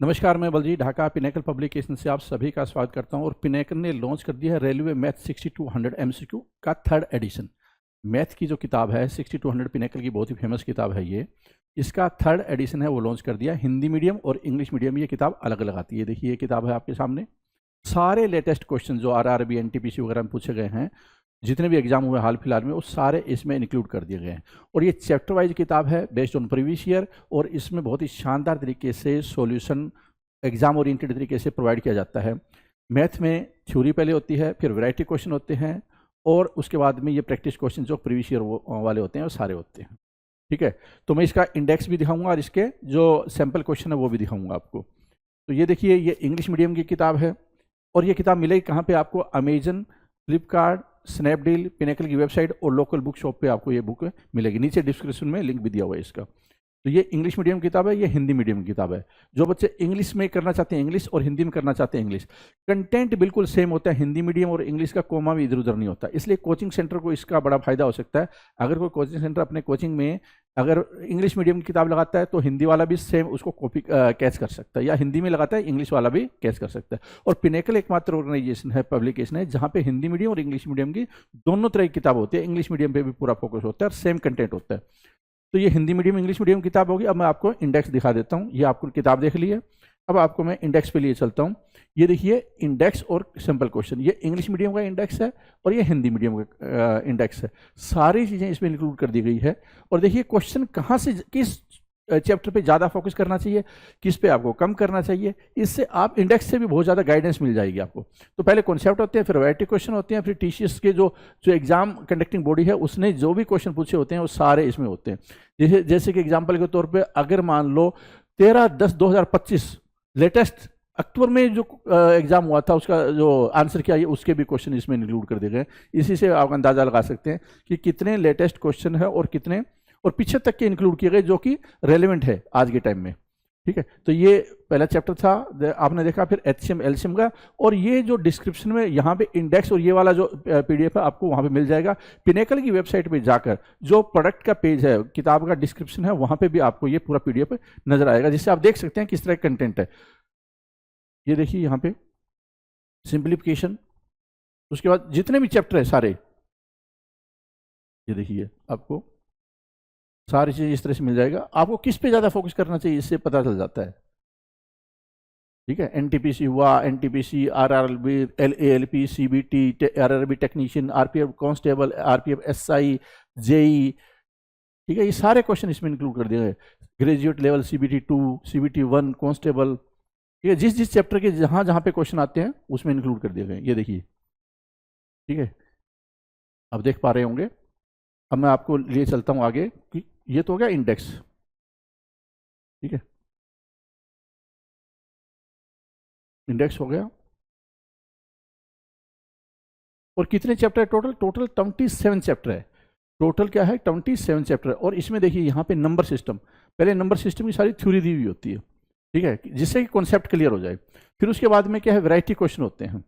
नमस्कार, मैं Baljeet Dhaka pinnacle publication से आप सभी का स्वागत करता हूं। और पिनेकल ने लॉन्च कर दिया है रेलवे मैथ 6200 MCQ का थर्ड एडिशन। मैथ की जो किताब है 6200 पिनेकल की बहुत ही फेमस किताब है ये। इसका थर्ड एडिशन है वो लॉन्च कर दिया। हिंदी मीडियम और इंग्लिश मीडियम ये किताब अलग अलग आती है। देखिए ये किताब है आपके सामने। सारे लेटेस्ट क्वेश्चन जो RRB NTPC वगैरह में पूछे गए हैं, जितने भी एग्जाम हुए हाल फिलहाल में, वो सारे इसमें इंक्लूड कर दिए गए हैं। और ये चैप्टर वाइज किताब है बेस्ड ऑन प्रीवियस ईयर, और इसमें बहुत ही शानदार तरीके से सॉल्यूशन एग्जाम ओरिएंटेड तरीके से प्रोवाइड किया जाता है। मैथ में थ्योरी पहले होती है, फिर वैरायटी क्वेश्चन होते हैं, और उसके बाद में ये प्रैक्टिस क्वेश्चन जो प्रीवियस ईयर वाले होते हैं वो सारे होते हैं। ठीक है, तो मैं इसका इंडेक्स भी दिखाऊंगा और इसके जो सैम्पल क्वेश्चन है वो भी दिखाऊंगा आपको। तो ये देखिए, ये इंग्लिश मीडियम की किताब है, और ये किताब मिलेगी कहाँ पे आपको? अमेजन, फ्लिपकार्ट, स्नैपडील, पिनेकल की वेबसाइट और लोकल बुक शॉप पे आपको ये बुक मिलेगी। नीचे डिस्क्रिप्शन में लिंक भी दिया हुआ है इसका। तो ये इंग्लिश मीडियम किताब है, ये हिंदी मीडियम की किताब है। जो बच्चे इंग्लिश में करना चाहते हैं इंग्लिश, और हिंदी में करना चाहते हैं इंग्लिश, कंटेंट बिल्कुल सेम होता है। हिंदी मीडियम और इंग्लिश का कोमा भी इधर उधर नहीं होता, इसलिए कोचिंग सेंटर को इसका बड़ा फायदा हो सकता है। अगर कोई कोचिंग सेंटर अपने कोचिंग में अगर इंग्लिश मीडियम की किताब लगाता है, तो हिंदी वाला भी सेम उसको कॉपी कैच कर सकता है, या हिंदी में लगाता है इंग्लिश वाला भी कैच कर सकता है। और पिनेकल एकमात्र ऑर्गेनाइजेशन है, पब्लिकेशन है, जहाँ पे हिंदी मीडियम और इंग्लिश मीडियम की दोनों तरह की किताब होती है। इंग्लिश मीडियम पे भी पूरा फोकस होता है और सेम कंटेंट होता है। तो ये हिंदी मीडियम इंग्लिश मीडियम किताब होगी। अब मैं आपको इंडेक्स दिखा देता हूँ। ये आपको किताब देख ली है, अब आपको मैं इंडेक्स पे लिए चलता हूँ। ये देखिए इंडेक्स और सिंपल क्वेश्चन, ये इंग्लिश मीडियम का इंडेक्स है और ये हिंदी मीडियम का इंडेक्स है। सारी चीज़ें इसमें इंक्लूड कर दी गई है। और देखिए क्वेश्चन कहाँ से किस चैप्टर पे ज़्यादा फोकस करना चाहिए, किस पे आपको कम करना चाहिए, इससे आप इंडेक्स से भी बहुत ज़्यादा गाइडेंस मिल जाएगी आपको। तो पहले कॉन्सेप्ट होते हैं, फिर वैरायटी क्वेश्चन होते हैं, फिर TCS के जो जो एग्जाम कंडक्टिंग बॉडी है उसने जो भी क्वेश्चन पूछे होते हैं वो सारे इसमें होते हैं। जैसे कि एग्जाम्पल के तौर पर अगर मान लो 13/10/2025 लेटेस्ट अक्टूबर में जो एग्जाम हुआ था उसका जो आंसर किया, ये उसके भी क्वेश्चन इसमें इंक्लूड कर दिए गए। इसी से आप अंदाजा लगा सकते हैं कि कितने लेटेस्ट क्वेश्चन है और कितने और पीछे तक के इंक्लूड किए गए जो कि रेलेवेंट है आज के टाइम में। ठीक है, तो ये पहला चैप्टर था आपने देखा। फिर HCM LCM का, और ये जो डिस्क्रिप्शन में यहाँ पे इंडेक्स और ये वाला जो PDF है आपको वहाँ पे मिल जाएगा। पिनेकल की वेबसाइट पे जाकर जो प्रोडक्ट का पेज है, किताब का डिस्क्रिप्शन है, वहाँ पे भी आपको ये पूरा PDF नजर आएगा, जिससे आप देख सकते हैं किस तरह का कंटेंट है। ये देखिए यहाँ पे सिंप्लीफिकेशन, उसके बाद जितने भी चैप्टर है सारे, ये देखिए आपको सारी चीज़ इस तरह से मिल जाएगा। आपको किस पे ज़्यादा फोकस करना चाहिए इससे पता चल जाता है। ठीक है, NTPC हुआ, NTPC, RRB, LALP, CBT, RRB technician, RPF constable, RPF SI, JE। ठीक है, ये सारे क्वेश्चन इसमें इंक्लूड कर दिए गए। Graduate level CBT 2, CBT 1, constable. ठीक है, जिस जिस चैप्टर के जहाँ जहाँ पे क्वेश्चन आते हैं उसमें इंक्लूड कर दिए गए। ये देखिए, ठीक है, अब देख पा रहे होंगे। अब मैं आपको लिए चलता हूँ आगे कि ये तो हो गया इंडेक्स। ठीक है, इंडेक्स हो गया। और कितने चैप्टर है टोटल? टोटल 27 चैप्टर है। टोटल क्या है? 27 चैप्टर। और इसमें देखिए यहाँ पे नंबर सिस्टम, पहले नंबर सिस्टम की सारी थ्योरी दी हुई होती है। ठीक है, जिससे कि कॉन्सेप्ट क्लियर हो जाए। फिर उसके बाद में क्या है? वैरायटी क्वेश्चन होते हैं।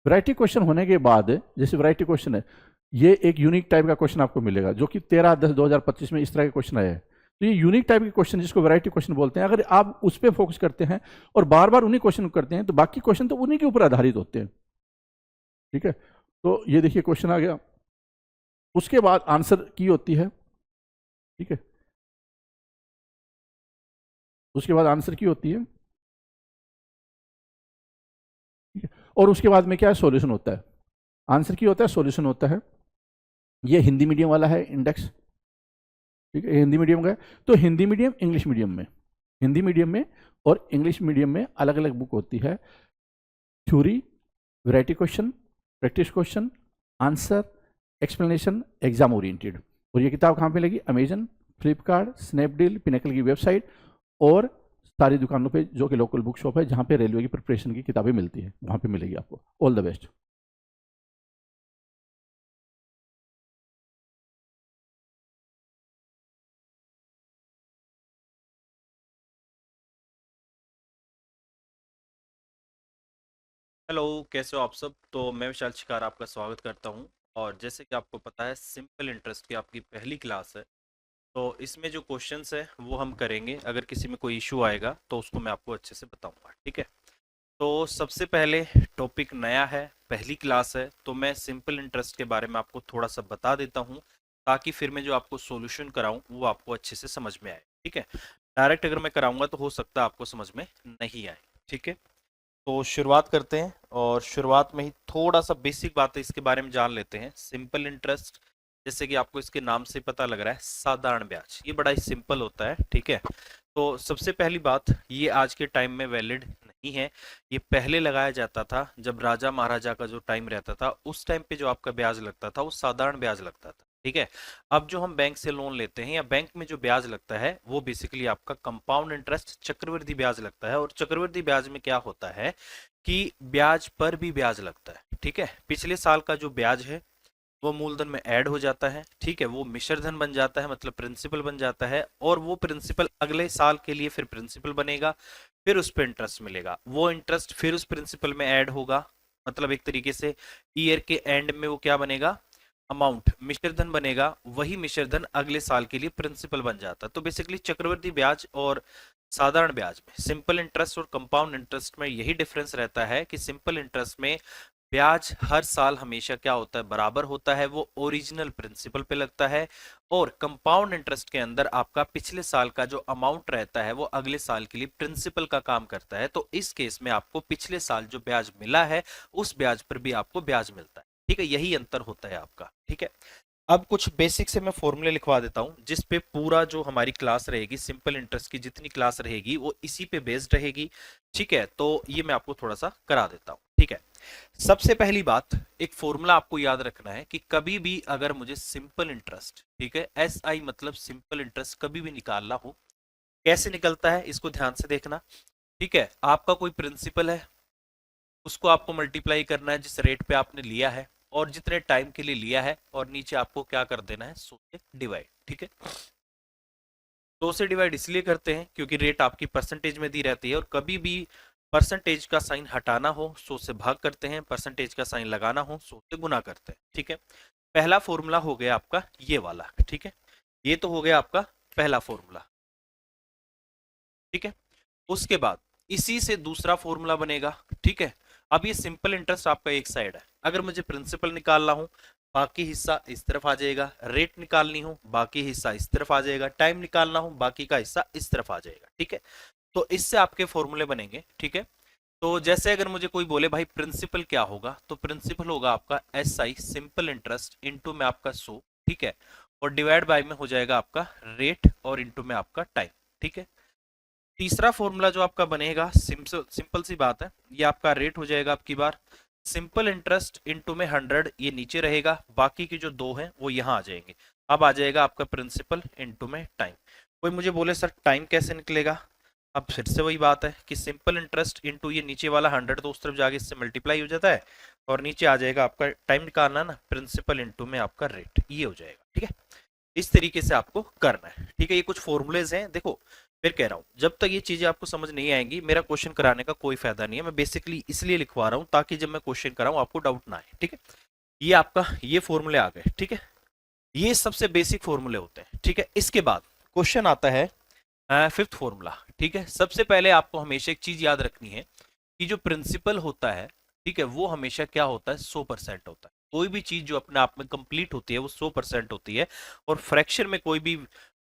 वैरायटी क्वेश्चन होने के बाद, जैसे वैरायटी क्वेश्चन है, ये एक यूनिक टाइप का क्वेश्चन आपको मिलेगा जो कि 13/10/2025 में इस तरह के क्वेश्चन आया है। तो ये यूनिक टाइप के क्वेश्चन जिसको वैरायटी क्वेश्चन बोलते हैं, अगर आप उस पर फोकस करते हैं और बार बार उन्हीं क्वेश्चन करते हैं तो बाकी क्वेश्चन तो उन्हीं के ऊपर आधारित होते हैं। ठीक है, तो ये देखिए क्वेश्चन आ गया, उसके बाद आंसर की होती है। ठीक है, उसके बाद आंसर की होती है। ठीक है, और उसके बाद में क्या है? सॉल्यूशन होता है। आंसर की होता है, सॉल्यूशन होता है। ये हिंदी मीडियम वाला है इंडेक्स। ठीक है, हिंदी मीडियम का है। तो हिंदी मीडियम इंग्लिश मीडियम में, हिंदी मीडियम में और इंग्लिश मीडियम में अलग अलग बुक होती है। Theory, variety question, practice question, answer, explanation, exam oriented. और ये किताब कहाँ पे मिलेगी? अमेजन, फ्लिपकार्ट, स्नैपडील, पिनेकल की वेबसाइट और सारी दुकानों पे जो कि लोकल बुक शॉप है जहाँ पे रेलवे की प्रिपरेशन की किताबें मिलती है, वहाँ पे मिलेगी आपको। All the best. हेलो, कैसे हो आप सब? तो मैं विशाल शिकार आपका स्वागत करता हूं। और जैसे कि आपको पता है, सिंपल इंटरेस्ट की आपकी पहली क्लास है। तो इसमें जो क्वेश्चंस है वो हम करेंगे, अगर किसी में कोई इशू आएगा तो उसको मैं आपको अच्छे से बताऊंगा, ठीक है। तो सबसे पहले टॉपिक नया है, पहली क्लास है, तो मैं सिंपल इंटरेस्ट के बारे में आपको थोड़ा सा बता देता हूँ ताकि फिर मैं जो आपको सॉल्यूशन कराऊं वो आपको अच्छे से समझ में आए, ठीक है। डायरेक्ट अगर मैं कराऊंगा तो हो सकता है आपको समझ में नहीं आए, ठीक है। तो शुरुआत करते हैं और शुरुआत में ही थोड़ा सा बेसिक बातें इसके बारे में जान लेते हैं। सिंपल इंटरेस्ट, जैसे कि आपको इसके नाम से पता लग रहा है, साधारण ब्याज, ये बड़ा ही सिंपल होता है, ठीक है। तो सबसे पहली बात, ये आज के टाइम में वैलिड नहीं है। ये पहले लगाया जाता था जब राजा महाराजा का जो टाइम रहता था, उस टाइम पे जो आपका ब्याज लगता था वो साधारण ब्याज लगता था, ठीक है। अब जो हम बैंक से लोन लेते हैं या बैंक में जो ब्याज लगता है वो बेसिकली आपका कंपाउंड इंटरेस्ट, चक्रवृद्धि ब्याज लगता है। और चक्रवृद्धि ब्याज में क्या होता है कि ब्याज पर भी ब्याज लगता है, ठीक है। पिछले साल का जो ब्याज है वो मूलधन में ऐड हो जाता है, ठीक है, वो मिश्रधन बन जाता है, मतलब प्रिंसिपल बन जाता है, और वो प्रिंसिपल अगले साल के लिए फिर प्रिंसिपल बनेगा, फिर उस पर इंटरेस्ट मिलेगा, वो इंटरेस्ट फिर उस प्रिंसिपल में ऐड होगा, मतलब एक तरीके से ईयर के एंड में वो क्या बनेगा, अमाउंट, मिश्रधन बनेगा, वही मिश्रधन अगले साल के लिए प्रिंसिपल बन जाता है। तो बेसिकली चक्रवृद्धि ब्याज और साधारण ब्याज में, सिंपल इंटरेस्ट और कंपाउंड इंटरेस्ट में यही डिफरेंस रहता है कि सिंपल इंटरेस्ट में ब्याज हर साल हमेशा क्या होता है, बराबर होता है, वो ओरिजिनल प्रिंसिपल पे लगता है। और कंपाउंड इंटरेस्ट के अंदर आपका पिछले साल का जो अमाउंट रहता है वो अगले साल के लिए प्रिंसिपल का काम करता है। तो इस केस में आपको पिछले साल जो ब्याज मिला है उस ब्याज पर भी आपको ब्याज मिलता है, ठीक है। यही अंतर होता है आपका, ठीक है। अब कुछ बेसिक से मैं फॉर्मूले लिखवा देता हूं जिस पे पूरा जो हमारी क्लास रहेगी, सिंपल इंटरेस्ट की जितनी क्लास रहेगी वो इसी पे बेस्ड रहेगी, ठीक है। तो ये मैं आपको थोड़ा सा करा देता हूं, ठीक है। सबसे पहली बात, एक फॉर्मूला आपको याद रखना है कि कभी भी अगर मुझे सिंपल इंटरेस्ट, ठीक है, एस आई मतलब सिंपल इंटरेस्ट कभी भी निकालना हो, कैसे निकलता है इसको ध्यान से देखना, ठीक है। आपका कोई प्रिंसिपल है, उसको आपको मल्टीप्लाई करना है जिस रेट पे आपने लिया है और जितने टाइम के लिए लिया है, और नीचे आपको क्या कर देना है, 100 से डिवाइड, ठीक है। 100 से डिवाइड इसलिए करते हैं क्योंकि रेट आपकी परसेंटेज में दी रहती है, और कभी भी परसेंटेज का साइन हटाना हो 100 से भाग करते हैं, परसेंटेज का साइन लगाना हो 100 से गुना करते हैं, ठीक है। पहला फॉर्मूला हो गया आपका ये वाला, ठीक है। ये तो हो गया आपका पहला फॉर्मूला, ठीक है। उसके बाद इसी से दूसरा फॉर्मूला बनेगा, ठीक है। अब ये सिंपल इंटरेस्ट आपका एक साइड है, अगर मुझे प्रिंसिपल निकालना हो बाकी हिस्सा इस तरफ आ जाएगा, रेट निकालनी हो बाकी हिस्सा इस तरफ आ जाएगा, टाइम निकालना हो बाकी का हिस्सा इस तरफ आ जाएगा, ठीक है। तो इससे आपके फॉर्मूले बनेंगे, ठीक है। तो जैसे अगर मुझे कोई बोले भाई प्रिंसिपल क्या होगा, तो प्रिंसिपल होगा आपका S I simple interest into में आपका 100, ठीक है, और डिवाइड बाय में हो जाएगा आपका रेट और इंटू में आपका टाइम, ठीक है। तीसरा फॉर्मूला जो आपका बनेगा, सिंपल सी बात है, ये आपका रेट हो जाएगा आपकी बार सिंपल इंटरेस्ट इंटू में 100, ये नीचे रहेगा, बाकी के जो दो हैं वो यहाँ आ जाएंगे। अब आ जाएगा आपका प्रिंसिपल इंटू में टाइम। कोई मुझे बोले सर टाइम कैसे निकलेगा, अब फिर से वही बात है कि सिंपल इंटरेस्ट इंटू ये नीचे वाला 100 तो उस तरफ जाके इससे मल्टीप्लाई हो जाता है, और नीचे आ जाएगा आपका टाइम निकालना ना, प्रिंसिपल इंटू में आपका रेट, ये हो जाएगा, ठीक है। इस तरीके से आपको करना है, ठीक है। ये कुछ फॉर्मूलेज हैं, देखो फिर कह रहा हूं, जब तक ये चीजें आपको समझ नहीं आएंगी मेरा क्वेश्चन कराने का कोई फायदा नहीं है। मैं बेसिकली इसलिए लिखवा रहा हूं ताकि जब मैं क्वेश्चन कराऊं आपको डाउट ना आए, ठीक है। ये आपका ये फॉर्मूले आ गए, ठीक है। ये सबसे बेसिक फॉर्मूले होते हैं, ठीक है। इसके बाद क्वेश्चन आता है फिफ्थ फॉर्मूला, ठीक है। सबसे पहले आपको हमेशा एक चीज याद रखनी है कि जो प्रिंसिपल होता है, ठीक है, वो हमेशा क्या होता है, 100% होता है। कोई भी चीज जो अपने आप में कंप्लीट होती है वो 100% होती है, और फ्रैक्शन में कोई भी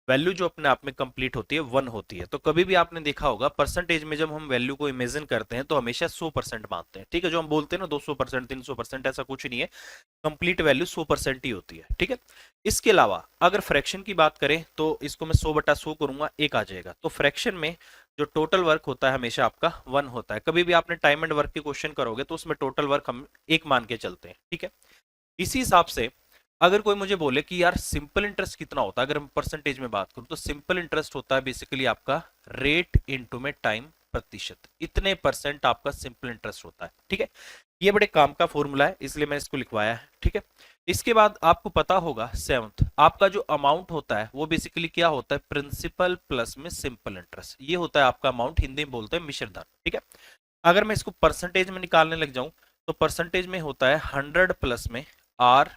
वैल्यू जो अपने आप में कंप्लीट होती है 1 होती है। तो कभी भी आपने देखा होगा परसेंटेज में जब हम वैल्यू को इमेजिन करते हैं तो हमेशा 100% मानते हैं, ठीक है। जो हम बोलते हैं ना 200% 300%, ऐसा कुछ नहीं है, कंप्लीट वैल्यू 100% ही होती है, ठीक है। इसके अलावा अगर फ्रैक्शन की बात करें तो इसको मैं 100/100 करूंगा, एक आ जाएगा। तो फ्रैक्शन में जो टोटल वर्क होता है हमेशा आपका 1 होता है। कभी भी आपने टाइम एंड वर्क के क्वेश्चन करोगे तो उसमें टोटल वर्क हम एक मान के चलते हैं, ठीक है। इसी हिसाब से अगर कोई मुझे बोले कि यार सिंपल इंटरेस्ट कितना होता है, अगर हम परसेंटेज में बात करूं तो सिंपल इंटरेस्ट होता है बेसिकली आपका रेट इनटू में टाइम प्रतिशत, इतने परसेंट आपका सिंपल इंटरेस्ट होता है, ठीक है। ये बड़े काम का फॉर्मूला है इसलिए मैं इसको लिखवाया है, ठीक है। इसके बाद आपको पता होगा सेवंथ, आपका जो अमाउंट होता है वो बेसिकली क्या होता है, प्रिंसिपल प्लस में सिंपल इंटरेस्ट, ये होता है आपका अमाउंट, हिंदी में बोलते हैं मिश्रधन, ठीक है। अगर मैं इसको परसेंटेज में निकालने लग जाऊं तो परसेंटेज में होता है 100 प्लस में आर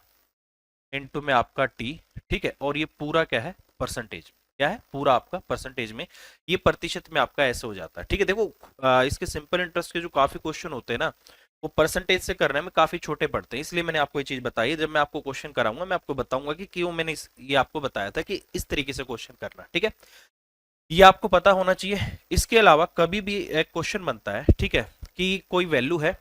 इंटू में आपका टी, ठीक है, और ये पूरा क्या है परसेंटेज। क्या है? पूरा आपका परसेंटेज में, ये प्रतिशत में आपका ऐसे हो जाता है। ठीक है, देखो इसके सिंपल इंटरेस्ट के जो काफी क्वेश्चन होते हैं ना, वो परसेंटेज से करने में काफी छोटे पड़ते हैं, इसलिए मैंने आपको ये चीज बताई है। जब मैं आपको क्वेश्चन कराऊंगा मैं आपको बताऊंगा कि क्यों मैंने ये आपको बताया था कि इस तरीके से क्वेश्चन करना। ठीक है, ये आपको पता होना चाहिए। इसके अलावा कभी भी एक क्वेश्चन बनता है, ठीक है, कि कोई वैल्यू है,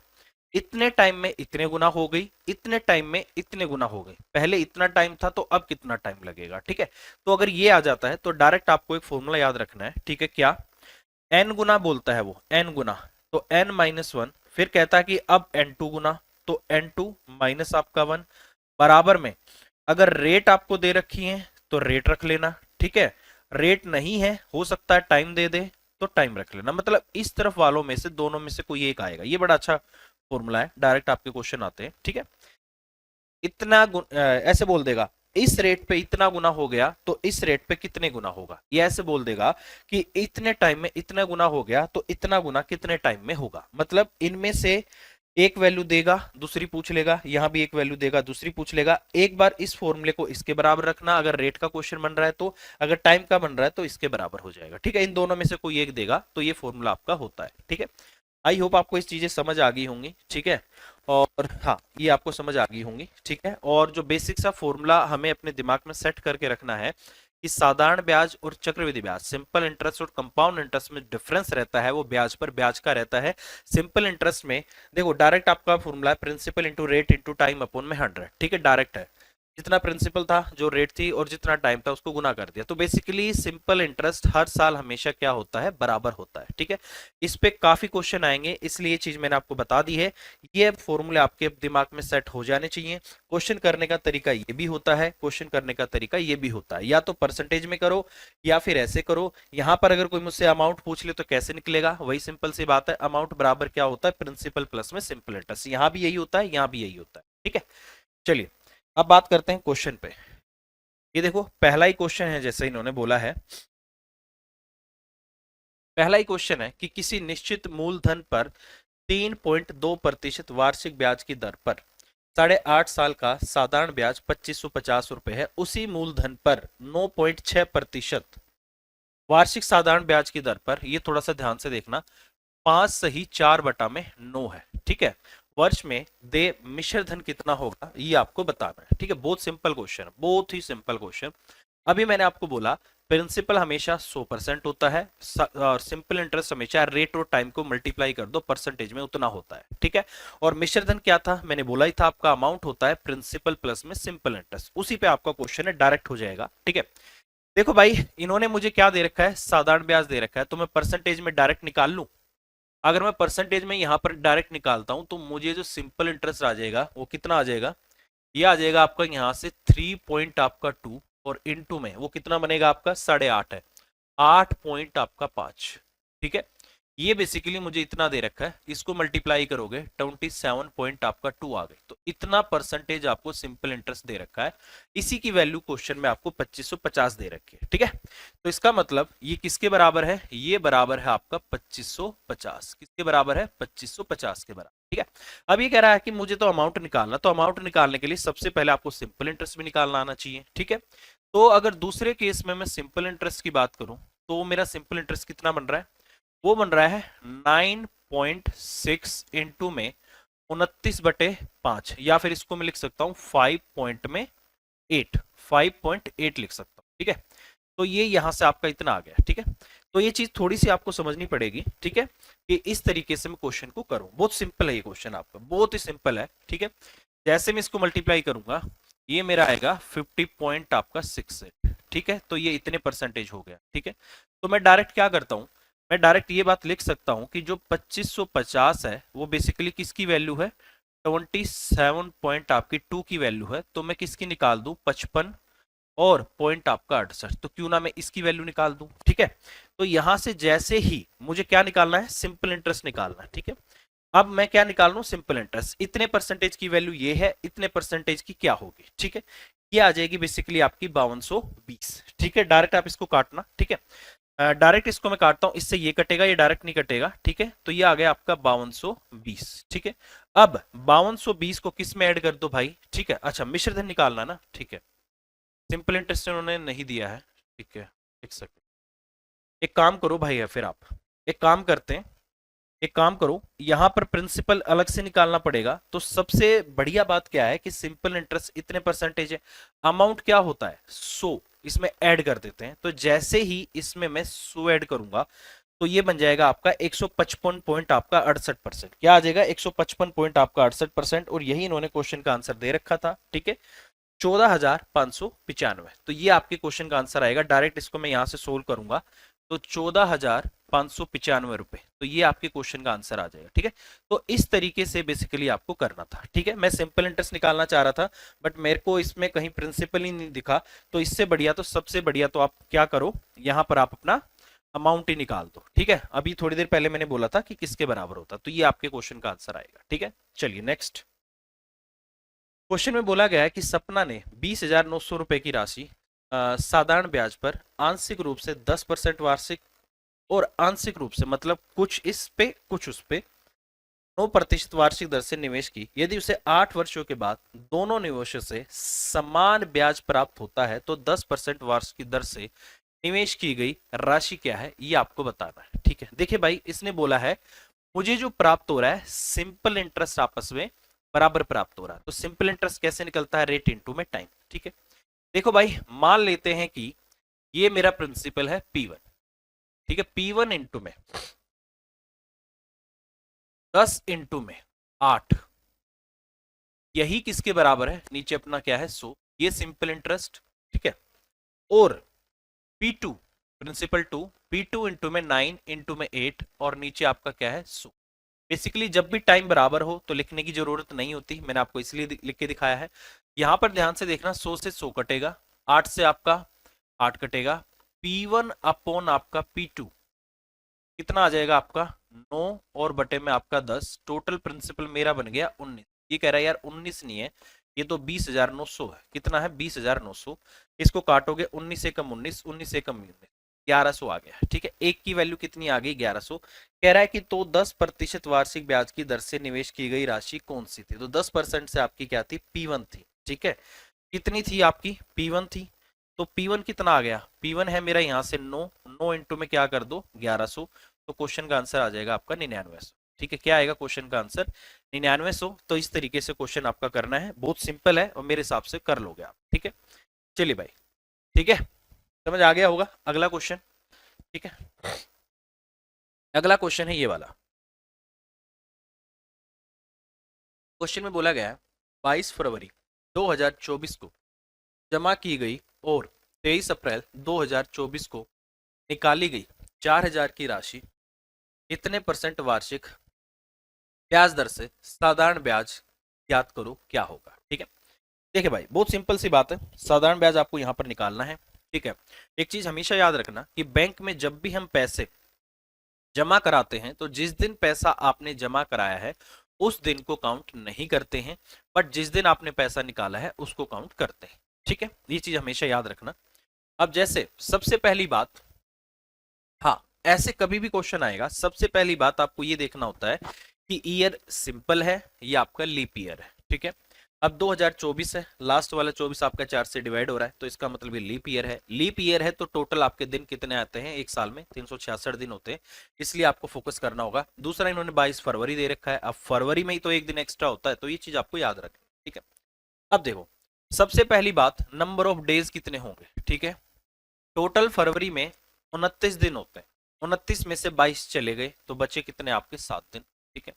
इतने टाइम में इतने गुना हो गई, इतने टाइम में इतने गुना हो गई, पहले इतना टाइम था तो अब कितना टाइम लगेगा। ठीक है, तो अगर ये आ जाता है तो डायरेक्ट आपको एक फॉर्मूला याद रखना है। ठीक है, क्या? n गुना बोलता है वो, n गुना, तो n माइनस वन, फिर कहता है कि अब n2 गुना, तो n2 माइनस आपका 1, बराबर में अगर रेट आपको दे रखी है तो रेट रख लेना। ठीक है, रेट नहीं है, हो सकता है टाइम दे दे, तो टाइम रख लेना। मतलब इस तरफ वालों में से दोनों में से कोई एक आएगा। ये बड़ा अच्छा फॉर्मूला है, डायरेक्ट आपके क्वेश्चन आते हैं। ठीक है, इतना ऐसे बोल देगा, इस रेट पे इतना गुना हो गया तो इस रेट पे कितने गुना होगा। ये ऐसे बोल देगा कि इतने टाइम में इतना गुना हो गया तो इतना गुना कितने टाइम में होगा। मतलब इनमें से एक वैल्यू देगा, दूसरी पूछ लेगा, यहां भी एक वैल्यू देगा, दूसरी पूछ लेगा। एक बार इस फॉर्मूले को इसके बराबर रखना, अगर रेट का क्वेश्चन बन रहा है तो, अगर टाइम का बन रहा है तो इसके बराबर हो जाएगा। ठीक है, इन दोनों में से कोई एक देगा तो ये फॉर्मूला आपका होता है। ठीक है, आई होप आपको इस चीजें समझ आ गई होंगी। ठीक है, और हाँ, ये आपको समझ आ गई होंगी। ठीक है, और जो बेसिक सा फॉर्मूला हमें अपने दिमाग में सेट करके रखना है कि साधारण ब्याज और चक्रवृद्धि ब्याज, सिंपल इंटरेस्ट और कंपाउंड इंटरेस्ट में डिफरेंस रहता है वो ब्याज पर ब्याज का रहता है। सिंपल इंटरेस्ट में देखो डायरेक्ट आपका फॉर्मूला है principal into rate into time upon में 100। ठीक है, डायरेक्ट है, जितना प्रिंसिपल था, जो रेट थी और जितना टाइम था उसको गुना कर दिया। तो बेसिकली सिंपल इंटरेस्ट हर साल हमेशा क्या होता है? बराबर होता है। ठीक है, इस पे काफी क्वेश्चन आएंगे, इसलिए ये चीज मैंने आपको बता दी है। ये फॉर्मूले आपके दिमाग में सेट हो जाने चाहिए। क्वेश्चन करने का तरीका ये भी होता है, क्वेश्चन करने का तरीका ये भी होता है, या तो परसेंटेज में करो या फिर ऐसे करो। यहां पर अगर कोई मुझसे अमाउंट पूछ ले तो कैसे निकलेगा? वही सिंपल सी बात है, अमाउंट बराबर क्या होता है? प्रिंसिपल प्लस में सिंपल इंटरेस्ट। यहां भी यही होता है, यहां भी यही होता है। ठीक है, चलिए अब बात करते हैं क्वेश्चन पे। ये देखो पहला ही क्वेश्चन है, जैसे इन्होंने बोला है, पहला ही क्वेश्चन है कि किसी निश्चित मूलधन पर 3.2% वार्षिक ब्याज की दर पर 8.5 साल का साधारण ब्याज 2550 रुपए है। उसी मूलधन पर 9.6% वार्षिक साधारण ब्याज की दर पर, ये थोड़ा सा ध्यान से देखना, 5 सही 4/9 है। ठीक है, वर्ष में दे मिश्र धन कितना होगा ये आपको बताना है। ठीक है, बहुत सिंपल क्वेश्चन है, बहुत ही सिंपल क्वेश्चन। अभी मैंने आपको बोला प्रिंसिपल हमेशा 100% होता है और सिंपल इंटरेस्ट हमेशा रेट और टाइम को मल्टीप्लाई कर दो परसेंटेज में उतना होता है। ठीक है, और मिश्र धन क्या था? मैंने बोला ही था, आपका अमाउंट होता है प्रिंसिपल प्लस में सिंपल इंटरेस्ट। उसी पे आपका क्वेश्चन है, डायरेक्ट हो जाएगा। ठीक है, देखो भाई इन्होंने मुझे क्या दे रखा है? साधारण ब्याज दे रखा है, तो मैं परसेंटेज में डायरेक्ट निकाल लूं। अगर मैं परसेंटेज में यहां पर डायरेक्ट निकालता हूं तो मुझे जो सिंपल इंटरेस्ट आ जाएगा वो कितना आ जाएगा? ये आ जाएगा आपका यहां से 3 पॉइंट आपका 2, और इनटू में वो कितना बनेगा आपका? 8.5 है, 8 पॉइंट आपका 5। ठीक है, ये बेसिकली मुझे इतना दे रखा है, इसको मल्टीप्लाई करोगे 27 पॉइंट आपका 2 आ गई, तो इतना परसेंटेज आपको सिंपल इंटरेस्ट दे रखा है। इसी की वैल्यू क्वेश्चन में आपको 2550 दे रखी है। ठीक है, तो इसका मतलब ये किसके बराबर है? ये बराबर है आपका 2550। किसके बराबर है? 2550 के बराबर। ठीक है, अब ये कह रहा है कि मुझे तो अमाउंट निकालना, तो अमाउंट निकालने के लिए सबसे पहले आपको सिंपल इंटरेस्ट भी निकालना आना चाहिए। ठीक है, तो अगर दूसरे केस में मैं सिंपल इंटरेस्ट की बात करूं तो मेरा सिंपल इंटरेस्ट कितना बन रहा है? वो बन रहा है 9.6 इंटू में 29/5, या फिर इसको मैं लिख सकता हूं 5.8 लिख सकता हूं। ठीक है, तो ये यहां से आपका इतना आ गया। ठीक है, तो ये चीज थोड़ी सी आपको समझनी पड़ेगी। ठीक है, कि इस तरीके से मैं क्वेश्चन को करूं। बहुत सिंपल है ये क्वेश्चन आपका, बहुत ही सिंपल है। ठीक है, जैसे मैं इसको मल्टीप्लाई करूंगा ये मेरा आएगा 50 पॉइंट आपका 6 है। ठीक है, तो ये इतने परसेंटेज हो गया। ठीक है, तो मैं डायरेक्ट क्या करता हूं? मैं डायरेक्ट ये बात लिख सकता हूं कि जो 2550 है वो बेसिकली किसकी वैल्यू है? 27 पॉइंट आपकी 2 की वैल्यू है। तो मैं किसकी निकाल दूं? 55 और पॉइंट आपका 68, तो क्यों ना मैं इसकी वैल्यू निकाल दूं। ठीक है, तो यहां से जैसे ही मुझे क्या निकालना है? सिंपल इंटरेस्ट निकालना है। ठीक है, अब मैं क्या निकाल रहा हूं? Simple interest. इतने परसेंटेज की वैल्यू ये है, इतने परसेंटेज की क्या होगी? ठीक है, ये आ जाएगी बेसिकली आपकी 5220। ठीक है, डायरेक्ट आप इसको काटना। ठीक है, डायरेक्ट इसको मैं काटता हूं, इससे ये कटेगा, ये डायरेक्ट नहीं कटेगा। ठीक है, तो ये आ गया आपका 5220। ठीक है, अब 5220 को किस में ऐड कर दो भाई? ठीक है, अच्छा मिश्रधन निकालना ना। ठीक है, सिंपल इंटरेस्ट उन्होंने नहीं दिया है। ठीक है, एक सेकंड। एक काम करो भाई, है फिर आप एक काम करते हैं, एक काम करो, यहां पर प्रिंसिपल अलग से निकालना पड़ेगा। तो सबसे बढ़िया बात क्या है कि सिंपल इंटरेस्ट इतने परसेंटेज है, अमाउंट क्या होता है 100, इसमें ऐड कर देते हैं। तो जैसे ही इसमें मैं 100 ऐड करूंगा तो ये बन जाएगा आपका 155 पॉइंट आपका 68%। क्या आ जाएगा 155 पॉइंट आपका 68%। और यही इन्होंने क्वेश्चन का आंसर दे रखा था, ठीक है, 14,595। तो ये आपके क्वेश्चन का आंसर आएगा। डायरेक्ट इसको मैं यहां से सोल्व करूंगा तो 14,595 रुपए, तो ये आपके क्वेश्चन का आंसर आ जाएगा। ठीक है, तो इस तरीके से बेसिकली आपको करना था। ठीक है, मैं सिंपल इंटरेस्ट निकालना चाह रहा था बट मेरे को इसमें कहीं प्रिंसिपल ही नहीं दिखा। तो इससे बढ़िया, तो सबसे बढ़िया तो आप क्या करो, यहां पर आप अपना अमाउंट ही निकाल दो। ठीक है, अभी थोड़ी देर पहले मैंने बोला था कि किसके बराबर होता, तो ये आपके क्वेश्चन का आंसर आएगा। ठीक है, चलिए नेक्स्ट क्वेश्चन में बोला गया है कि सपना ने 20,900 रुपए की राशि साधारण ब्याज पर आंशिक रूप से 10% वार्षिक और आंशिक रूप से मतलब कुछ इस पे कुछ उस पे 9% वार्षिक दर से निवेश की। यदि उसे 8 वर्षों के बाद दोनों निवेशों से समान ब्याज प्राप्त होता है तो 10% वार्षिक दर से निवेश की गई राशि क्या है, ये आपको बताना है। ठीक है, देखिए भाई, इसने बोला है मुझे जो प्राप्त हो रहा है सिंपल इंटरेस्ट आपस में बराबर प्राप्त हो रहा है। तो सिंपल इंटरेस्ट कैसे निकलता है, रेट इनटू में टाइम। ठीक है, देखो भाई, मान लेते हैं कि ये मेरा प्रिंसिपल है P1। ठीक है, P1 इंटू में 10 इंटू में 8, यही किसके बराबर है, नीचे अपना क्या है 100, ये सिंपल इंटरेस्ट। ठीक है, और P2 प्रिंसिपल 2, P2 इंटू में 9 इंटू में 8 और नीचे आपका क्या है 100। बेसिकली जब भी टाइम बराबर हो तो लिखने की जरूरत नहीं होती, मैंने आपको इसलिए लिख के दिखाया है। यहां पर ध्यान से देखना, 100 से 100 कटेगा, 8 से आपका 8 कटेगा, P1 अपॉन आपका P2 कितना आ जाएगा आपका 9 और बटे में आपका 10। टोटल प्रिंसिपल मेरा बन गया 19। ये कह रहा है यार 19 नहीं है, ये तो 20,900 है। कितना है 20,900, इसको काटोगे 19 से कम 19, 19 से कम 19, 1100 आ गया। ठीक है, एक की वैल्यू कितनी आ गई 1100। कह रहा है कि तो 10% वार्षिक ब्याज की दर से निवेश की गई राशि कौन सी थी। तो 10% से आपकी क्या थी, P1 थी। ठीक है, कितनी थी आपकी P1 थी, तो P1 कितना आ गया, P1 है मेरा यहाँ से 9, 9 इंटू में क्या कर दो 1100। तो क्वेश्चन का आंसर आ जाएगा आपका 9900। ठीक है, क्या आएगा क्वेश्चन का आंसर 9900। तो इस तरीके से क्वेश्चन आपका करना है, बहुत सिंपल है और मेरे हिसाब से कर लोगे आप। ठीक है, चलिए भाई, ठीक है, समझ आ गया होगा। अगला क्वेश्चन, ठीक है, अगला क्वेश्चन है ये वाला। क्वेश्चन में बोला गया है 22 फरवरी 2024 को जमा की गई और 23 अप्रैल 2024 को निकाली गई 4,000 की राशि इतने परसेंट वार्षिक ब्याज दर से साधारण ब्याज ज्ञात करो, क्या होगा। ठीक है, देखिए भाई, बहुत सिंपल सी बात है, साधारण ब्याज आपको यहां पर निकालना है। ठीक है, एक चीज हमेशा याद रखना कि बैंक में जब भी हम पैसे जमा कराते हैं तो जिस दिन पैसा आपने जमा कराया है उस दिन को काउंट नहीं करते हैं, बट जिस दिन आपने पैसा निकाला है उसको काउंट करते हैं। ठीक है, ये चीज हमेशा याद रखना। अब जैसे सबसे पहली बात, हाँ, ऐसे कभी भी क्वेश्चन आएगा, सबसे पहली बात आपको ये देखना होता है कि ईयर सिंपल है या आपका लीप ईयर है। ठीक है, अब 2024 है, लास्ट वाला 24 आपका 4 से डिवाइड हो रहा है, तो इसका मतलब ये लीप ईयर है। लीप ईयर है तो टोटल आपके दिन कितने आते हैं, एक साल में 366 दिन होते हैं, इसलिए आपको फोकस करना होगा। दूसरा, इन्होंने 22 फरवरी दे रखा है, अब फरवरी में ही तो एक दिन एक्स्ट्रा होता है, तो ये चीज आपको याद रखनी। ठीक है, अब देखो, सबसे पहली बात, नंबर ऑफ डेज कितने होंगे। ठीक है, टोटल फरवरी में 29 दिन होते हैं, 29 में से 22 चले गए तो बचे कितने आपके 7 दिन। ठीक है,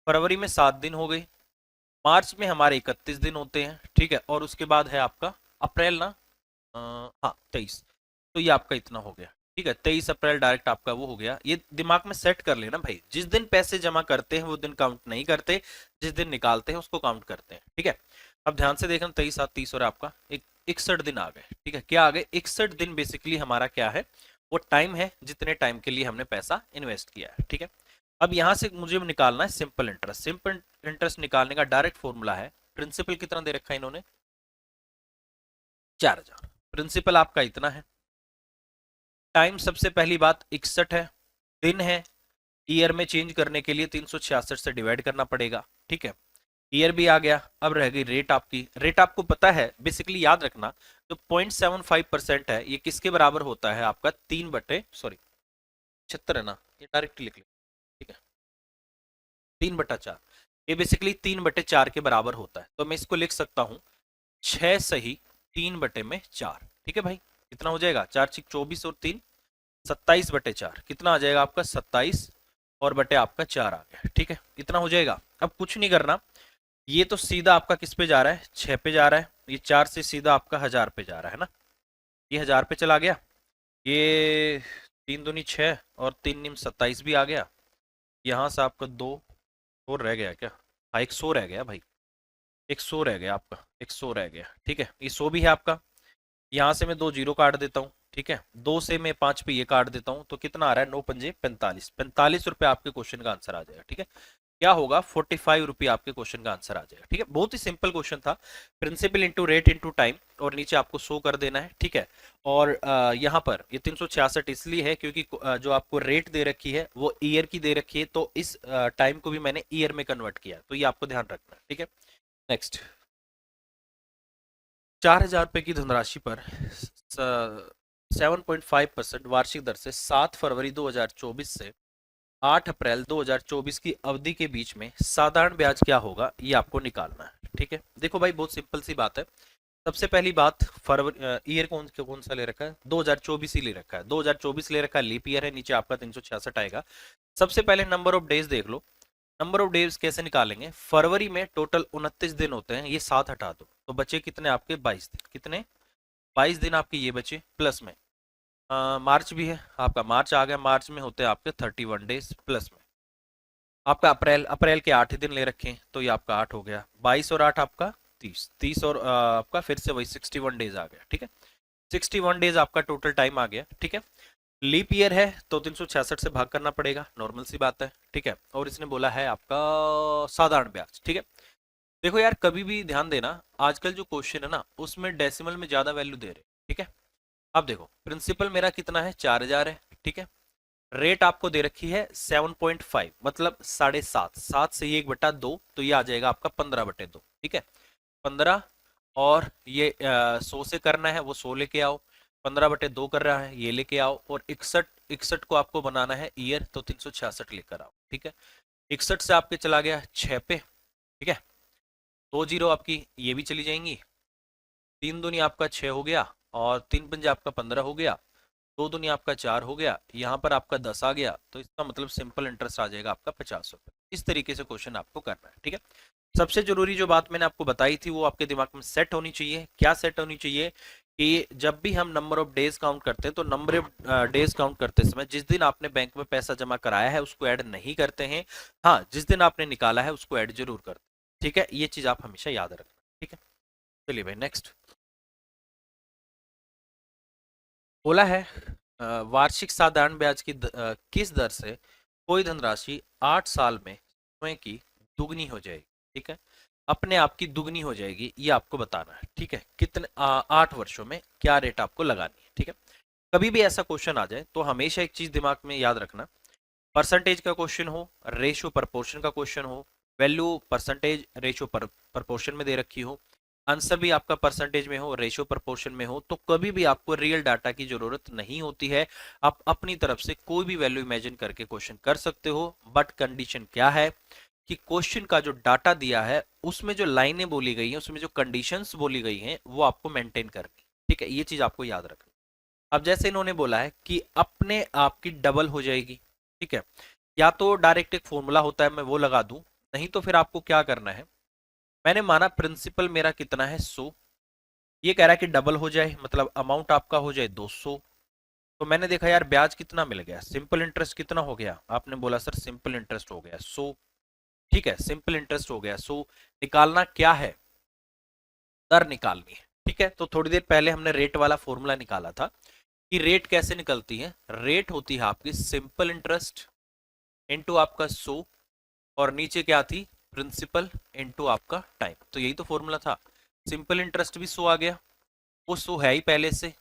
फरवरी में 7 दिन हो गए, मार्च में हमारे 31 दिन होते हैं। ठीक है, और उसके बाद है आपका अप्रैल ना, हाँ 23, तो ये आपका इतना हो गया। ठीक है, 23 अप्रैल डायरेक्ट आपका वो हो गया। ये दिमाग में सेट कर लेना भाई, जिस दिन पैसे जमा करते हैं वो दिन काउंट नहीं करते, जिस दिन निकालते हैं उसको काउंट करते हैं। ठीक है, अब ध्यान से देखना, 23 7 30 और आपका 61 दिन आ गए। ठीक है, क्या आ गए 61 दिन, बेसिकली हमारा क्या है, वो टाइम है जितने टाइम के लिए हमने पैसा इन्वेस्ट किया है। ठीक है, अब यहां से मुझे निकालना है सिंपल इंटरेस्ट। सिंपल इंटरेस्ट निकालने का डायरेक्ट फॉर्मूला है, प्रिंसिपल कितना दे रखा है इन्होंने 4,000, प्रिंसिपल आपका इतना है, टाइम सबसे पहली बात 61 है, दिन है, ईयर में चेंज करने के लिए 366 से डिवाइड करना पड़ेगा। ठीक है, ईयर भी आ गया। अब रह गई रेट आपकी। रेट आपको पता है, बेसिकली याद रखना, जो 0.75% है ये किसके बराबर होता है आपका 76 है ना, ये डायरेक्ट लिख ले, ठीक है, 3/4। ये बेसिकली 3/4 के बराबर होता है। तो मैं इसको लिख सकता हूँ 6 सही 3/4। ठीक है भाई, कितना हो जाएगा, 4×6 = 24 और 3 27/4। कितना आ जाएगा आपका 27 और बटे आपका 4 आ गया। ठीक है, इतना हो जाएगा। अब कुछ नहीं करना, ये तो सीधा आपका किस पे जा रहा है, 6 पे जा रहा है। ये 4 से सीधा आपका 1000 पे जा रहा है ना, ये 1000 पे चला गया। ये 3 दूनी 6 और 3 निम 27 भी आ गया। यहाँ से आपका 2 और रह गया क्या, हाँ 100 रह गया भाई, 100 रह गया आपका, 100 रह गया। ठीक है, ये 100 भी है आपका। यहाँ से मैं 2 जीरो काट देता हूँ। ठीक है, 2 से मैं 5 पे ये काट देता हूँ, तो कितना आ रहा है, 9×5 = 45। 45 रुपये आपके क्वेश्चन का आंसर आ जाएगा। ठीक है, क्या होगा, 45 रुपये आपके क्वेश्चन का आंसर आ जाएगा। ठीक है, बहुत ही सिंपल क्वेश्चन था, principal into rate into time, और नीचे आपको शो कर देना है। ठीक है, और यहाँ पर ये 366 इसलिए है क्योंकि जो आपको रेट दे रखी है वो ईयर की दे रखी है, तो इस टाइम को भी मैंने ईयर में कन्वर्ट किया, तो ये आपको ध्यान रखना है। ठीक है, नेक्स्ट, 4000 रुपये की धनराशि पर 7.5% वार्षिक दर से 7 फरवरी 2024 से 8 अप्रैल 2024 की अवधि के बीच में साधारण ब्याज क्या होगा, ये आपको निकालना है। ठीक है, देखो भाई बहुत सिंपल सी बात है। सबसे पहली बात, फरवरी ईयर कौन सा ले रखा है, 2024 ही ले रखा है, 2024 ले रखा है, लीप ईयर है, नीचे आपका 366 आएगा। सबसे पहले नंबर ऑफ डेज देख लो। नंबर ऑफ डेज कैसे निकालेंगे, फरवरी में टोटल 29 दिन होते हैं, ये 7 हटा दो तो बचे कितने आपके 22 दिन। कितने, 22 दिन आपके ये बचे, प्लस में मार्च भी है आपका, मार्च आ गया, मार्च में होते हैं आपके 31 डेज, प्लस में आपका अप्रैल, अप्रैल के 8 दिन ले रखे हैं, तो ये आपका 8 हो गया, 22 और 8 आपका 30, 30 और आपका फिर से वही 61 डेज आ गया। ठीक है, 61 डेज आपका टोटल टाइम आ गया। ठीक है, लीप ईयर है तो 366 से भाग करना पड़ेगा, नॉर्मल सी बात है। ठीक है, और इसने बोला है आपका साधारण ब्याज। ठीक है, देखो यार कभी भी ध्यान देना, आजकल जो क्वेश्चन है ना उसमें डेसिमल में ज्यादा वैल्यू दे रहे। ठीक है, अब देखो प्रिंसिपल मेरा कितना है, 4000 है। ठीक है, रेट आपको दे रखी है 7.5, मतलब 7.5, 7 से ये 1/2, तो ये आ जाएगा आपका 15/2। ठीक है, 15, और ये 100 से करना है वो 100 लेके आओ, 15/2 कर रहा है ये लेके आओ, और 61, 61 को आपको बनाना है ईयर, तो 366 लेकर आओ। ठीक है, 61 से आपके चला गया 6 पे। ठीक है, 2 जीरो आपकी ये भी चली जाएंगी, 3 दूनी आपका 6 हो गया, और 3 पंजे आपका 15 हो गया, 2 दूनी आपका 4 हो गया, यहाँ पर आपका 10 आ गया, तो इसका मतलब सिंपल इंटरेस्ट आ जाएगा आपका 50 रुपये। इस तरीके से क्वेश्चन आपको करना है। ठीक है, सबसे जरूरी जो बात मैंने आपको बताई थी वो आपके दिमाग में सेट होनी चाहिए। क्या सेट होनी चाहिए, कि जब भी हम नंबर ऑफ डेज काउंट करते हैं तो नंबर ऑफ डेज काउंट करते समय जिस दिन आपने बैंक में पैसा जमा कराया है उसको ऐड नहीं करते हैं, हाँ जिस दिन आपने निकाला है उसको ऐड जरूर करते हैं। ठीक है, ये चीज आप हमेशा याद रखना। ठीक है, चलिए भाई नेक्स्ट, बोला है वार्षिक साधारण ब्याज की किस दर से कोई धनराशि 8 साल में स्वयं की दुगनी हो जाएगी। ठीक है, अपने आप की दुगनी हो जाएगी, ये आपको बताना है। ठीक है, कितने 8 वर्षों में क्या रेट आपको लगानी है। ठीक है, कभी भी ऐसा क्वेश्चन आ जाए तो हमेशा एक चीज दिमाग में याद रखना, परसेंटेज का क्वेश्चन हो, रेशियो प्रपोर्शन का क्वेश्चन हो, वैल्यू परसेंटेज रेशियो प्रपोर्शन में दे रखी हो, आंसर भी आपका परसेंटेज में हो, रेशियो प्रपोर्शन में हो, तो कभी भी आपको रियल डाटा की जरूरत नहीं होती है। आप अपनी तरफ से कोई भी वैल्यू इमेजिन करके क्वेश्चन कर सकते हो, बट कंडीशन क्या है कि क्वेश्चन का जो डाटा दिया है उसमें जो लाइनें बोली गई हैं, उसमें जो कंडीशंस बोली गई हैं वो आपको मेंटेन करनी। ठीक है, ये चीज आपको याद रखनी। अब जैसे इन्होंने बोला है कि अपने आप की डबल हो जाएगी। ठीक है, या तो डायरेक्ट एक फॉर्मूला होता है मैं वो लगा दूं, नहीं तो फिर आपको क्या करना है, मैंने माना प्रिंसिपल मेरा कितना है 100, ये कह रहा है कि डबल हो जाए, मतलब अमाउंट आपका हो जाए 200, तो मैंने देखा यार ब्याज कितना मिल गया, सिंपल इंटरेस्ट कितना हो गया, आपने बोला सर सिंपल इंटरेस्ट हो गया 100। ठीक है, सिंपल इंटरेस्ट हो गया 100, निकालना क्या है, दर निकालनी है। ठीक है, तो थोड़ी देर पहले हमने रेट वाला फॉर्मूला निकाला था कि रेट कैसे निकलती है, रेट होती है आपकी सिंपल इंटरेस्ट इनटू आपका 100, और नीचे क्या थी, प्रिंसिपल इनटू आपका टाइम, तो यही तो फॉर्मूला था। सिंपल इंटरेस्ट भी 100 आ गया, वो 100 है ही पहले से,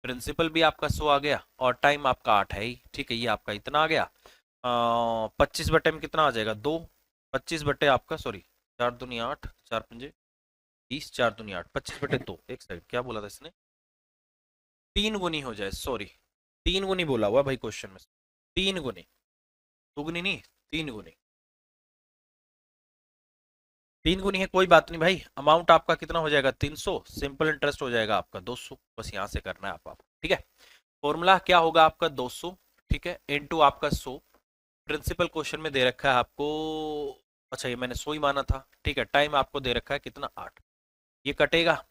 प्रिंसिपल भी आपका 100 आ गया, और टाइम आपका 8 है ही। ठीक है, ये आपका इतना आ गया, 25 बटे में कितना आ जाएगा 2, 25 बटे आपका सॉरी 4 दूनी 8, 4 पंजे 20, 4 दूनी 8, 25/2। एक सेकंड, क्या बोला था इसने? 3 गुनी हो जाए, सॉरी 3 गुनी बोला हुआ भाई क्वेश्चन में, 3 गुनी, दुगनी नहीं, 3 गुनी। 3 गुनी है, कोई बात नहीं भाई। अमाउंट आपका कितना हो जाएगा? 300। सिंपल इंटरेस्ट हो जाएगा आपका 200। बस यहाँ से करना है आप, ठीक है। फॉर्मूला क्या होगा आपका? 200, ठीक है, इनटू आपका 100। प्रिंसिपल क्वेश्चन में दे रखा है आपको, अच्छा ये मैंने 100 ही माना था, ठीक है। टाइम आपको दे रखा है कितना? 8। ये कटेगा,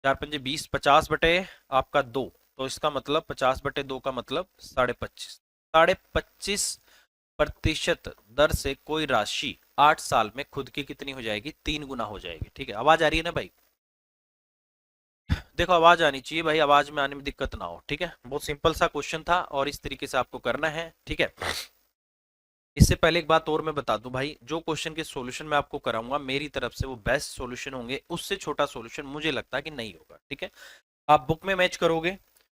4 पंजे 20, 50 बटे आपका 2, तो इसका मतलब 50/2 का मतलब 25.5। 25.5% दर से कोई राशि 8 साल में खुद की कितनी हो जाएगी? 3 गुना हो जाएगी, ठीक है। आवाज आ रही है ना भाई? देखो आवाज आनी चाहिए भाई, आवाज में आने में दिक्कत ना हो, ठीक है। बहुत सिंपल सा क्वेश्चन था और इस तरीके से आपको करना है, ठीक है। इससे पहले एक बात और मैं बता दूं भाई, जो क्वेश्चन के सॉल्यूशन मैं आपको कराऊंगा मेरी तरफ से वो बेस्ट सॉल्यूशन होंगे, उससे छोटा सॉल्यूशन मुझे लगता है कि नहीं होगा, ठीक है। आप बुक में मैच करोगे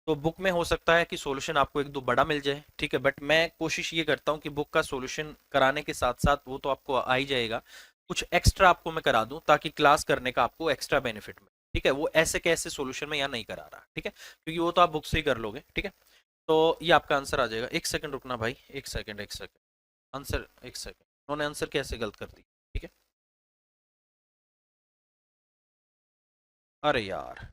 तो बुक में हो सकता है कि सॉल्यूशन आपको एक दो बड़ा मिल जाए, ठीक है, बट मैं कोशिश ये करता हूँ कि बुक का सॉल्यूशन कराने के साथ साथ वो तो आपको आ ही जाएगा, कुछ एक्स्ट्रा आपको मैं करा दूं ताकि क्लास करने का आपको एक्स्ट्रा बेनिफिट मिले, ठीक है। वो ऐसे कैसे सॉल्यूशन में यहाँ नहीं करा रहा, ठीक है, क्योंकि वो तो आप बुक से ही कर लोगे, ठीक है। तो ये आपका आंसर आ जाएगा। एक सेकंड रुकना भाई, एक सेकंड, एक सेकंड। आंसर, एक सेकंड, उन्होंने आंसर कैसे गलत कर दी, ठीक है। अरे यार,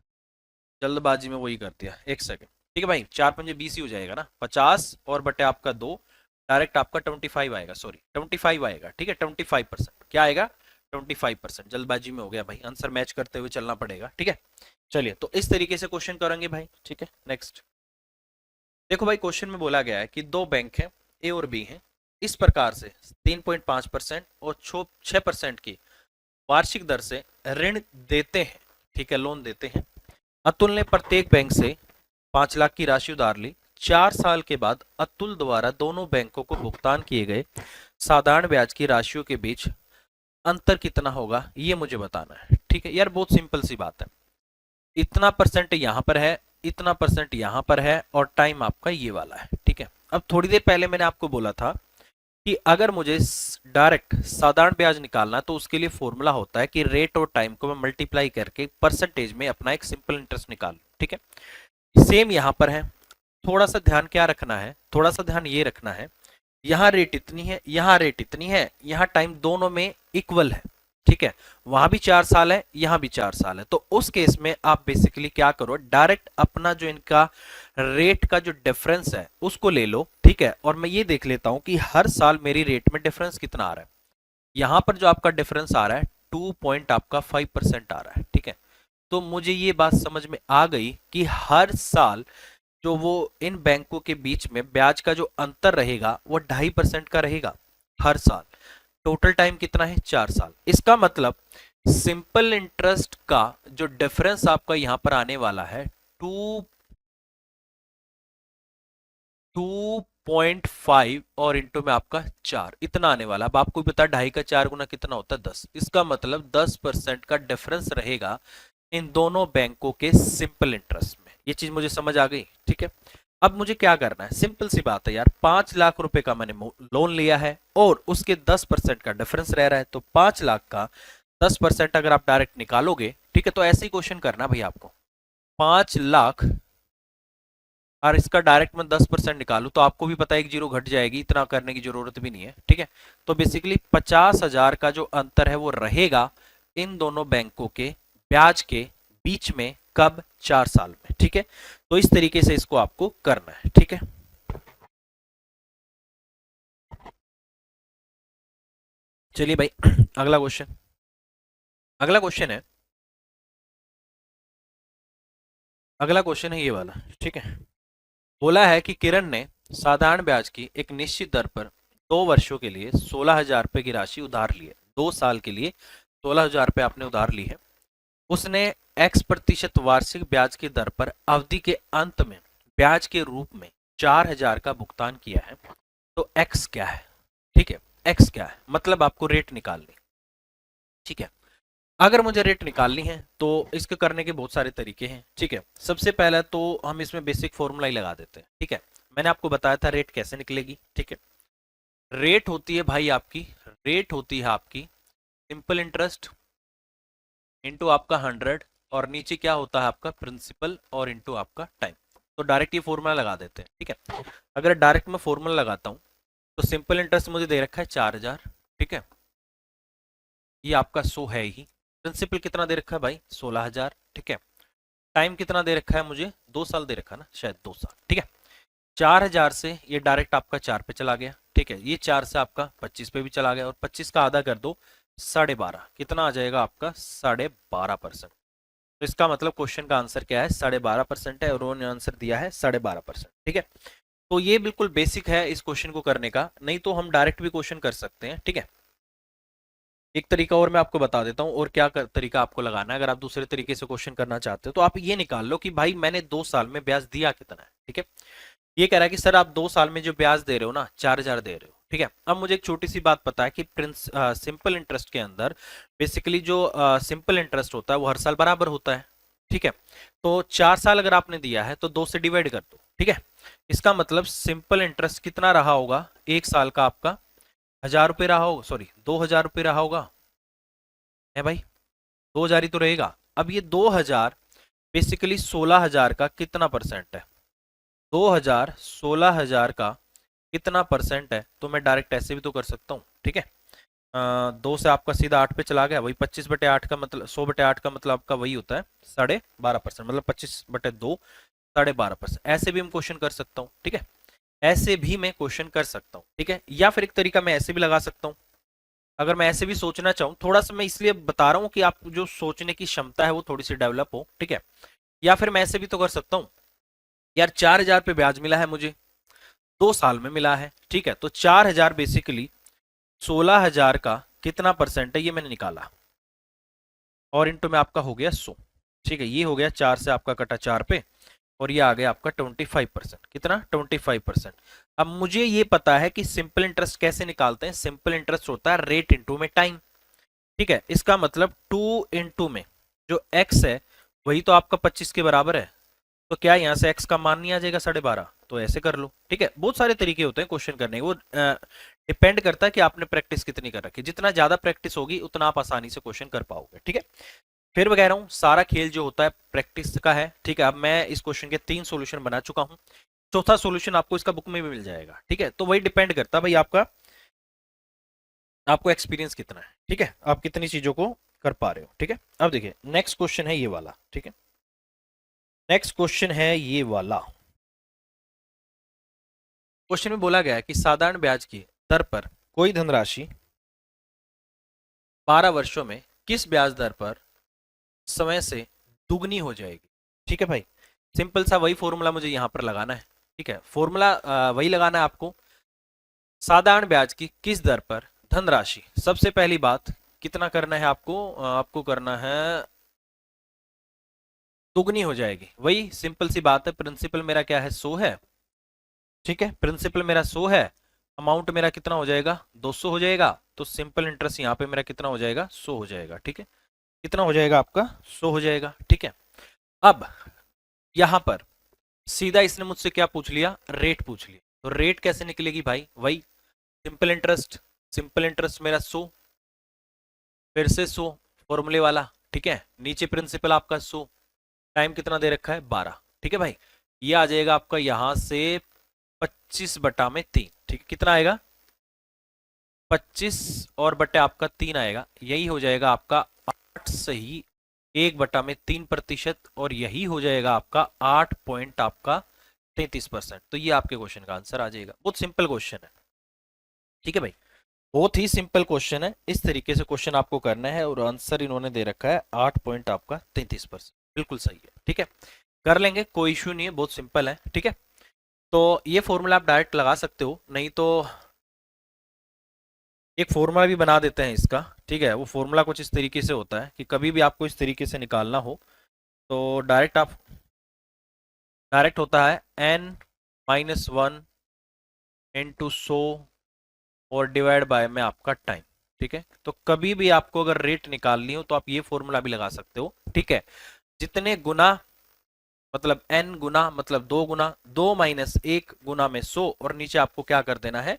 जल्दबाजी में वही कर दिया, एक सेकंड, ठीक है भाई। 4 पंजे 20 ही हो जाएगा ना, 50 और बटे आपका 2, डायरेक्ट आपका 25 आएगा, सॉरी 25 आएगा, ठीक है। 25%, क्या आएगा? 25%। जल्दबाजी में हो गया भाई, आंसर मैच करते हुए चलना पड़ेगा, ठीक है। चलिए, तो इस तरीके से क्वेश्चन करेंगे भाई, ठीक है। नेक्स्ट देखो भाई, क्वेश्चन में बोला गया है कि दो बैंक हैं, ए और बी हैं, इस प्रकार से 3.5% और 6% की वार्षिक दर से ऋण देते हैं, ठीक है, लोन देते हैं। अतुल ने प्रत्येक बैंक से 5 लाख की राशि उधार ली। 4 साल के बाद अतुल द्वारा दोनों बैंकों को भुगतान किए गए साधारण ब्याज की राशियों के बीच अंतर कितना होगा, ये मुझे बताना है, ठीक है। यार बहुत सिंपल सी बात है, इतना परसेंट यहाँ पर है, इतना परसेंट यहाँ पर है और टाइम आपका ये वाला है, ठीक है। अब थोड़ी देर पहले मैंने आपको बोला था कि अगर मुझे डायरेक्ट साधारण ब्याज निकालना है तो उसके लिए फॉर्मूला होता है कि रेट और टाइम को मैं मल्टीप्लाई करके परसेंटेज में अपना एक सिंपल इंटरेस्ट निकाल, ठीक है। सेम यहां पर है, थोड़ा सा ध्यान क्या रखना है, थोड़ा सा ध्यान ये रखना है, यहाँ रेट इतनी है, यहाँ रेट इतनी है, यहाँ टाइम दोनों में इक्वल है, ठीक है। वहां भी 4 साल है, यहाँ भी 4 साल है, तो उस केस में आप बेसिकली क्या करो, डायरेक्ट अपना जो इनका रेट का जो डिफरेंस है उसको ले लो, ठीक है। और मैं ये देख लेता हूं कि हर साल मेरी रेट में डिफरेंस कितना आ रहा है। यहां पर जो आपका डिफरेंस आ रहा है 2.5% आ रहा है, ठीक है। तो मुझे ये बात समझ में आ गई कि हर साल जो वो इन बैंकों के बीच में ब्याज का जो अंतर रहेगा वो 2.5% का रहेगा हर साल। टोटल टाइम कितना है? 4 साल। इसका मतलब सिंपल इंटरेस्ट का जो डिफरेंस आपका यहां पर आने वाला है 2.5 और इंटू में आपका 4, इतना आने वाला। अब आपको पता 2.5 का 4 गुना कितना होता है? 10। इसका मतलब 10% का डिफरेंस रहेगा इन दोनों बैंकों के सिंपल इंटरेस्ट में। ये चीज मुझे समझ आ गई, ठीक है। अब मुझे क्या करना है, सिंपल सी बात है यार, 5 लाख रुपए का मैंने लोन लिया है और उसके 10% का डिफरेंस रह रहा है, तो 5 लाख का 10% अगर आप डायरेक्ट निकालोगे, ठीक है, तो ऐसे ही क्वेश्चन करना भाई आपको। 5 लाख और इसका डायरेक्ट में 10% निकालू तो आपको भी पता है एक जीरो घट जाएगी, इतना करने की जरूरत भी नहीं है, ठीक है। तो बेसिकली 50,000 का जो अंतर है वो रहेगा इन दोनों बैंकों के ब्याज के बीच में, कब? 4 साल में, ठीक है। तो इस तरीके से इसको आपको करना है, ठीक है। चलिए भाई अगला क्वेश्चन, अगला क्वेश्चन है, अगला क्वेश्चन है ये वाला, ठीक है। बोला है कि किरण ने साधारण ब्याज की एक निश्चित दर पर 2 वर्षों के लिए 16,000 रुपए की राशि उधार ली है। 2 साल के लिए 16,000 रुपए आपने उधार ली है। उसने x% वार्षिक ब्याज की दर पर अवधि के अंत में ब्याज के रूप में 4,000 का भुगतान किया है। तो x क्या है, ठीक है, x क्या है, मतलब आपको रेट निकालनी, ठीक है। अगर मुझे रेट निकालनी है तो इसके करने के बहुत सारे तरीके हैं, ठीक है। सबसे पहला तो हम इसमें बेसिक फॉर्मूला ही लगा देते हैं, ठीक है। मैंने आपको बताया था रेट कैसे निकलेगी, ठीक है। रेट होती है भाई आपकी, रेट होती है आपकी सिंपल इंटरेस्ट इंटू आपका 100 और नीचे क्या होता है आपका प्रिंसिपल और इंटू आपका टाइम। तो डायरेक्ट ये फॉर्मूला लगा देते हैं, ठीक है। अगर डायरेक्ट मैं फॉर्मूला लगाता हूँ तो सिंपल इंटरेस्ट मुझे दे रखा है 4000, ठीक है, ये आपका 100 है ही। प्रिंसिपल कितना दे रखा है भाई 16000, ठीक है। टाइम कितना दे रखा है मुझे 2 साल दे रखा है ना, शायद 2 साल, ठीक है। 4000 से ये डायरेक्ट आपका 4 पे चला गया, ठीक है। ये 4 से आपका 25 पे भी चला गया और 25 का आधा कर दो 12.5, कितना आ जाएगा आपका 12.5%। तो इसका मतलब क्वेश्चन का आंसर क्या है 12.5% है और उन्होंने आंसर दिया है 12.5%, ठीक है। तो ये बिल्कुल बेसिक है इस क्वेश्चन को करने का, नहीं तो हम डायरेक्ट भी क्वेश्चन कर सकते हैं, ठीक है। एक तरीका और मैं आपको बता देता हूँ और क्या तरीका आपको लगाना है। अगर आप दूसरे तरीके से क्वेश्चन करना चाहते हो तो आप ये निकाल लो कि भाई मैंने 2 साल में ब्याज दिया कितना है, ठीक है। ये कह रहा है कि सर आप 2 साल में जो ब्याज दे रहे हो ना 4000 दे रहे हो, ठीक है। अब मुझे एक छोटी सी बात पता है कि सिंपल इंटरेस्ट के अंदर बेसिकली जो सिंपल इंटरेस्ट होता है वो हर साल बराबर होता है, ठीक है। तो 4 साल अगर आपने दिया है तो 2 से डिवाइड कर दो, ठीक है। इसका मतलब सिंपल इंटरेस्ट कितना रहा होगा एक साल का आपका 1000 रुपये रहा होगा, सॉरी 2000 रुपये रहा होगा, है भाई 2000 ही तो रहेगा। अब ये 2000 बेसिकली 16000 का कितना परसेंट है, 2000 16000 का कितना परसेंट है, तो मैं डायरेक्ट ऐसे भी तो कर सकता हूँ, ठीक है। 2 से आपका सीधा 8 पे चला गया, वही 25/8 का मतलब 100/8 का मतलब आपका वही होता है 12.5%, मतलब 25/2 12.5%। ऐसे भी हम क्वेश्चन कर सकता हूँ, ठीक है। ऐसे भी मैं क्वेश्चन कर सकता हूँ, ठीक है। या फिर एक तरीका मैं ऐसे भी लगा सकता हूँ, अगर मैं ऐसे भी सोचना चाहूँ, थोड़ा सा मैं इसलिए बता रहा हूँ कि आप जो सोचने की क्षमता है वो थोड़ी सी डेवलप हो, ठीक है। या फिर मैं ऐसे भी तो कर सकता हूँ, यार 4000 पे ब्याज मिला है मुझे 2 साल में मिला है, ठीक है। तो 4000 बेसिकली 16000 का कितना परसेंट है ये मैंने निकाला और इंटू में आपका हो गया 100, ठीक है। ये हो गया 4 से आपका कटा 4 पे और ये आ गया आपका 25%, कितना 25%। अब मुझे ये पता है कि सिंपल इंटरेस्ट कैसे निकालते हैं, सिंपल इंटरेस्ट होता है रेट इंटू में टाइम, ठीक है। इसका मतलब 2 इंटू में जो x है वही तो आपका 25 के बराबर है, तो क्या यहाँ से x का मान नहीं आ जाएगा 12.5, तो ऐसे कर लो, ठीक है। बहुत सारे तरीके होते हैं क्वेश्चन करने के, वो डिपेंड करता है कि आपने प्रैक्टिस कितनी कर रखी है। जितना ज्यादा प्रैक्टिस होगी उतना आप आसानी से क्वेश्चन कर पाओगे, ठीक है। फिर मैं कह रहा हूँ सारा खेल जो होता है प्रैक्टिस का है, ठीक है। अब मैं इस क्वेश्चन के 3 सॉल्यूशन बना चुका हूँ, चौथा सॉल्यूशन आपको इसका बुक में भी मिल जाएगा, ठीक है। तो वही डिपेंड करता है भाई आपको एक्सपीरियंस कितना है, ठीक है, आप कितनी चीजों को कर पा रहे हो, ठीक है। अब देखिए नेक्स्ट क्वेश्चन है ये वाला, ठीक है। नेक्स्ट क्वेश्चन है ये वाला। क्वेश्चन में बोला गया है कि साधारण ब्याज की दर पर कोई धनराशि 12 वर्षों में किस ब्याज दर पर समय से दुगनी हो जाएगी, ठीक है भाई। सिंपल सा वही फॉर्मूला मुझे यहां पर लगाना है, ठीक है। फॉर्मूला वही लगाना है आपको, साधारण ब्याज की किस दर पर धनराशि, सबसे पहली बात कितना करना है आपको करना है दुगनी हो जाएगी। वही सिंपल सी बात है, प्रिंसिपल मेरा क्या है 100 है, ठीक है। प्रिंसिपल मेरा 100 है, अमाउंट मेरा कितना हो जाएगा 200 हो जाएगा, तो सिंपल इंटरेस्ट यहाँ पे मेरा कितना हो जाएगा 100 हो जाएगा, ठीक है। कितना हो जाएगा आपका 100 हो जाएगा, ठीक है। अब यहां पर सीधा इसने मुझसे क्या पूछ लिया, रेट पूछ लिया, तो रेट कैसे निकलेगी भाई, वही सिंपल इंटरेस्ट मेरा 100 फिर से 100 फॉर्मूले वाला, ठीक है। नीचे प्रिंसिपल आपका 100, टाइम कितना दे रखा है 12, ठीक है भाई। ये आ जाएगा आपका यहां से 25/3, ठीक है। कितना आएगा 25 और बटे आपका 3 आएगा, यही हो जाएगा आपका 8 सही 1/3%, और यही हो जाएगा आपका 8 पॉइंट आपका 33%। तो ये आपके क्वेश्चन का आंसर आ जाएगा। बहुत सिंपल क्वेश्चन है, ठीक है भाई, बहुत ही सिंपल क्वेश्चन है। इस तरीके से क्वेश्चन आपको करना है और आंसर इन्होंने दे रखा है 8 पॉइंट आपका 33%, बिल्कुल सही है, ठीक है। कर लेंगे, कोई इश्यू नहीं है, बहुत सिंपल है, ठीक है। तो ये फॉर्मूला आप डायरेक्ट लगा सकते हो, नहीं तो एक फॉर्मूला भी बना देते हैं इसका, ठीक है। वो फॉर्मूला कुछ इस तरीके से होता है कि कभी भी आपको इस तरीके से निकालना हो तो डायरेक्ट होता है n-1 इंटू 100 और डिवाइड बाय में आपका टाइम, ठीक है। तो कभी भी आपको अगर रेट निकालनी हो तो आप ये फॉर्मूला भी लगा सकते हो, ठीक है। जितने गुना मतलब n गुना मतलब 2 गुना 2 - 1 गुना में 100 और नीचे आपको क्या कर देना है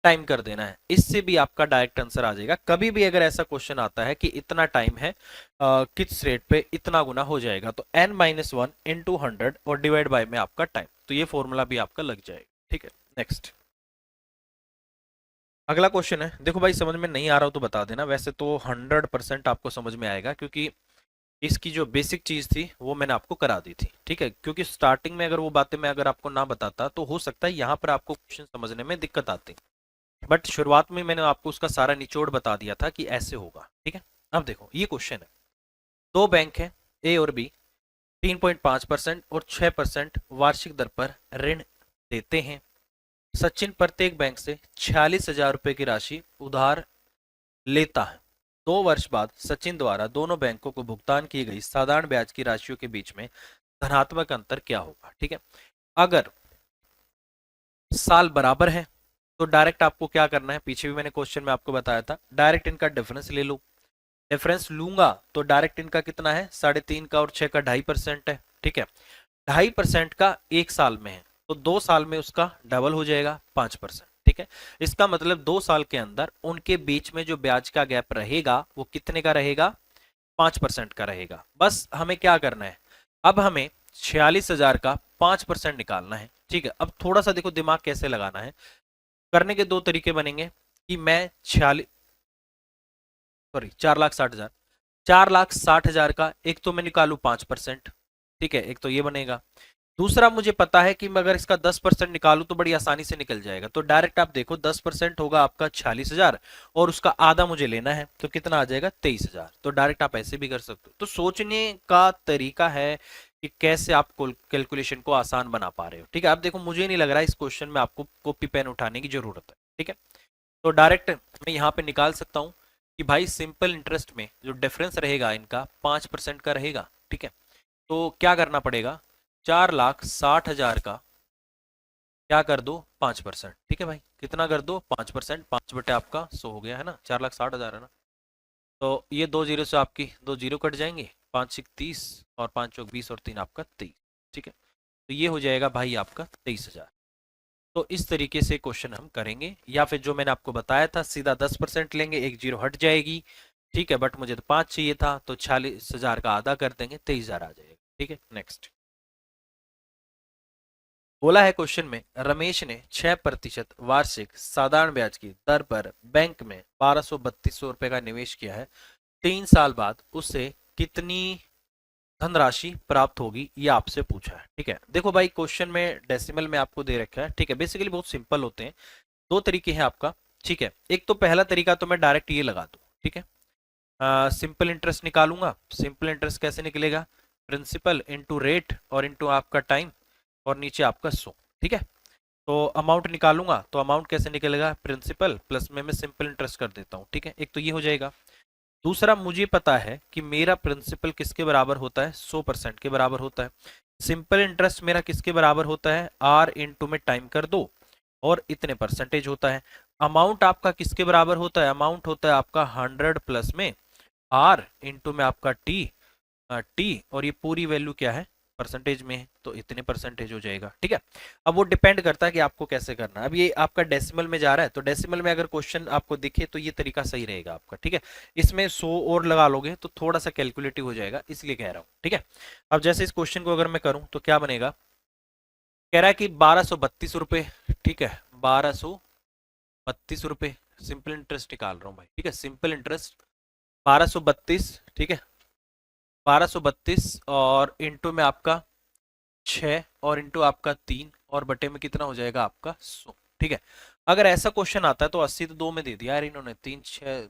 टाइम कर देना है, इससे भी आपका डायरेक्ट आंसर आ जाएगा। कभी भी अगर ऐसा क्वेश्चन आता है कि इतना टाइम है, किस रेट पे इतना गुना हो जाएगा, तो n-1 इंटू 100 और डिवाइड बाय में आपका टाइम, तो ये फॉर्मूला भी आपका लग जाएगा। ठीक है, नेक्स्ट अगला क्वेश्चन है। देखो भाई समझ में नहीं आ रहा हो तो बता देना, वैसे तो 100% आपको समझ में आएगा, क्योंकि इसकी जो बेसिक चीज थी वो मैंने आपको करा दी थी। ठीक है, क्योंकि स्टार्टिंग में अगर वो बातें मैं अगर आपको ना बताता तो हो सकता है यहाँ पर आपको क्वेश्चन समझने में दिक्कत आती, बट शुरुआत में मैंने आपको उसका सारा निचोड़ बता दिया था कि ऐसे होगा। ठीक है, अब देखो ये क्वेश्चन है, दो बैंक हैं ए और बी, 3.5% और 6% वार्षिक दर पर ऋण देते हैं। सचिन प्रत्येक बैंक से 46,000 रुपए की राशि उधार लेता है। 2 वर्ष बाद सचिन द्वारा दोनों बैंकों को भुगतान की गई साधारण ब्याज की राशियों के बीच में धनात्मक अंतर क्या होगा। ठीक है, अगर साल बराबर है तो डायरेक्ट आपको क्या करना है, पीछे भी मैंने क्वेश्चन में आपको बताया था, डायरेक्ट इनका डिफरेंस ले लो। डिफरेंस लूंगा तो डायरेक्ट इनका कितना है, 3.5 का और 6 का 2.5% है। ठीक है, 2.5% का 1 साल में है, तो 2 साल में उसका डबल हो जाएगा 5%। ठीक है, इसका मतलब 2 साल के अंदर उनके बीच में जो ब्याज का गैप रहेगा वो कितने का रहेगा, 5% का रहेगा। बस हमें क्या करना है, अब हमें 46,000 का 5% निकालना है। ठीक है, अब थोड़ा सा देखो दिमाग कैसे लगाना है, करने के दो तरीके बनेंगे कि मैं 4,60,000, 4,60,000 का एक तो मैं निकालू 5%। ठीक है, एक तो ये बनेगा। दूसरा मुझे पता है कि मैं अगर इसका 10% निकालू तो बड़ी आसानी से निकल जाएगा, तो डायरेक्ट आप देखो 10% होगा आपका 46,000 और उसका आधा मुझे लेना है, तो कितना आ जाएगा 23,000। तो डायरेक्ट आप ऐसे भी कर सकते हो। तो सोचने का तरीका है कि कैसे आप कैलकुलेशन को आसान बना पा रहे हो। ठीक है, अब देखो मुझे नहीं लग रहा है इस क्वेश्चन में आपको कॉपी पेन उठाने की जरूरत है। ठीक है, तो डायरेक्ट मैं यहाँ पे निकाल सकता हूँ कि भाई सिंपल इंटरेस्ट में जो डिफरेंस रहेगा इनका 5% का रहेगा। ठीक है, तो क्या करना पड़ेगा, 4,60,000 का क्या कर दो 5%। ठीक है भाई, कितना कर दो 5%, 5 बटे आपका 100 हो गया है ना, 4,60,000 है ना। तो ये 2 जीरो से आपकी 2 जीरो कट जाएंगे, 5 30 और 5 चौक 20 और 3 आपका 23। ठीक है, तो ये हो जाएगा भाई आपका 23,000। तो इस तरीके से क्वेश्चन हम करेंगे, या फिर जो मैंने आपको बताया था सीधा 10% लेंगे, एक जीरो हट जाएगी। ठीक है, बट मुझे तो 5 चाहिए था, तो 46,000 का आधा कर देंगे, 23,000 आ जाएगा। ठीक है, नेक्स्ट बोला है क्वेश्चन में, रमेश ने 6% वार्षिक साधारण ब्याज की दर पर बैंक में 1232 रुपए का निवेश किया है। 3 साल बाद उसे कितनी धनराशि प्राप्त होगी, ये आपसे पूछा है। ठीक है, देखो भाई क्वेश्चन में डेसिमल में आपको दे रखा है। ठीक है, बेसिकली बहुत सिंपल होते हैं, दो तरीके हैं आपका। ठीक है, एक तो पहला तरीका तो मैं डायरेक्ट ये लगा दूं। ठीक है, सिंपल इंटरेस्ट निकालूंगा। सिंपल इंटरेस्ट कैसे निकलेगा, प्रिंसिपल इंटू रेट और इंटू आपका टाइम और नीचे आपका 100। ठीक है, तो अमाउंट निकालूंगा तो अमाउंट कैसे निकलेगा, प्रिंसिपल प्लस में मैं सिंपल इंटरेस्ट कर देता हूँ। ठीक है, एक तो ये हो जाएगा। दूसरा मुझे पता है कि मेरा प्रिंसिपल किसके बराबर होता है, 100% के बराबर होता है। सिंपल इंटरेस्ट मेरा किसके बराबर होता है, आर इंटू में टाइम कर दो और इतने परसेंटेज होता है। अमाउंट आपका किसके बराबर होता है, अमाउंट होता है आपका 100 प्लस में आर इंटू में आपका टी, टी और ये पूरी वैल्यू क्या है परसेंटेज में है, तो इतने परसेंटेज हो जाएगा। ठीक है, अब वो डिपेंड करता है कि आपको कैसे करना है। अब ये आपका डेसिमल में जा रहा है, तो डेसिमल में अगर क्वेश्चन आपको दिखे तो ये तरीका सही रहेगा आपका। ठीक है, इसमें 100 और लगा लोगे तो थोड़ा सा कैलकुलेटिव हो जाएगा, इसलिए कह रहा हूँ। ठीक है, अब जैसे इस क्वेश्चन को अगर मैं करूँ तो क्या बनेगा, कह रहा है कि 1232 रुपए। ठीक है, 1232 रुपए सिंपल इंटरेस्ट निकाल रहा हूँ भाई। ठीक है, सिंपल इंटरेस्ट 1232। ठीक है, 1232 और इंटू में आपका 6 और इंटू आपका 3 और बटे में कितना हो जाएगा आपका 100। ठीक है, अगर ऐसा क्वेश्चन आता है तो 80 तो 2 में दे दिया यार इन्होंने, 3 6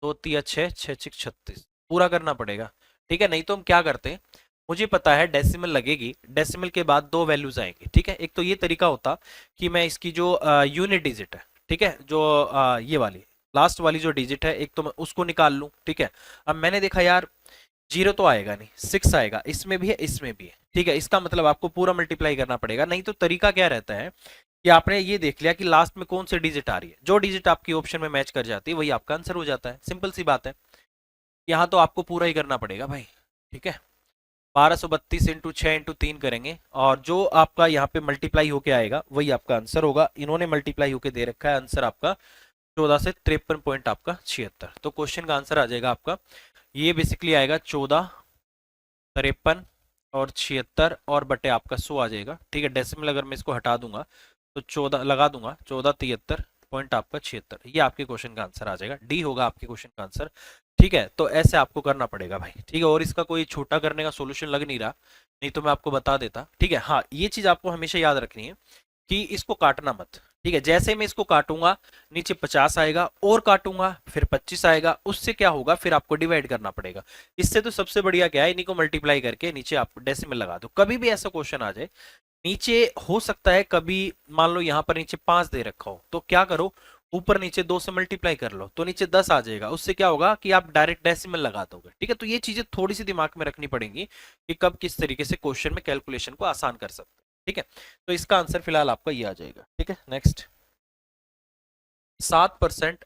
2 3 6 6 6 36 पूरा करना पड़ेगा। ठीक है, नहीं तो हम क्या करते हैं, मुझे पता है डेसिमल लगेगी, डेसिमल के बाद दो वैल्यूज आएंगे। ठीक है, एक तो ये तरीका होता कि मैं इसकी जो यूनिट डिजिट है, ठीक है, जो ये वाली लास्ट वाली जो डिजिट है, एक तो मैं उसको निकाल लूं। ठीक है, अब मैंने देखा यार जीरो तो आएगा नहीं, 6 आएगा, इसमें भी है इसमें भी है। ठीक है, इसका मतलब आपको पूरा मल्टीप्लाई करना पड़ेगा। नहीं तो तरीका क्या रहता है कि आपने ये देख लिया कि लास्ट में कौन सी डिजिट आ रही है, जो डिजिट आपकी ऑप्शन में मैच कर जाती है वही आपका आंसर हो जाता है। सिंपल सी बात है, यहाँ तो आपको पूरा ही करना पड़ेगा भाई। ठीक है, 1232 इंटू 6 इंटू 3 करेंगे और जो आपका यहाँ पे मल्टीप्लाई होके आएगा वही आपका आंसर होगा। इन्होंने मल्टीप्लाई होके दे रखा है आंसर आपका 14 से 53 पॉइंट आपका 76। तो क्वेश्चन का आंसर आ जाएगा आपका, ये बेसिकली आएगा 14, 53 और 76 और बटे आपका 100 आ जाएगा। ठीक है, डेसिमल अगर मैं इसको हटा दूंगा तो 14 लगा दूंगा, 1473 पॉइंट आपका 76, ये आपके क्वेश्चन का आंसर आ जाएगा। डी होगा आपके क्वेश्चन का आंसर। ठीक है, तो ऐसे आपको करना पड़ेगा भाई। ठीक है, और इसका कोई छोटा करने का सोल्यूशन लग नहीं रहा, नहीं तो मैं आपको बता देता। ठीक है, हाँ ये चीज आपको हमेशा याद रखनी है कि इसको काटना मत। ठीक है, जैसे मैं इसको काटूंगा नीचे 50 आएगा और काटूंगा फिर 25 आएगा, उससे क्या होगा फिर आपको डिवाइड करना पड़ेगा। इससे तो सबसे बढ़िया क्या है, इन्हीं को मल्टीप्लाई करके नीचे आप डेसिमल लगा दो। कभी भी ऐसा क्वेश्चन आ जाए नीचे, हो सकता है कभी मान लो यहाँ पर नीचे 5 दे रखा हो, तो क्या करो ऊपर नीचे 2 से मल्टीप्लाई कर लो तो नीचे 10 आ जाएगा। उससे क्या होगा कि आप डायरेक्ट डेसिमल लगा दोगे। ठीक है, तो ये चीजें थोड़ी सी दिमाग में रखनी पड़ेंगी कि कब किस तरीके से क्वेश्चन में कैलकुलेशन को आसान कर सकते हैं। ठीक है, तो इसका आंसर फिलहाल आपका ये आ जाएगा। ठीक है, नेक्स्ट, 7%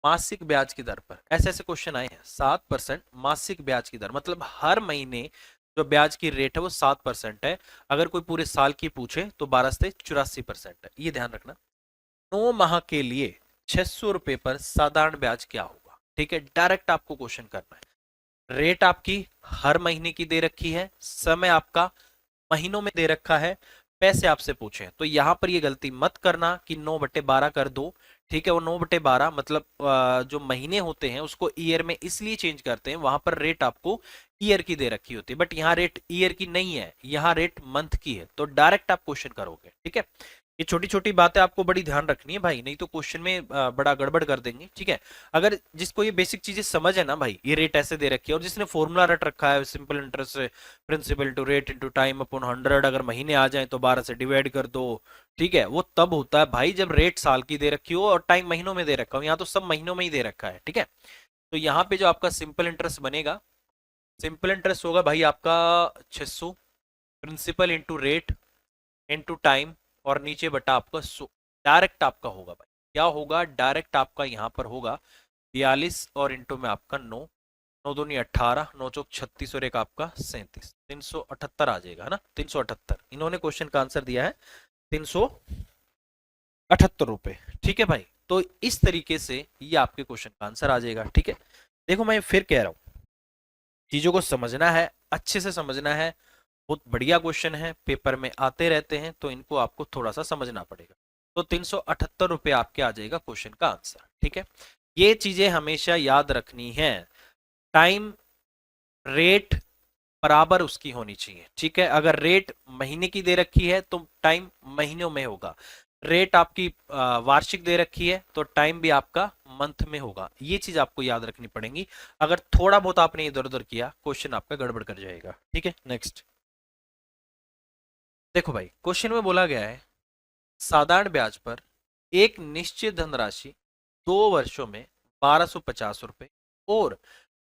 मासिक ब्याज की दर पर, ऐसे ऐसे क्वेश्चन आए हैं। 7% मासिक ब्याज की दर मतलब हर महीने जो ब्याज की रेट है वो 7% है। अगर कोई पूरे साल की पूछे तो 12 से 84% है, ये ध्यान रखना। 9 माह के लिए 600 रुपए पर साधारण ब्याज क्या होगा। ठीक है, डायरेक्ट आपको क्वेश्चन करना है। रेट आपकी हर महीने की दे रखी है, समय आपका महीनों में दे रखा है, पैसे आपसे पूछे, तो यहां पर ये गलती मत करना कि 9/12 कर दो। ठीक है, वो 9/12 मतलब जो महीने होते हैं उसको ईयर में इसलिए चेंज करते हैं, वहां पर रेट आपको ईयर की दे रखी होती है, बट यहाँ रेट ईयर की नहीं है, यहाँ रेट मंथ की है, तो डायरेक्ट आप क्वेश्चन करोगे। ठीक है, ये छोटी छोटी बातें आपको बड़ी ध्यान रखनी है भाई, नहीं तो क्वेश्चन में बड़ा गड़बड़ कर देंगे। ठीक है, अगर जिसको ये बेसिक चीजें समझ है ना भाई, ये रेट ऐसे दे रखी है और जिसने फॉर्मूला रट रखा है simple interest principal to rate into time upon 100, अगर महीने आ जाए तो 12 से डिवाइड कर दो। ठीक है, वो तब होता है भाई जब रेट साल की दे रखी हो और टाइम महीनों में दे रखा हो, यहाँ तो सब महीनों में ही दे रखा है। ठीक है, तो यहाँ पे जो आपका सिंपल इंटरेस्ट बनेगा, सिंपल इंटरेस्ट होगा भाई आपका 600 principal into rate into time और नीचे बटा आपका 100, डायरेक्ट आपका होगा भाई। क्या होगा, डायरेक्ट आपका यहाँ पर होगा 42 और इंटू में आपका 9, 9 दूनी 18, 9 चौक 36 और एक आपका 37, 378 आ जाएगा, है ना, 378। इन्होंने क्वेश्चन का आंसर दिया है 378 रुपए। ठीक है भाई, तो इस तरीके से ये आपके क्वेश्चन का आंसर आ जाएगा। ठीक है, देखो मैं फिर कह रहा हूं, चीजों को समझना है, अच्छे से समझना है। बहुत बढ़िया क्वेश्चन है, पेपर में आते रहते हैं, तो इनको आपको थोड़ा सा समझना पड़ेगा। तो 378 रुपए आपके आ जाएगा क्वेश्चन का आंसर। ठीक है, ये चीजें हमेशा याद रखनी है। टाइम रेट बराबर उसकी होनी चाहिए। ठीक है, अगर रेट महीने की दे रखी है तो टाइम महीनों में होगा, रेट आपकी वार्षिक दे रखी है तो टाइम भी आपका मंथ में होगा। ये चीज आपको याद रखनी पड़ेगी, अगर थोड़ा बहुत आपने इधर उधर किया क्वेश्चन आपका गड़बड़ कर जाएगा। ठीक है, नेक्स्ट देखो भाई, क्वेश्चन में बोला गया है साधारण ब्याज पर एक निश्चित धनराशि 2 वर्षों में 1250 रुपए और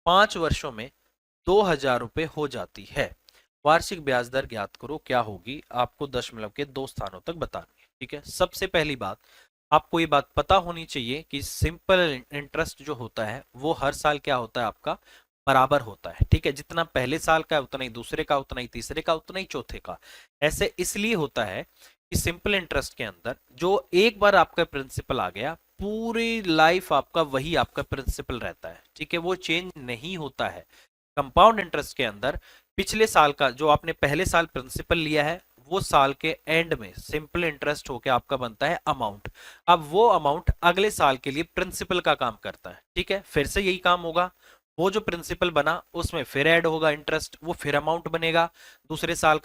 5 वर्षों में 2000 रुपए हो जाती है। वार्षिक ब्याज दर ज्ञात करो, क्या होगी, आपको दशमलव के 2 स्थानों तक बतानी है। ठीक है, सबसे पहली बात आपको ये बात पता होनी चाहिए कि सिंपल इंटरेस्ट जो होता है वो हर साल क्या होता है आपका बराबर होता है। ठीक है, जितना पहले साल का उतना ही दूसरे का, उतना ही तीसरे का, उतना ही चौथे का। ऐसे इसलिए होता है कि सिंपल इंटरेस्ट के अंदर जो एक बार आपका प्रिंसिपल आ गया, पूरी लाइफ आपका वही आपका प्रिंसिपल रहता है। ठीक है, वो चेंज नहीं होता है। कंपाउंड इंटरेस्ट के अंदर पिछले साल का जो आपने पहले साल प्रिंसिपल लिया है वो साल के एंड में सिंपल इंटरेस्ट होके आपका बनता है अमाउंट। अब वो अमाउंट अगले साल के लिए प्रिंसिपल का काम करता है। ठीक है, फिर से यही काम होगा, वो जो प्रिंसिपल बना उसमें फिर ऐड होगा इंटरेस्ट, वो फिर अमाउंट बनेगा दूसरे साल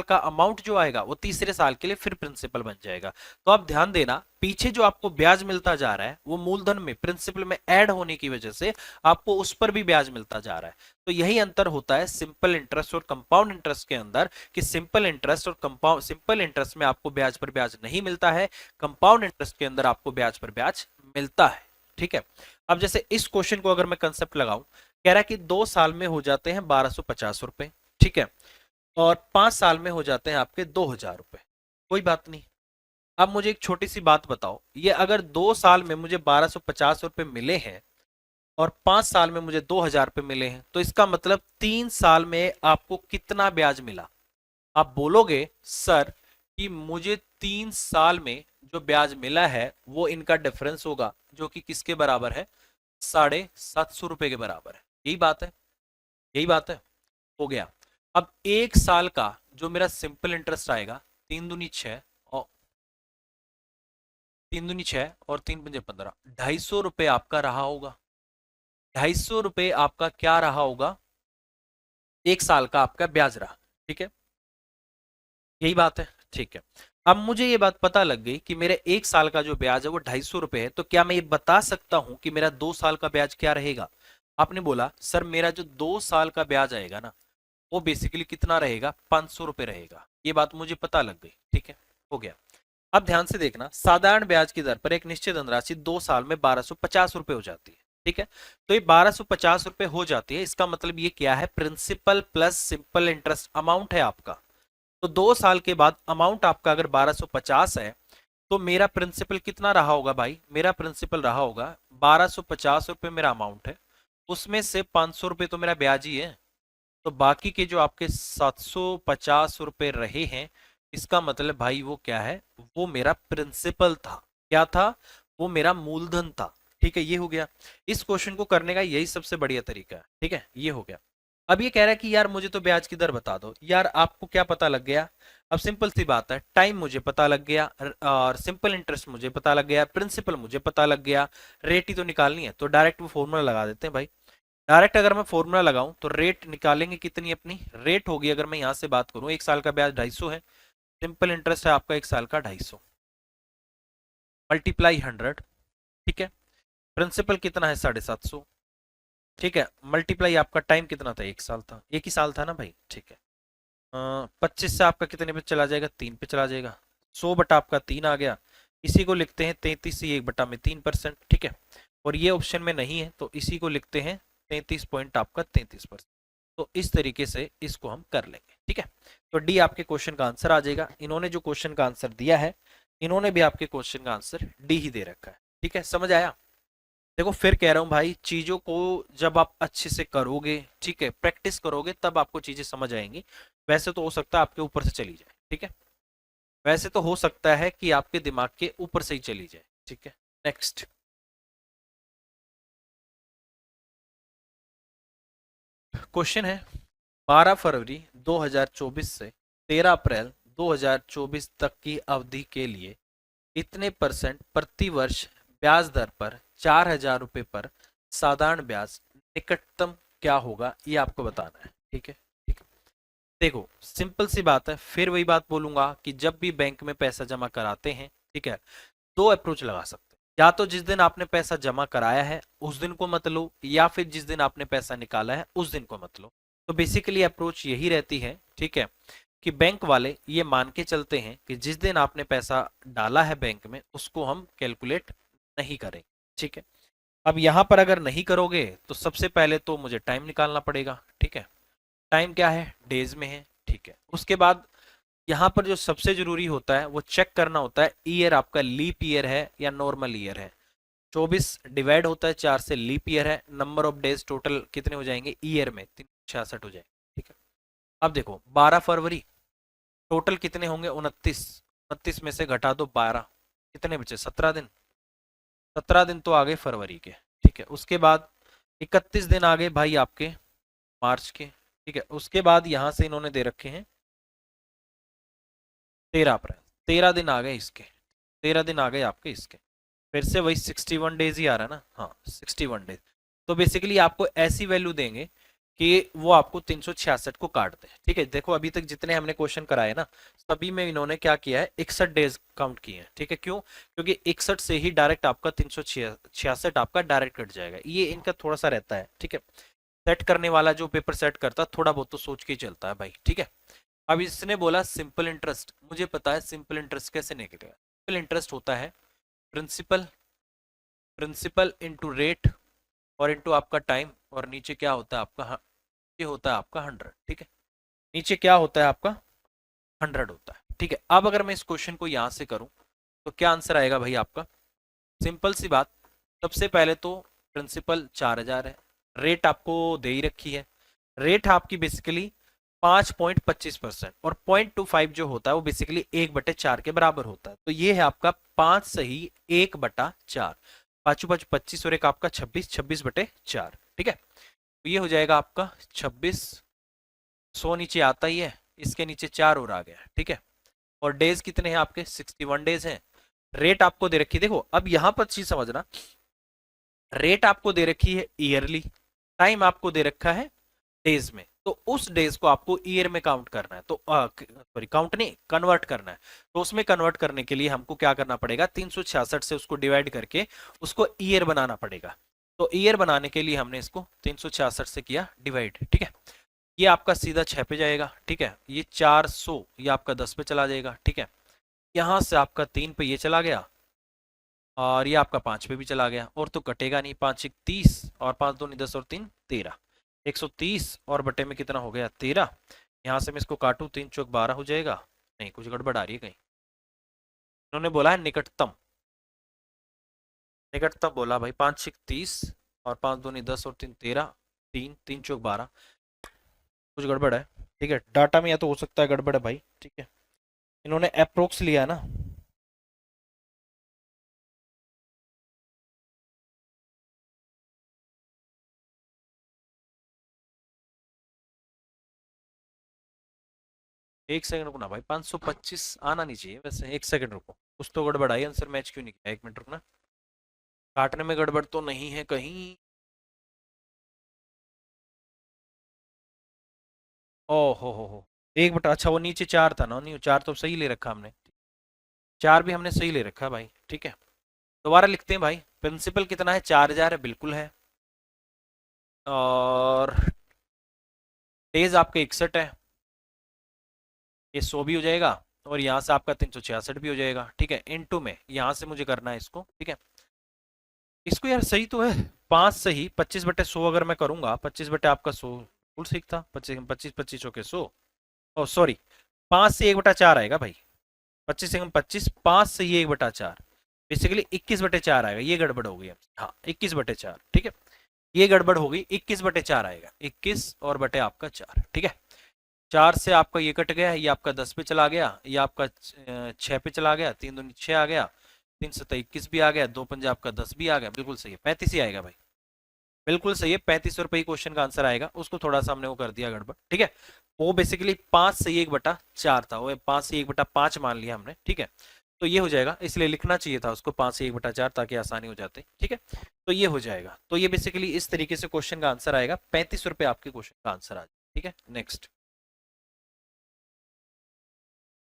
का अमाउंट जो आएगा वो तीसरे साल के लिए फिर प्रिंसिपल बन जाएगा। तो आप ध्यान देना, पीछे जो आपको ब्याज मिलता जा रहा है वो मूलधन में प्रिंसिपल में ऐड होने की वजह से आपको उस पर भी ब्याज मिलता जा रहा है। तो यही अंतर होता है सिंपल इंटरेस्ट और कंपाउंड इंटरेस्ट के अंदर, कि सिंपल इंटरेस्ट और कंपाउंड, सिंपल इंटरेस्ट में आपको ब्याज पर ब्याज नहीं मिलता है, कंपाउंड इंटरेस्ट के अंदर आपको ब्याज पर ब्याज मिलता है। ठीक है, अब जैसे इस क्वेश्चन को अगर मैं कंसेप्ट लगाऊं, कह रहा है कि 2 साल में हो जाते हैं 1250 रुपए, ठीक है, और 5 साल में हो जाते हैं आपके 2000 रुपए। कोई बात नहीं, अब मुझे एक छोटी सी बात बताओ, ये अगर 2 साल में मुझे 1250 रुपए मिले हैं और 5 साल में मुझे 2000 रुपये मिले हैं, तो इसका मतलब 3 साल में आपको कितना ब्याज मिला? आप बोलोगे सर कि मुझे 3 साल में जो ब्याज मिला है वो इनका डिफरेंस होगा, जो कि किसके बराबर है? 750 रुपए के बराबर है। यही बात है, यही बात है। हो गया। अब 1 साल का जो मेरा सिंपल इंटरेस्ट आएगा, 3 दूनी 6 और 3 दूनी 6 और 3 पंजे 15, 250 रुपये आपका रहा होगा। 250 रुपये आपका क्या रहा होगा? 1 साल का आपका ब्याज रहा। ठीक है, यही बात है। ठीक है, अब मुझे ये बात पता लग गई कि मेरे 1 साल का जो ब्याज है वो 250 रुपये है, तो क्या मैं ये बता सकता हूं कि मेरा 2 साल का ब्याज क्या रहेगा? आपने बोला सर मेरा जो 2 साल का ब्याज आएगा ना, वो बेसिकली कितना रहेगा? 500 रुपये रहेगा। ये बात मुझे पता लग गई। ठीक है, हो गया। अब ध्यान से देखना, साधारण ब्याज की दर पर एक निश्चित धनराशि 2 साल में 1250 रुपये हो जाती है। ठीक है, तो ये 1250 रुपये हो जाती है, इसका मतलब ये क्या है? Principal plus simple interest amount है आपका। तो 2 साल के बाद अमाउंट आपका अगर 1250 है, तो मेरा प्रिंसिपल कितना रहा होगा भाई? मेरा प्रिंसिपल रहा होगा 1250 रुपये मेरा अमाउंट है, उसमें से 500 रुपये तो मेरा ब्याज ही है, तो बाकी के जो आपके 750 रुपये रहे हैं, इसका मतलब भाई वो क्या है? वो मेरा प्रिंसिपल था। क्या था? वो मेरा मूलधन था। ठीक है, ये हो गया। इस क्वेश्चन को करने का यही सबसे बढ़िया तरीका है। ठीक है, ये हो गया। अब ये कह रहा है कि यार मुझे तो ब्याज की दर बता दो। यार आपको क्या पता लग गया? अब सिंपल सी बात है, टाइम मुझे पता लग गया और सिंपल इंटरेस्ट मुझे पता लग गया, प्रिंसिपल मुझे पता लग गया, रेट ही तो निकालनी है, तो डायरेक्ट वो फॉर्मूला लगा देते हैं भाई। डायरेक्ट अगर मैं फॉर्मूला लगाऊं तो रेट निकालेंगे कितनी? अपनी रेट होगी, अगर मैं यहां से बात करूं, 1 साल का ब्याज 250 है, सिंपल इंटरेस्ट है आपका 1 साल का 250 मल्टीप्लाई 100। ठीक है, प्रिंसिपल कितना है? 750। ठीक है, मल्टीप्लाई आपका टाइम कितना था? 1 साल था, एक ही साल था ना भाई। ठीक है, 25 से आपका कितने पे चला जाएगा? 3 पे चला जाएगा। 100 बटा आपका 3 आ गया, इसी को लिखते हैं 33 से 1/3%। ठीक है, और ये ऑप्शन में नहीं है, तो इसी को लिखते हैं 33 पॉइंट आपका 33%। तो इस तरीके से इसको हम कर लेंगे। ठीक है, तो डी आपके क्वेश्चन का आंसर आ जाएगा। इन्होंने जो क्वेश्चन का आंसर दिया है, इन्होंने भी आपके क्वेश्चन का आंसर डी ही दे रखा है। ठीक है, समझ आया? देखो फिर कह रहा हूं भाई, चीजों को जब आप अच्छे से करोगे, ठीक है, प्रैक्टिस करोगे, तब आपको चीजें समझ आएंगी। वैसे तो हो सकता है आपके ऊपर से चली जाए। ठीक है, वैसे तो हो सकता है कि आपके दिमाग के ऊपर से ही चली जाए। ठीक है, नेक्स्ट क्वेश्चन है, 12 फरवरी 2024 से 13 अप्रैल 2024 तक की अवधि के लिए इतने परसेंट प्रति वर्ष ब्याज दर पर 4000 रुपये पर साधारण ब्याज निकटतम क्या होगा, ये आपको बताना है। ठीक है, ठीक है। देखो सिंपल सी बात है, फिर वही बात बोलूंगा कि जब भी बैंक में पैसा जमा कराते हैं, ठीक है, दो अप्रोच लगा सकते हैं। या तो जिस दिन आपने पैसा जमा कराया है उस दिन को मत लो, या फिर जिस दिन आपने पैसा निकाला है उस दिन को मत लो। तो बेसिकली अप्रोच यही रहती है, ठीक है, कि बैंक वाले ये मान के चलते हैं कि जिस दिन आपने पैसा डाला है बैंक में, उसको हम कैलकुलेट नहीं करेंगे। ठीक है, अब यहां पर अगर नहीं करोगे तो सबसे पहले तो मुझे टाइम निकालना पड़ेगा। ठीक है, टाइम क्या है? डेज में है। ठीक है, उसके बाद यहाँ पर जो सबसे जरूरी होता है वो चेक करना होता है, ईयर आपका लीप ईयर है या नॉर्मल ईयर है। 24 डिवाइड होता है 4 से, लीप ईयर है। नंबर ऑफ डेज टोटल कितने हो जाएंगे ईयर में? 366 हो जाएंगे। ठीक है, अब देखो 12 फरवरी टोटल कितने होंगे? 29। 29 में से घटा दो 12, कितने बचे? 17 दिन। 17 दिन तो आ गए फरवरी के। ठीक है, उसके बाद 31 दिन आ गए भाई आपके मार्च के। ठीक है, उसके बाद यहां से इन्होंने दे रखे हैं 13 अप्रैल, 13 दिन आ गए इसके, 13 दिन आ गए आपके इसके। फिर से वही 61 डेज ही आ रहा है ना? हाँ 61 डेज। तो बेसिकली आपको ऐसी वैल्यू देंगे कि वो आपको 366 को काट दे। ठीक है, देखो अभी तक जितने हमने क्वेश्चन कराए ना, सभी में इन्होंने क्या किया है? 61 डेज काउंट किए हैं। ठीक है, क्यों? क्योंकि 61 से ही डायरेक्ट आपका 366 आपका डायरेक्ट कट जाएगा। ये इनका थोड़ा सा रहता है। ठीक है, सेट करने वाला जो पेपर सेट करता है थोड़ा बहुत तो सोच के ही चलता है भाई। ठीक है, अब इसने बोला सिंपल इंटरेस्ट, मुझे पता है सिंपल इंटरेस्ट कैसे निकलेगा। सिंपल इंटरेस्ट होता है प्रिंसिपल, प्रिंसिपल इंटू रेट और इंटू आपका टाइम, और नीचे क्या होता है आपका? ये होता है आपका 100। ठीक है, नीचे क्या होता है आपका? 100 होता है। ठीक है, अब अगर मैं इस क्वेश्चन को यहां से करूं तो क्या आंसर आएगा भाई आपका? सिंपल सी बात, सबसे पहले तो प्रिंसिपल 4000 है, रेट आपको दे ही रखी है, रेट आपकी बेसिकली 5.25% और 0.25 जो होता है वो बेसिकली 1/4 के बराबर होता है। तो ये है आपका 5 सही 1/4, 5×5 = 25 और एक आपका 26, 26/4, ठीक है। तो ये हो जाएगा आपका 2600 नीचे आता ही है, इसके नीचे 4 और आ गया, ठीक है। और डेज कितने हैं आपके 61 डेज हैं। रेट आपको दे रखी, देखो अब यहां पर चीज समझना, रेट आपको दे रखी है ईयरली, टाइम आपको दे रखा है डेज में, तो उस डेज को आपको ईयर में काउंट करना है, तो सॉरी काउंट नहीं कन्वर्ट करना है। तो उसमें कन्वर्ट करने के लिए हमको क्या करना पड़ेगा, 366 से उसको डिवाइड करके उसको ईयर बनाना पड़ेगा। तो ईयर बनाने के लिए हमने इसको 366 से किया डिवाइड, ठीक है। ये आपका सीधा 6 पे जाएगा, ठीक है। ये 400 ये आपका 10 पे चला जाएगा, ठीक है। यहां से आपका 3 पे ये चला गया और ये आपका 5 पे भी चला गया, और तो कटेगा नहीं, 5 1 30 और 5 2 10 और 3 13, 130 और बटे में कितना हो गया 13। यहां से मैं इसको काटूं 3 चौक 12 हो जाएगा, नहीं कुछ गड़बड़ आ रही है कहीं, इन्होंने बोला है निकटतम, निकटतम बोला भाई, 5 6 30 और 5 2 10 और 3 13, 3 3 चौक 12, कुछ गड़बड़ है, ठीक है। डाटा में या तो हो सकता है गड़बड़ है भाई, ठीक है, इन्होंने अप्रोक्स लिया है ना। एक सेकंड रुकना भाई, 525 आना नहीं चाहिए वैसे, एक सेकंड रुको, कुछ तो गड़बड़ आई, आंसर मैच क्यों नहीं किया, एक मिनट रुकना, काटने में गड़बड़ तो नहीं है कहीं, ओ हो, 1/, अच्छा वो नीचे 4 था ना, नहीं 4 तो सही ले रखा हमने, 4 भी हमने सही ले रखा भाई, ठीक है। दोबारा लिखते हैं भाई, प्रिंसिपल कितना है 4000 है, बिल्कुल है, और डेज आपके 61 है, ये 100 भी हो जाएगा, और यहाँ से आपका 366 भी हो जाएगा, ठीक है। इनटू में यहाँ से मुझे करना है इसको, ठीक है। इसको यार सही तो है, 5 सही 25/100 अगर मैं करूंगा, 25 बटे आपका 100 बिल्कुल ठीक था, 25 25 25 चौके 100, ओ सॉरी 5 से 1/4 आएगा भाई, 25 से 25, 5 से ये 1/4, बेसिकली 21/4 आएगा, ये गड़बड़ हो गई हाँ 21/4, ठीक है। ये गड़बड़ हो गई, 21/4 आएगा, 21 और बटे आपका 4, ठीक है। 4 से आपका ये कट गया, ये आपका 10 पे चला गया, ये आपका 6 पे चला गया, 3 दूनी 6 आ गया, 3 7 21 भी आ गया, 2 पंजे आपका 10 भी आ गया, बिल्कुल सही है, 35 ही आएगा भाई, बिल्कुल सही है, 35 रुपए ही क्वेश्चन का आंसर आएगा, उसको थोड़ा सा हमने वो कर दिया गड़बड़, ठीक है। वो बेसिकली 5 से 1/4 था, वो 5 से 1/5 मान लिया हमने, ठीक है। तो ये हो जाएगा, इसलिए लिखना चाहिए था उसको 5 से 1/4 ताकि आसानी हो जाती, ठीक है। तो ये हो जाएगा, तो ये बेसिकली इस तरीके से क्वेश्चन का आंसर आएगा, 35 रुपए आपके क्वेश्चन का आंसर आ जाए, ठीक है। नेक्स्ट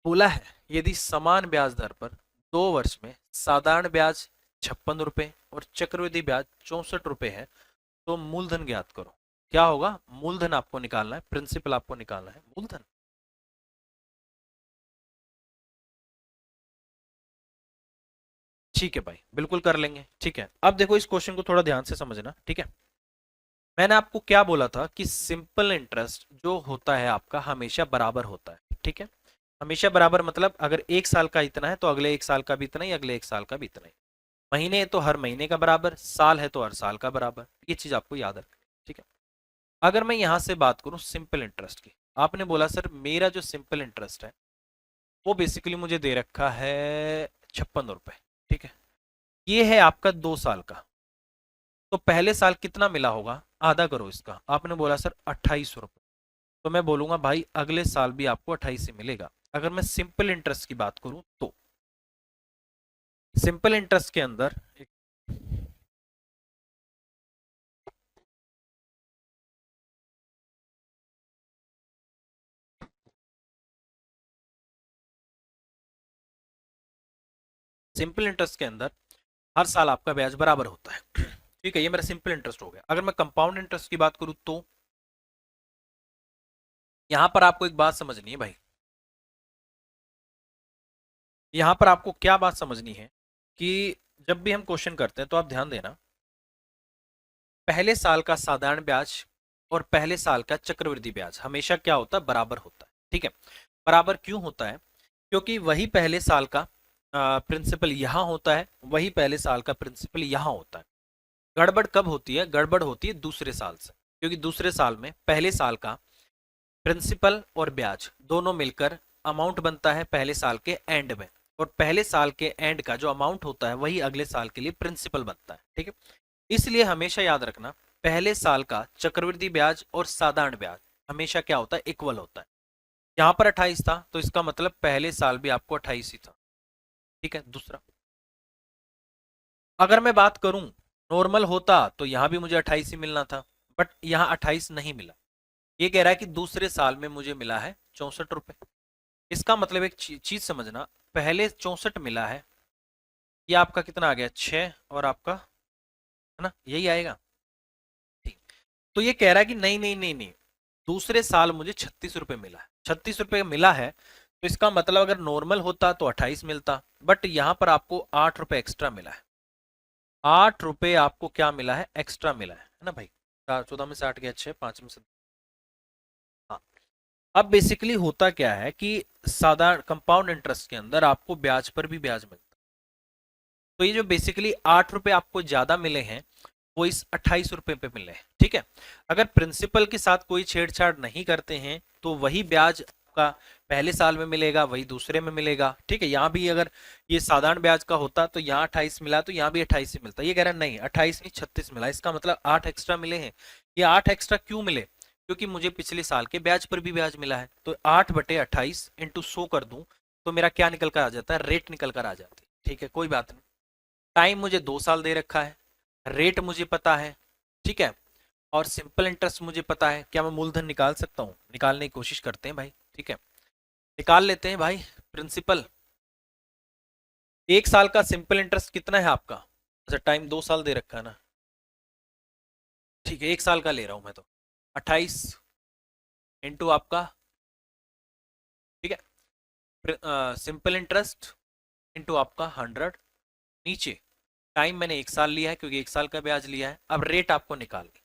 बोला है, यदि समान ब्याज दर पर 2 वर्ष में साधारण ब्याज 56 रुपए और चक्रवृद्धि ब्याज 64 रुपए है, तो मूलधन ज्ञात करो। क्या होगा, मूलधन आपको निकालना है, प्रिंसिपल आपको निकालना है, मूलधन। ठीक है भाई, बिल्कुल कर लेंगे, ठीक है। अब देखो इस क्वेश्चन को थोड़ा ध्यान से समझना, ठीक है। मैंने आपको क्या बोला था कि सिंपल इंटरेस्ट जो होता है आपका हमेशा बराबर होता है, ठीक है। हमेशा बराबर मतलब अगर 1 साल का इतना है तो अगले 1 साल का भी इतना ही, अगले 1 साल का भी इतना ही, महीने है तो हर महीने का बराबर, साल है तो हर साल का बराबर, ये चीज आपको याद रखनी है, ठीक है। अगर मैं यहां से बात करूं सिंपल इंटरेस्ट की, आपने बोला सर मेरा जो सिंपल इंटरेस्ट है वो बेसिकली मुझे दे रखा है 56 रुपए, ठीक है। ये है आपका 2 साल का, तो पहले साल कितना मिला होगा, आधा करो इसका, आपने बोला सर 28 रुपए, तो मैं बोलूंगा भाई अगले साल भी आपको 28 से मिलेगा। अगर मैं सिंपल इंटरेस्ट की बात करूं तो सिंपल इंटरेस्ट के अंदर सिंपल इंटरेस्ट के अंदर हर साल आपका ब्याज बराबर होता है, ठीक है। ये मेरा सिंपल इंटरेस्ट हो गया। अगर मैं कंपाउंड इंटरेस्ट की बात करूं तो यहां पर आपको एक बात समझनी है भाई, यहां पर आपको क्या बात समझनी है कि जब भी हम क्वेश्चन करते हैं तो आप ध्यान देना, पहले साल का साधारण ब्याज और पहले साल का चक्रवृद्धि ब्याज हमेशा क्या होता है, बराबर होता है, ठीक है। बराबर क्यों होता है, क्योंकि वही पहले साल का प्रिंसिपल यहां होता है, वही पहले साल का प्रिंसिपल यहां होता है। गड़बड़ कब होती है? गड़बड़ होती है दूसरे साल से, क्योंकि दूसरे साल में पहले साल का प्रिंसिपल और ब्याज दोनों मिलकर अमाउंट बनता है पहले साल के एंड में, और पहले साल के एंड का जो अमाउंट होता है वही अगले साल के लिए प्रिंसिपल बनता है। ठीक है, इसलिए हमेशा याद रखना पहले साल का चक्रवृद्धि ब्याज और साधारण ब्याज हमेशा क्या होता है? इक्वल होता है। यहाँ पर 28 था तो इसका मतलब पहले साल भी आपको 28 ही था। ठीक है, दूसरा अगर मैं बात करूं नॉर्मल होता तो यहां भी मुझे 28 ही मिलना था, बट यहां 28 नहीं मिला। ये कह रहा है कि दूसरे साल में मुझे मिला है 64 रुपए। इसका मतलब एक चीज समझना, पहले 64 मिला है, ये आपका कितना आ गया? 6, और आपका है ना यही आएगा। ठीक, तो ये कह रहा है कि नहीं नहीं नहीं नहीं, दूसरे साल मुझे 36 रुपए मिला है। 36 रुपए मिला है तो इसका मतलब अगर नॉर्मल होता तो 28 मिलता, बट यहां पर आपको 8 रुपए एक्स्ट्रा मिला है। 8 रुपए आपको क्या मिला है? एक्स्ट्रा मिला है ना भाई। 14 में से 8 गया 6, 5 में से, हाँ। अब बेसिकली होता क्या है कि साधारण कंपाउंड इंटरेस्ट के अंदर आपको ब्याज पर भी ब्याज मिलता है। तो ये जो बेसिकली 8 रुपए आपको ज्यादा मिले हैं वो इस 28 रुपए पे मिले हैं। ठीक है, अगर प्रिंसिपल के साथ कोई छेड़छाड़ नहीं करते हैं तो वही ब्याज का पहले साल में मिलेगा, वही दूसरे में मिलेगा। ठीक है, यहाँ भी अगर ये साधारण ब्याज का होता तो यहाँ 28 मिला तो यहाँ भी 28 ही मिलता। ये कह रहा है नहीं 28 नहीं 36 मिला, इसका मतलब 8 एक्स्ट्रा मिले हैं। ये 8 एक्स्ट्रा क्यों मिले? क्योंकि मुझे पिछले साल के ब्याज पर भी ब्याज मिला है। तो 8/28 इंटू 100 कर दूं तो मेरा क्या निकल कर आ जाता है? रेट निकल कर आ जाती है। ठीक है, कोई बात नहीं। टाइम मुझे 2 साल दे रखा है, रेट मुझे पता है। ठीक है, और सिंपल इंटरेस्ट मुझे पता है। क्या मैं मूलधन निकाल सकता हूँ? निकालने की कोशिश करते हैं भाई। ठीक है, निकाल लेते हैं भाई। प्रिंसिपल 1 साल का सिंपल इंटरेस्ट कितना है आपका? अच्छा, टाइम 2 साल दे रखा है ना। ठीक है, 1 साल का ले रहा हूं मैं तो 28 इंटू आपका, ठीक है, सिंपल इंटरेस्ट इंटू आपका 100, नीचे टाइम मैंने 1 साल लिया है क्योंकि 1 साल का ब्याज लिया है। अब रेट आपको निकालनी।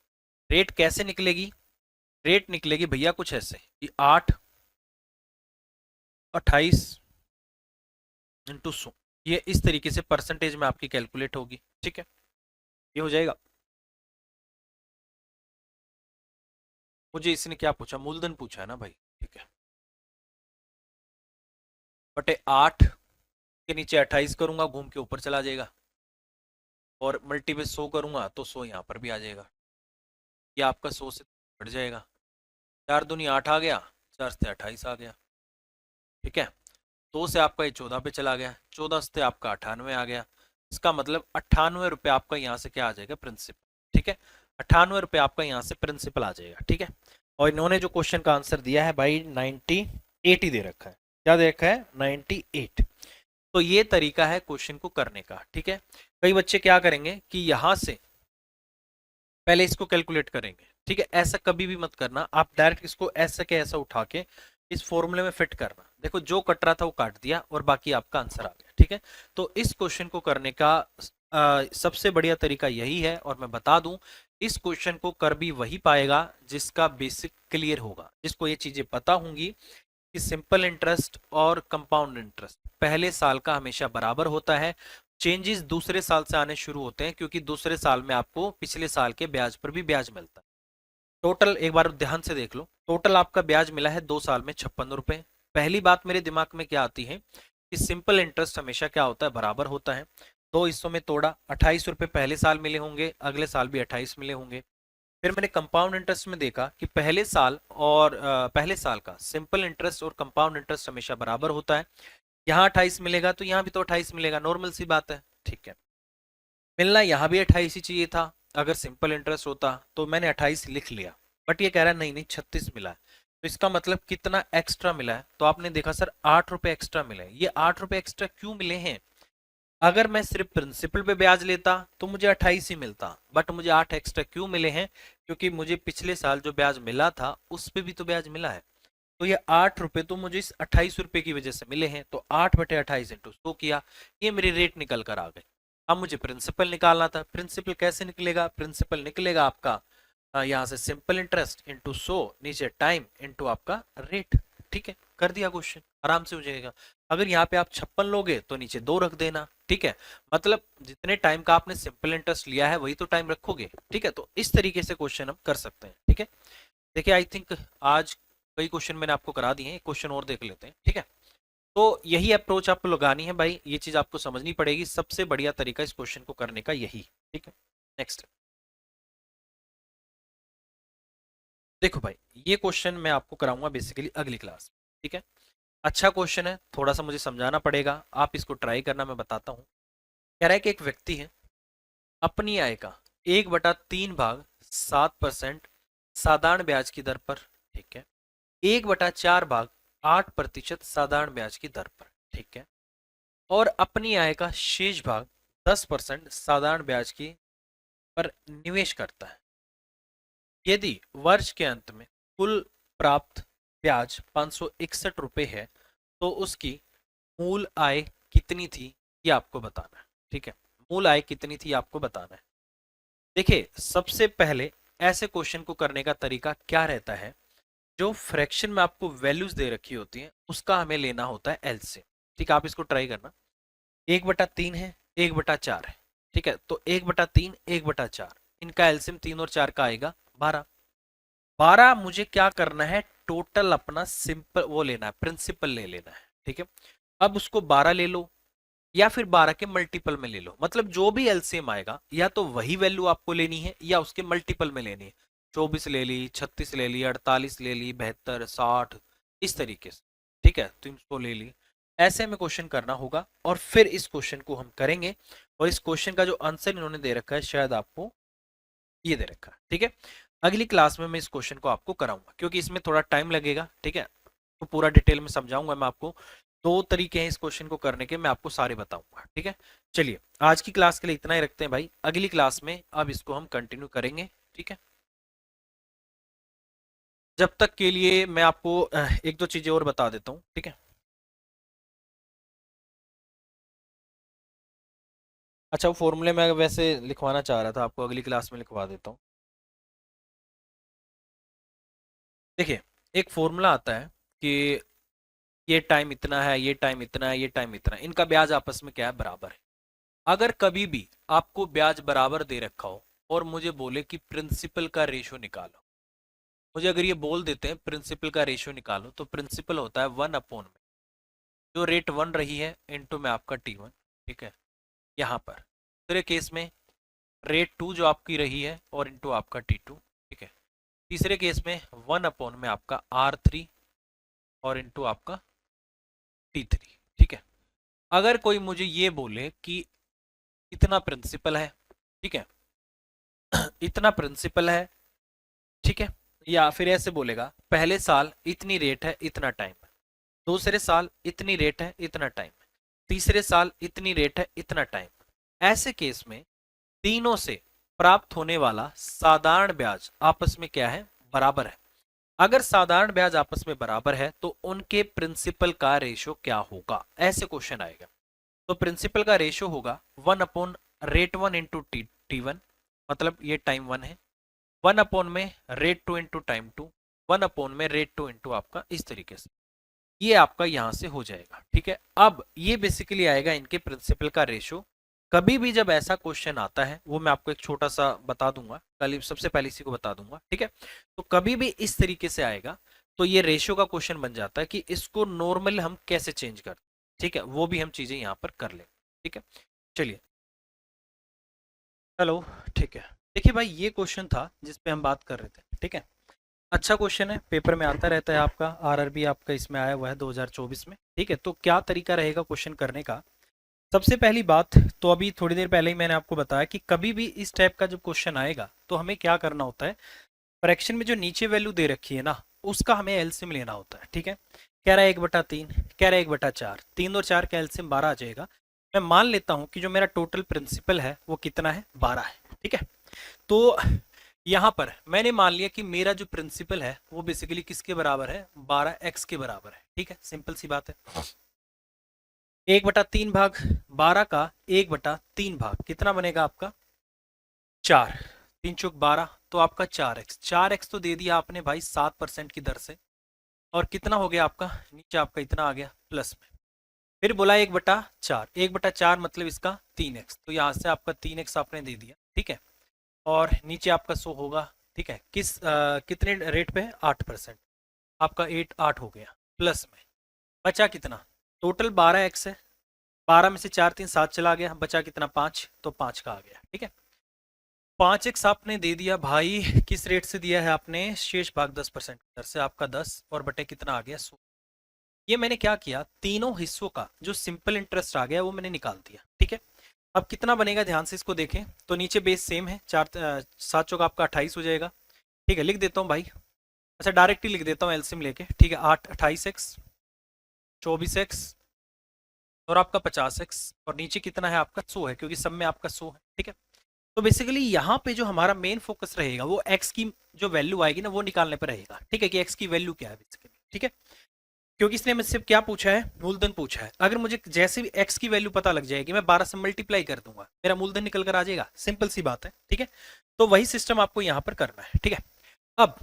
रेट कैसे निकलेगी? रेट निकलेगी भैया कुछ ऐसे कि 8 28 इंटू 100, ये इस तरीके से परसेंटेज में आपकी कैलकुलेट होगी। ठीक है, ये हो जाएगा। मुझे इसने क्या पूछा? मूलधन पूछा है ना भाई। ठीक है, बटे 8 के नीचे 28 करूंगा, घूम के ऊपर चला जाएगा, और मल्टी पे 100 करूंगा तो 100 यहाँ पर भी आ जाएगा। ये आपका 100 से बढ़ जाएगा। 4 दूनी 8 आ गया, 4 से 28 आ गया। ठीक है, 2 से आपका ये 14 पे चला गया, 14 से आपका 98 आ गया। इसका मतलब 98 रुपये आपका यहाँ से क्या आ जाएगा? प्रिंसिपल। ठीक है, 98 रुपये आपका यहाँ से प्रिंसिपल आ जाएगा। ठीक है, और इन्होंने जो क्वेश्चन का आंसर दिया है भाई 98 ही दे रखा है। क्या दे रखा है? 98। तो ये तरीका है क्वेश्चन को करने का। ठीक है, कई बच्चे क्या करेंगे कि यहां से पहले इसको कैलकुलेट करेंगे। ठीक है, ऐसा कभी भी मत करना, आप डायरेक्ट इसको ऐसा के ऐसा उठा के इस फॉर्मूले में फिट करना। देखो जो कट रहा था वो काट दिया और बाकी आपका आंसर आ गया। ठीक है, तो इस क्वेश्चन को करने का सबसे बढ़िया तरीका यही है, और मैं बता दूं इस क्वेश्चन को कर भी वही पाएगा जिसका बेसिक क्लियर होगा, जिसको ये चीजें पता होंगी कि सिंपल इंटरेस्ट और कंपाउंड इंटरेस्ट पहले साल का हमेशा बराबर होता है। चेंजेस दूसरे साल से आने शुरू होते हैं क्योंकि दूसरे साल में आपको पिछले साल के ब्याज पर भी ब्याज मिलता है। टोटल एक बार ध्यान से देख लो, टोटल आपका ब्याज मिला है 2 साल में 56 रुपए। पहली बात मेरे दिमाग में क्या आती है कि सिंपल इंटरेस्ट हमेशा क्या होता है? बराबर होता है। 2 हिस्सों में तोड़ा, 28 रुपए पहले साल मिले होंगे, अगले साल भी 28 मिले होंगे। फिर मैंने कंपाउंड इंटरेस्ट में देखा कि पहले साल और पहले साल का सिंपल इंटरेस्ट और कंपाउंड इंटरेस्ट हमेशा बराबर होता है। यहाँ 28 मिलेगा तो यहाँ भी तो 28 मिलेगा, नॉर्मल सी बात है। ठीक है, मिलना यहाँ भी 28 ही चाहिए था अगर सिंपल इंटरेस्ट होता, तो मैंने 28 लिख लिया, बट ये कह रहा है नहीं नहीं 36 मिला है। तो इसका मतलब कितना एक्स्ट्रा मिला है? तो आपने देखा सर 8 रुपए एक्स्ट्रा मिले। ये 8 रुपए एक्स्ट्रा क्यों मिले हैं? अगर मैं सिर्फ प्रिंसिपल पे ब्याज लेता तो मुझे 28 ही मिलता, बट मुझे 8 एक्स्ट्रा क्यों मिले हैं? क्योंकि मुझे पिछले साल जो ब्याज मिला था उस पे भी तो ब्याज मिला है। तो ये 8 रुपए तो मुझे इस 28 रुपए की वजह से मिले हैं, तो 8/28 इंटू 100 किया, ये मेरी रेट निकल कर आ गई। अब मुझे प्रिंसिपल निकालना था। प्रिंसिपल कैसे निकलेगा? प्रिंसिपल निकलेगा आपका यहाँ से सिंपल इंटरेस्ट इंटू 100, नीचे टाइम इंटू आपका रेट। ठीक है, कर दिया क्वेश्चन, आराम से हो जाएगा। अगर यहाँ पे आप 56 लोगे तो नीचे 2 रख देना, ठीक है। मतलब जितने टाइम का आपने सिंपल इंटरेस्ट लिया है वही तो टाइम रखोगे, ठीक है। तो इस तरीके से क्वेश्चन हम कर सकते हैं, ठीक है। देखिए आई थिंक आज कई क्वेश्चन मैंने आपको करा दिए हैं, एक क्वेश्चन और देख लेते हैं, ठीक है। तो यही अप्रोच आपको लगानी है भाई, ये चीज आपको समझनी पड़ेगी, सबसे बढ़िया तरीका इस क्वेश्चन को करने का यही, ठीक है। नेक्स्ट देखो भाई, ये क्वेश्चन मैं आपको कराऊंगा बेसिकली अगली क्लास, ठीक है। अच्छा क्वेश्चन है, थोड़ा सा मुझे समझाना पड़ेगा, आप इसको ट्राई करना, मैं बताता हूँ। कह रहा है कि एक व्यक्ति है, अपनी आय का 1/3 साधारण ब्याज की दर पर, ठीक है, 1/4 साधारण ब्याज की दर पर, ठीक है, और अपनी आय का शेष भाग 10% साधारण ब्याज की पर निवेश करता है। यदि वर्ष के अंत में कुल प्राप्त ब्याज 561 रुपए है तो उसकी मूल आय कितनी थी, ये आपको बताना है, ठीक है। मूल आय कितनी थी आपको बताना है। देखिए सबसे पहले ऐसे क्वेश्चन को करने का तरीका क्या रहता है, जो फ्रैक्शन में आपको वैल्यूज दे रखी होती हैं उसका हमें लेना होता है एलसीएम, ठीक है। आप इसको ट्राई करना, 1/3 है, 1/4 है, ठीक है। तो 1/3 1/4, इनका एलसीएम 3 और 4 का आएगा 12। 12 मुझे क्या करना है, टोटल अपना सिंपल वो लेना है, प्रिंसिपल ले लेना है, ठीक है। अब उसको 12 ले लो या फिर 12 के मल्टीपल में ले लो, मतलब जो भी एलसीएम आएगा या तो वही वैल्यू आपको लेनी है या उसके मल्टीपल में लेनी है। 24 ले ली, 36 ले ली, 48 ले ली, 72, 60, इस तरीके से, ठीक है। तो इसको ले ली, ऐसे में क्वेश्चन करना होगा और फिर इस क्वेश्चन को हम करेंगे। और इस क्वेश्चन का जो आंसर इन्होंने दे रखा है शायद आपको ये दे रखा है, ठीक है। अगली क्लास में मैं इस क्वेश्चन को आपको कराऊंगा क्योंकि इसमें थोड़ा टाइम लगेगा, ठीक है। तो पूरा डिटेल में समझाऊंगा मैं आपको, 2 तरीके हैं इस क्वेश्चन को करने के, मैं आपको सारे बताऊंगा, ठीक है। चलिए आज की क्लास के लिए इतना ही रखते हैं भाई, अगली क्लास में अब इसको हम कंटिन्यू करेंगे, ठीक है। जब तक के लिए मैं आपको एक दो चीजें और बता देता हूँ, ठीक है। अच्छा वो फॉर्मूले मैं वैसे लिखवाना चाह रहा था, आपको अगली क्लास में लिखवा देता हूँ। देखिए एक फॉर्मूला आता है कि ये टाइम इतना है, ये टाइम इतना है, ये टाइम इतना है, इनका ब्याज आपस में क्या है, बराबर है। अगर कभी भी आपको ब्याज बराबर दे रखा हो और मुझे बोले कि प्रिंसिपल का रेशो निकालो, मुझे अगर ये बोल देते हैं प्रिंसिपल का रेशो निकालो, तो प्रिंसिपल होता है 1/में जो रेट 1 रही है इनटू में आपका T1, ठीक है। यहाँ पर दूसरे केस में रेट 2 जो आपकी रही है और इनटू आपका T2, ठीक है। तीसरे केस में 1/ में आपका R3 और इनटू आपका T3, ठीक है। अगर कोई मुझे ये बोले कि इतना प्रिंसिपल है, ठीक है, इतना प्रिंसिपल है, ठीक है, या फिर ऐसे बोलेगा पहले साल इतनी रेट है इतना टाइम, दूसरे साल इतनी रेट है इतना टाइम, तीसरे साल इतनी रेट है इतना टाइम, ऐसे केस में तीनों से प्राप्त होने वाला साधारण ब्याज आपस में क्या है, बराबर है। अगर साधारण ब्याज आपस में बराबर है तो उनके प्रिंसिपल का रेशो क्या होगा, ऐसे क्वेश्चन आएगा। तो प्रिंसिपल का रेशो होगा 1/रेट 1 इंटू T1, मतलब ये टाइम 1 है, 1/ में रेट 2 इंटू टाइम 2, 1/ में रेट 2 इंटू आपका, इस तरीके से ये आपका यहां से हो जाएगा, ठीक है। अब ये बेसिकली आएगा इनके प्रिंसिपल का रेशो। कभी भी जब ऐसा क्वेश्चन आता है, वो मैं आपको एक छोटा सा बता दूंगा, कल सबसे पहले इसी को बता दूंगा, ठीक है। तो कभी भी इस तरीके से आएगा तो ये रेशो का क्वेश्चन बन जाता है कि इसको नॉर्मल हम कैसे चेंज करते हैं, ठीक है, वो भी हम चीजें यहाँ पर कर ले, ठीक है। चलिए हेलो, ठीक है। देखिए भाई ये क्वेश्चन था जिसपे हम बात कर रहे थे, ठीक है। अच्छा क्वेश्चन है, पेपर में आता रहता है आपका, आरआरबी आपका इसमें आया हुआ है 2024 में, ठीक है। तो क्या तरीका रहेगा क्वेश्चन करने का, सबसे पहली बात तो अभी थोड़ी देर पहले ही मैंने आपको बताया कि कभी भी इस टाइप का जब क्वेश्चन आएगा तो हमें क्या करना होता है, फ्रैक्शन में जो नीचे वैल्यू दे रखी है ना उसका हमें एलसीएम लेना होता है, ठीक है। कह रहा है 1/3, कह रहा है 1/4, 3 और 4 का एलसीएम 12 आ जाएगा। मैं मान लेता हूं कि जो मेरा टोटल प्रिंसिपल है वो कितना है, 12 है, ठीक है। तो यहाँ पर मैंने मान लिया कि मेरा जो प्रिंसिपल है वो बेसिकली किसके बराबर है, 12x के बराबर है, ठीक है। सिंपल सी बात है, 1/3 भाग 12 का 1/3 भाग कितना बनेगा आपका, 4, 3 चौक 12, तो आपका 4x, 4x तो दे दिया आपने भाई 7% की दर से, और कितना हो गया आपका, नीचे आपका इतना आ गया प्लस में। फिर बोला 1/4, 1/4 मतलब इसका 3x, तो यहाँ से आपका 3x आपने दे दिया, ठीक है। और नीचे आपका 100 होगा, ठीक है, कितने रेट पे, 8%, आपका 8 हो गया प्लस में। बचा कितना, टोटल 12x है, 12 में से 4 3 7 चला गया, बचा कितना 5, तो 5 का आ गया, ठीक है। 5x आपने दे दिया भाई, किस रेट से दिया है आपने, शेष भाग 10% दर से, आपका 10 और बटे कितना आ गया 100। ये मैंने क्या किया, तीनों हिस्सों का जो सिंपल इंटरेस्ट आ गया वो मैंने निकाल दिया, ठीक है। अब कितना बनेगा ध्यान से इसको देखें, तो नीचे बेस सेम है, 7 चौका आपका 28 हो जाएगा, ठीक है। लिख देता हूँ भाई, अच्छा डायरेक्ट ही लिख देता हूँ एलसीएम लेके, ठीक है। 28x, 24x और आपका 50x, और नीचे कितना है आपका 100 है, क्योंकि सब में आपका 100 है, ठीक है। तो बेसिकली यहाँ पे जो हमारा मेन फोकस रहेगा वो x की जो वैल्यू आएगी ना वो निकालने पर रहेगा, ठीक है, कि x की वैल्यू क्या है बेसिकली, ठीक है। क्योंकि इसने मुझसे क्या पूछा है, मूलधन पूछा है। अगर मुझे जैसे भी x की वैल्यू पता लग जाएगी, मैं 12 से मल्टीप्लाई कर दूंगा, मेरा मूलधन निकल कर आ जाएगा, सिंपल सी बात है, ठीक है। तो वही सिस्टम आपको यहाँ पर करना है, ठीक है। अब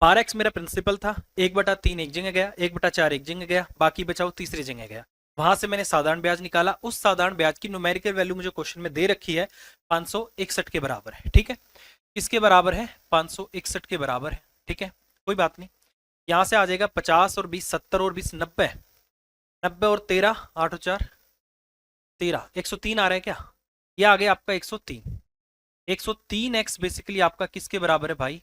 12x मेरा प्रिंसिपल था, 1/3 एक जगह गया, 1/4 एक जगह गया, बाकी बचाओ तीसरी जगह गया। वहां से मैंने साधारण ब्याज निकाला, उस साधारण ब्याज की न्यूमेरिकल वैल्यू मुझे क्वेश्चन में दे रखी है 561 के बराबर है, ठीक है। किसके बराबर है, 561 के बराबर है, ठीक है, कोई बात नहीं। यहां से आ जाएगा 50 और 20 70 और 20 90, 90 और 13 8 और 4 13, 103 आ रहा है क्या, ये आ गया आपका 103। 103x बेसिकली आपका किसके बराबर है भाई,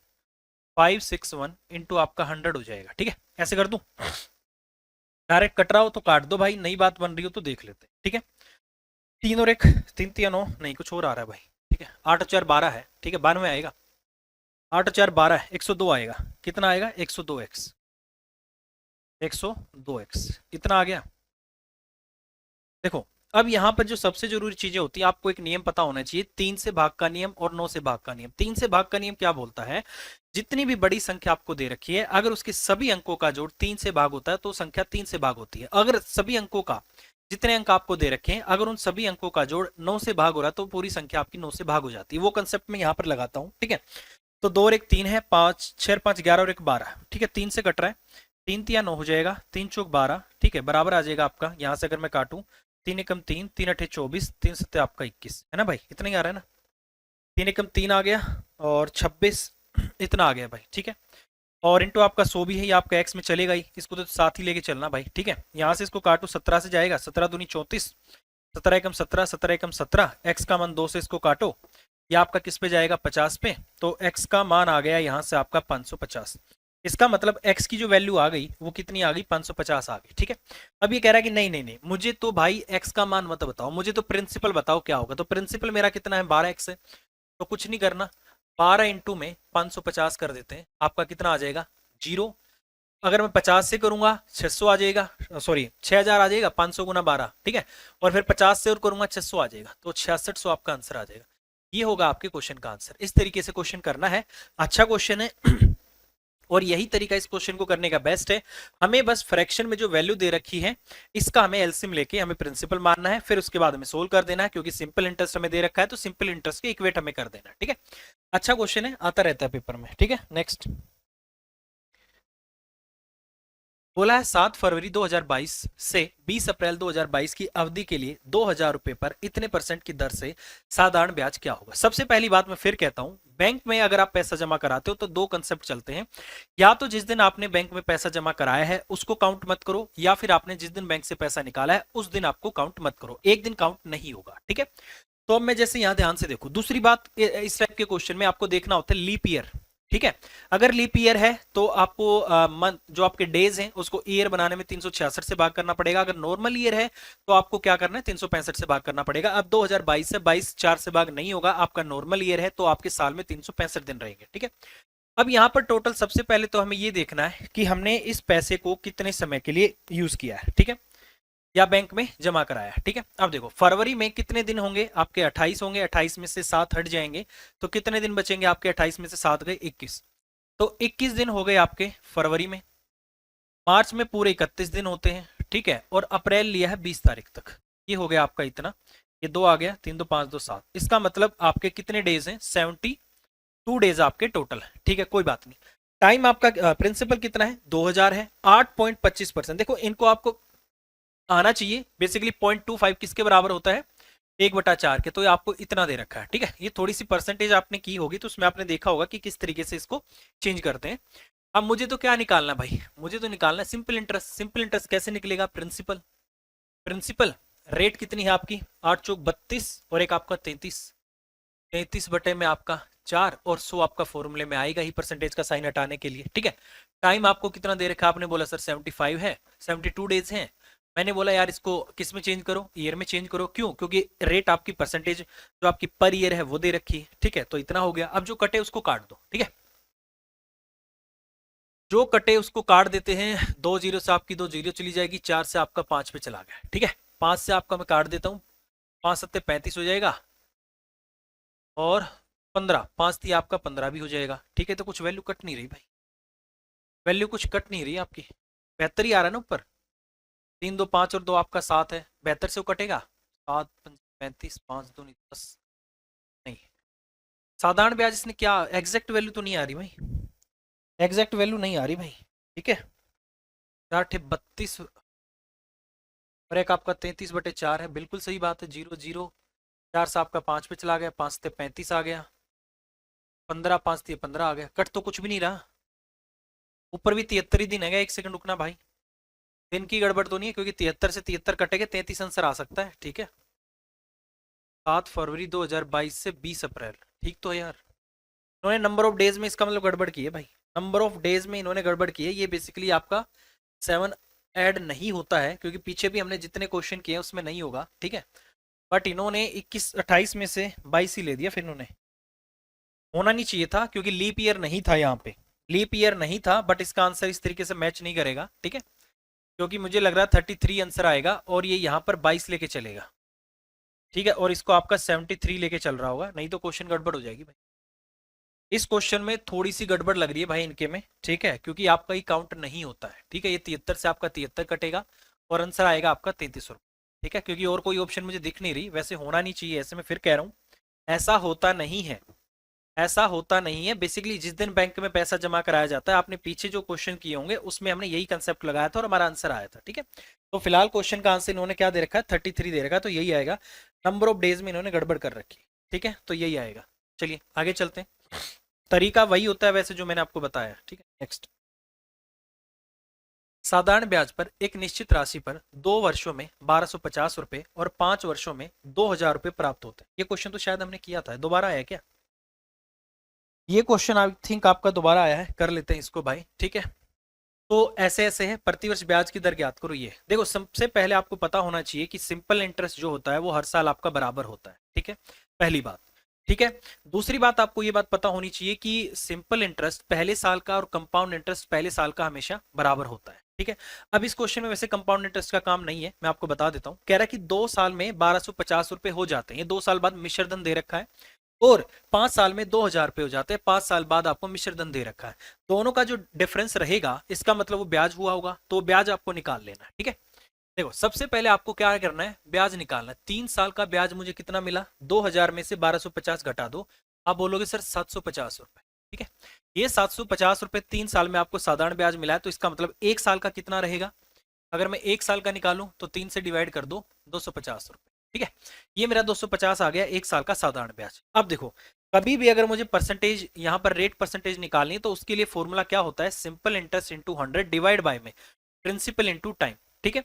561 इंटू आपका 100 हो जाएगा, ठीक है। ऐसे कर दूं, डायरेक्ट कट रहा हो तो काट दो भाई, नई बात बन रही हो तो देख लेते हैं, ठीक है। 3 और 1 3 3 9, नहीं कुछ और आ रहा है भाई, ठीक है। 8 और 4 12 है, ठीक है, 92 आएगा, 8 और 4 12 है, 102 आएगा, कितना आएगा 102x, 102x इतना आ गया। देखो अब यहाँ पर जो सबसे जरूरी चीजें होती है, आपको एक नियम पता होना चाहिए, 3 से भाग का नियम और 9 से भाग का नियम। 3 से भाग का नियम क्या बोलता है, जितनी भी बड़ी संख्या आपको दे रखी है, अगर उसके सभी अंकों का जोड़ 3 से भाग होता है तो संख्या 3 से भाग होती है। अगर सभी अंकों का, जितने अंक आपको दे रखे हैं, अगर उन सभी अंकों का जोड़ 9 से भाग हो रहा है तो पूरी संख्या आपकी 9 से भाग हो जाती है। वो कंसेप्ट में यहाँ पर लगाता हूँ, ठीक है। तो 2 और 1 3 है, 5 6 5 11 और 1 12, ठीक है। 3 से कट रहा है, 3 3 9 हो जाएगा, 3 चौक 12, ठीक है, बराबर आ जाएगा आपका। यहाँ से अगर मैं काटूं, 3 एकम 3 3 अठे 24 3 सत्ते आपका 21, है ना भाई, इतना ही आ रहा है ना। 3 एकम 3 आ गया और 26 इतना आ गया भाई, ठीक है। और इंटू आपका 100 भी है, ये आपका एक्स में चलेगा ही, इसको तो साथ ही लेके चलना भाई, ठीक है। यहाँ से इसको काटू, 17 से जाएगा, 17 दूनी 34, 17 एकम 17 17 एकम 17, एक्स का मान 2 से इसको काटो, ये आपका किस पे जाएगा 50 पे, तो x का मान आ गया यहाँ से आपका 550। इसका मतलब x की जो वैल्यू आ गई वो कितनी आ गई, 550 आ गई, ठीक है। अब ये कह रहा है कि नहीं नहीं नहीं, मुझे तो भाई x का मान मत बताओ, मुझे तो प्रिंसिपल बताओ क्या होगा। तो प्रिंसिपल मेरा कितना है, 12x है, तो कुछ नहीं करना, 12 इंटू में 550 कर देते हैं, आपका कितना आ जाएगा 0। अगर मैं 50 से करूंगा 600 आ जाएगा, सॉरी 6000 आ जाएगा, 500 गुना 12, ठीक है। और फिर 50 से और करूंगा 600 आ जाएगा, तो 6600 आपका आंसर आ जाएगा। ये होगा आपके क्वेश्चन का आंसर। इस तरीके से क्वेश्चन करना है, अच्छा क्वेश्चन है और यही तरीका इस क्वेश्चन को करने का बेस्ट है। हमें बस फ्रैक्शन में जो वैल्यू दे रखी है इसका हमें एलसीएम लेके हमें प्रिंसिपल मानना है, फिर उसके बाद हमें सोल्व कर देना है, क्योंकि सिंपल इंटरेस्ट हमें दे रखा है तो सिंपल इंटरेस्ट के इक्वेट हमें कर देना है, ठीक है। अच्छा क्वेश्चन है, आता रहता है पेपर में, ठीक है। नेक्स्ट बोला है 7 फरवरी 2022 से 20 अप्रैल 2022 की अवधि के लिए 2000 रुपए पर इतने % की दर से साधारण ब्याज क्या होगा। सबसे पहली बात मैं फिर कहता हूं, बैंक में अगर आप पैसा जमा कराते हो तो दो कंसेप्ट चलते हैं, या तो जिस दिन आपने बैंक में पैसा जमा कराया है उसको काउंट मत करो, या फिर आपने जिस दिन बैंक से पैसा निकाला है उस दिन आपको काउंट मत करो, एक दिन काउंट नहीं होगा, ठीक है। तो अब मैं जैसे यहां ध्यान से देखो, दूसरी बात इस टाइप के क्वेश्चन में आपको देखना होता है लीप ईयर, ठीक है। अगर लीप ईयर है तो आपको मंथ जो आपके डेज हैं उसको ईयर बनाने में 366 से भाग करना पड़ेगा। अगर नॉर्मल ईयर है तो आपको क्या करना है, 365 से भाग करना पड़ेगा। अब 2022 से 22 4 से भाग नहीं होगा, आपका नॉर्मल ईयर है तो आपके साल में 365 दिन रहेंगे, ठीक है। अब यहाँ पर टोटल सबसे पहले तो हमें ये देखना है कि हमने इस पैसे को कितने समय के लिए यूज किया है, ठीक है, या बैंक में जमा कराया है, ठीक है। अब देखो फरवरी में कितने दिन होंगे आपके, 28 होंगे, 28 में से 7 हट जाएंगे तो कितने दिन बचेंगे आपके, 28 में से 7 गए 21, तो 21 दिन हो गए आपके फरवरी में। मार्च में पूरे 31 दिन होते हैं, ठीक है, और अप्रैल लिया है 20 तारीख तक, ये हो गया आपका इतना, ये 2 आ गया, 3 2 5 2 7, इसका मतलब आपके कितने डेज हैं, 72 डेज आपके टोटल है, ठीक है, कोई बात नहीं। टाइम आपका प्रिंसिपल कितना है 2000 है, 8.25%। देखो इनको आपको आना चाहिए बेसिकली 0.25 किसके बराबर होता है 1/4 के, तो ये आपको इतना दे रखा है। ठीक है, ये थोड़ी सी परसेंटेज आपने की होगी तो उसमें आपने देखा होगा कि किस तरीके से इसको चेंज करते हैं। अब मुझे तो क्या निकालना है भाई, मुझे तो निकालना है सिंपल इंटरेस्ट। सिंपल इंटरेस्ट कैसे निकलेगा, प्रिंसिपल प्रिंसिपल रेट कितनी है आपकी 8 चौक 32 और एक आपका 33 बटे में आपका 4 और 100 आपका फॉर्मूले में आएगा ही परसेंटेज का साइन हटाने के लिए। ठीक है, टाइम आपको कितना दे रखा है, आपने बोला सर 75 है, 72 डेज है। मैंने बोला यार इसको किस में चेंज करो, ईयर में चेंज करो। क्यों, क्योंकि रेट आपकी परसेंटेज जो आपकी पर ईयर है वो दे रखी है। ठीक है, तो इतना हो गया। अब जो कटे उसको काट दो। ठीक है, जो कटे उसको काट देते हैं। 2 जीरो से आपकी 2 जीरो चली जाएगी, 4 से आपका 5 पे चला गया। ठीक है, 5 से आपका मैं काट देता हूँ, 5 सत्ते 35 हो जाएगा और 15, 5 थी आपका 15 भी हो जाएगा। ठीक है, तो कुछ वैल्यू कट नहीं रही भाई, वैल्यू कुछ कट नहीं रही आपकी, 72 ही आ रहा है ना ऊपर। 3 2 5 और 2 आपका 7 है, 72 से वो कटेगा। 7 35 5 2 10 नहीं, साधारण ब्याज इसने क्या एग्जैक्ट वैल्यू तो नहीं आ रही भाई, एग्जैक्ट वैल्यू नहीं आ रही भाई। ठीक है, 4 32 और एक आपका 33/4 है, बिल्कुल सही बात है। 0 0 4 से आपका 5 पे चला गया, 5 से 35 आ गया, 15 5 से 15 आ गया, कट तो कुछ भी नहीं रहा। ऊपर भी 73 ही दिन है, 1 सेकंड रुकना भाई, दिन की गड़बड़ तो नहीं है क्योंकि 73 से 73 कटेगा, 33 आंसर आ सकता है। ठीक है, 7 फरवरी 2022 से 20 अप्रैल, ठीक तो है यार। इन्होंने नंबर ऑफ डेज में इसका मतलब गड़बड़ की है भाई, नंबर ऑफ डेज में इन्होंने गड़बड़ की है। ये बेसिकली आपका 7 ऐड नहीं होता है क्योंकि पीछे भी हमने जितने क्वेश्चन किए हैं उसमें नहीं होगा। ठीक है, बट इन्होंने 21 28 में से 22 ही ले दिया, फिर इन्होंने होना नहीं चाहिए था क्योंकि लीप ईयर नहीं था यहाँ पे, लीप ईयर नहीं था, बट इसका आंसर इस तरीके से मैच नहीं करेगा। ठीक है, क्योंकि मुझे लग रहा है 33 आंसर आएगा और ये यहाँ पर 22 लेके चलेगा। ठीक है, और इसको आपका 73 लेके चल रहा होगा, नहीं तो क्वेश्चन गड़बड़ हो जाएगी भाई। इस क्वेश्चन में थोड़ी सी गड़बड़ लग रही है भाई इनके में। ठीक है, क्योंकि आपका ही काउंट नहीं होता है। ठीक है, ये 73 से आपका 73 कटेगा और आंसर आएगा आपका 33 रुपये। ठीक है, क्योंकि और कोई ऑप्शन मुझे दिख नहीं रही, वैसे होना नहीं चाहिए ऐसे, मैं फिर कह रहा हूँ ऐसा होता नहीं है, ऐसा होता नहीं है। बेसिकली जिस दिन बैंक में पैसा जमा कराया जाता है, आपने पीछे जो क्वेश्चन किए होंगे उसमें हमने यही कंसेप्ट लगाया था और हमारा आंसर आया था। ठीक है, तो फिलहाल क्वेश्चन का आंसर इन्होंने क्या दे रखा है 33 दे रखा है, तो यही आएगा। नंबर ऑफ डेज में इन्होंने गड़बड़ कर रखी है। ठीक है, तो यही आएगा। चलिए आगे चलते हैं, तरीका वही होता है वैसे जो मैंने आपको बताया। ठीक है, नेक्स्ट। साधारण ब्याज पर एक निश्चित राशि पर 2 वर्षों में 1250 रुपए और 5 वर्षों में 2000 रुपए प्राप्त होते हैं। ये क्वेश्चन तो शायद हमने किया था, दोबारा आया क्या ये क्वेश्चन? आई थिंक आपका दोबारा आया है, कर लेते हैं इसको भाई। ठीक है, तो ऐसे ऐसे है, प्रतिवर्ष ब्याज की दर ज्ञात करो। ये देखो, सबसे पहले आपको पता होना चाहिए कि सिंपल इंटरेस्ट जो होता है वो हर साल आपका बराबर होता है। ठीक है, पहली बात। ठीक है, दूसरी बात आपको ये बात पता होनी चाहिए कि सिंपल इंटरेस्ट पहले साल का और कंपाउंड इंटरेस्ट पहले साल का हमेशा बराबर होता है। ठीक है, अब इस क्वेश्चन में वैसे कंपाउंड इंटरेस्ट का काम नहीं है, मैं आपको बता देता हूं। कह रहा है कि 2 साल में 1250 रुपए हो जाते हैं, ये 2 साल बाद मिश्र धन दे रखा है, और 5 साल में 2000 रुपए हो जाते हैं, 5 साल बाद आपको मिश्र धन दे रखा है। दोनों का जो डिफरेंस रहेगा इसका मतलब वो ब्याज हुआ होगा, तो ब्याज आपको निकाल लेना है। ठीक है, देखो सबसे पहले आपको क्या करना है, ब्याज निकालना है। 3 साल का ब्याज मुझे कितना मिला, 2000 में से 1250 घटा दो, आप बोलोगे सर 750 रुपए। ठीक है, ये 750 रुपए 3 साल में आपको साधारण ब्याज मिला है, तो इसका मतलब 1 साल का कितना रहेगा, अगर मैं 1 साल का निकालूं तो 3 से डिवाइड कर दो, 250 रुपए। ठीक है, ये मेरा 250 आ गया 1 साल का साधारण ब्याज। अब देखो, कभी भी अगर मुझे परसेंटेज यहाँ पर रेट परसेंटेज निकालनी है तो उसके लिए फॉर्मूला क्या होता है, simple interest into 100 divide by में प्रिंसिपल इंटू टाइम। ठीक है,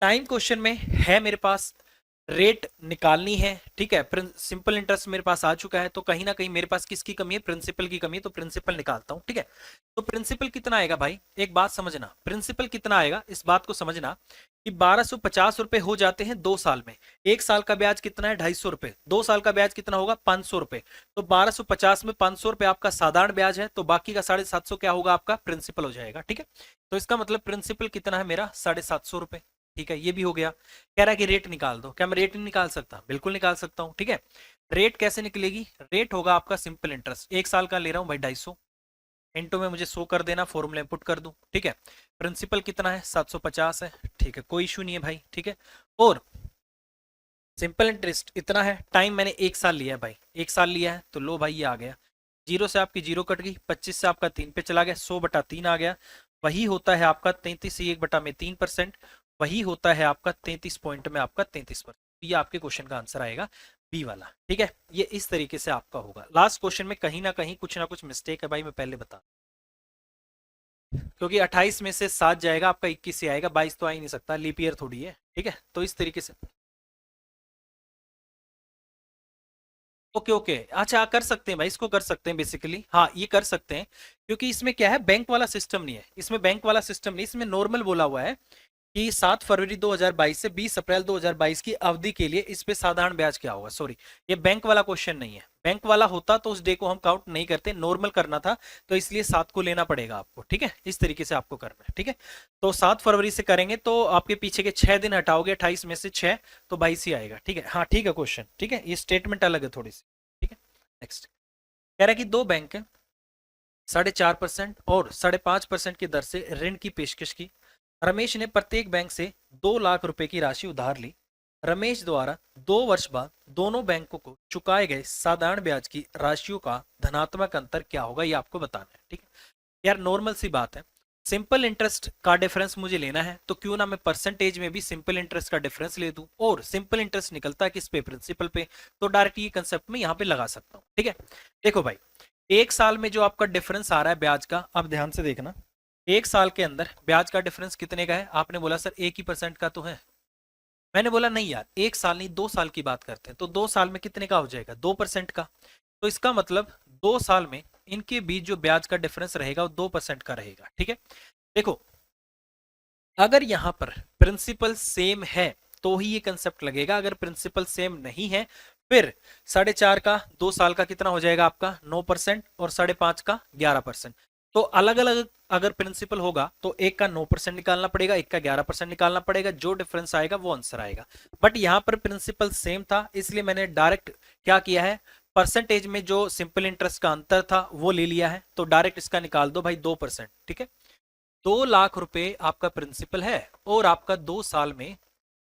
टाइम क्वेश्चन में है मेरे पास, रेट निकालनी है। ठीक है, सिंपल इंटरेस्ट मेरे पास आ चुका है, तो कहीं ना कहीं मेरे पास किसकी कमी है, प्रिंसिपल की कमी है, तो प्रिंसिपल निकालता हूं। ठीक है, तो प्रिंसिपल कितना आएगा भाई, एक बात समझना, प्रिंसिपल कितना आएगा इस बात को समझना कि 1250 रुपए हो जाते हैं 2 साल में, 1 साल का ब्याज कितना है 250 रुपए, 2 साल का ब्याज कितना होगा 500 रुपए, तो 1250 में 500 रुपए आपका साधारण ब्याज है, तो बाकी का 750 क्या होगा आपका प्रिंसिपल हो जाएगा। ठीक है, तो इसका मतलब प्रिंसिपल कितना है मेरा 750 रुपए। ठीक है, ये भी हो गया। कह रहा है कि रेट निकाल दो, क्या मैं रेट नहीं निकाल सकता, बिल्कुल निकाल सकता हूं। ठीक है, रेट कैसे निकलेगी, रेट होगा आपका सिंपल इंटरेस्ट, 1 साल का ले रहा हूं भाई 250, इंटू में मुझे 100 कर देना, फॉर्मूले पुट कर दूं। ठीक है, प्रिंसिपल कितना है 750 है। ठीक है, कोई इशू नहीं है भाई। ठीक है, और सिंपल इंटरेस्ट इतना है, टाइम मैंने 1 साल लिया है भाई, 1 साल लिया है, तो लो भाई ये आ गया। जीरो से आपकी जीरो कट गई, 25 से आपका 3 पे चला गया, 100/3 आ गया। वही होता है आपका 33 1 में 3%, वही होता है आपका 33 पॉइंट में आपका 33%। ये आपके क्वेश्चन का आंसर आएगा बी वाला। ठीक है, ये इस तरीके से आपका होगा। लास्ट क्वेश्चन में कहीं ना कुछ मिस्टेक है भाई, मैं पहले बता, क्योंकि 28 में से 7 जाएगा आपका 21 से आएगा, 22 तो आ ही नहीं सकता, लीप ईयर थोड़ी है। ठीक है, तो इस तरीके से ओके ओके, अच्छा कर सकते हैं भाई, इसको कर सकते हैं बेसिकली, हाँ ये कर सकते हैं, क्योंकि इसमें क्या है, बैंक वाला सिस्टम नहीं है, इसमें बैंक वाला सिस्टम नहीं, इसमें नॉर्मल बोला हुआ है कि 7 फरवरी 2022 से 20 अप्रैल 2022 की अवधि के लिए इस पे साधारण ब्याज क्या होगा। सॉरी, ये बैंक वाला क्वेश्चन नहीं है, बैंक वाला होता तो उस डे को हम काउंट नहीं करते, नॉर्मल करना था, तो इसलिए 7 को लेना पड़ेगा आपको। ठीक है, इस तरीके से आपको करना है। ठीक है, तो 7 फरवरी से करेंगे तो आपके पीछे के 6 दिन हटाओगे, 28 में से 6 तो 22 ही आएगा। ठीक है, हाँ ठीक है क्वेश्चन, ठीक है, ये स्टेटमेंट अलग है थोड़ी सी। ठीक है, नेक्स्ट कह रहा है कि दो बैंक 4.5% और 5.5% की दर से ऋण की पेशकश की। रमेश ने प्रत्येक बैंक से 2 लाख रुपए की राशि उधार ली। रमेश द्वारा 2 वर्ष बाद दोनों बैंकों को चुकाए गए साधारण ब्याज की राशियों का धनात्मक अंतर क्या होगा, ये आपको बताना है। ठीक है यार, नॉर्मल सी बात है, सिंपल इंटरेस्ट का डिफरेंस मुझे लेना है, तो क्यों ना मैं परसेंटेज में भी सिंपल इंटरेस्ट का डिफरेंस ले दूं, और सिंपल इंटरेस्ट निकलता है किस पे, प्रिंसिपल पे, तो डायरेक्ट ये कंसेप्ट में यहाँ पे लगा सकता हूँ। ठीक है, देखो भाई, एक साल में जो आपका डिफरेंस आ रहा है ब्याज का, अब ध्यान से देखना, एक साल के अंदर ब्याज का डिफरेंस कितने का है, आपने बोला सर 1% का तो है, मैंने बोला नहीं यार, एक साल नहीं 2 साल की बात करते हैं, तो 2 साल में कितने का हो जाएगा, 2% का, तो इसका मतलब 2 साल में इनके बीच जो ब्याज का डिफरेंस रहेगा वो 2% का रहेगा। ठीक है, देखो अगर यहां पर प्रिंसिपल सेम है तो ही ये कंसेप्ट लगेगा, अगर प्रिंसिपल सेम नहीं है फिर 4.5 का 2 साल का कितना हो जाएगा आपका 9% और 5.5 का 11%। तो अलग अलग अगर प्रिंसिपल होगा तो एक का 9% निकालना पड़ेगा, एक का 11% निकालना पड़ेगा, जो डिफरेंस आएगा वो आंसर आएगा। बट यहां पर प्रिंसिपल सेम था, इसलिए मैंने डायरेक्ट क्या किया है, परसेंटेज में जो सिंपल इंटरेस्ट का अंतर था वो ले लिया है, तो डायरेक्ट इसका निकाल दो भाई 2%। ठीक है, 2 लाख रुपए आपका प्रिंसिपल है और आपका 2 साल में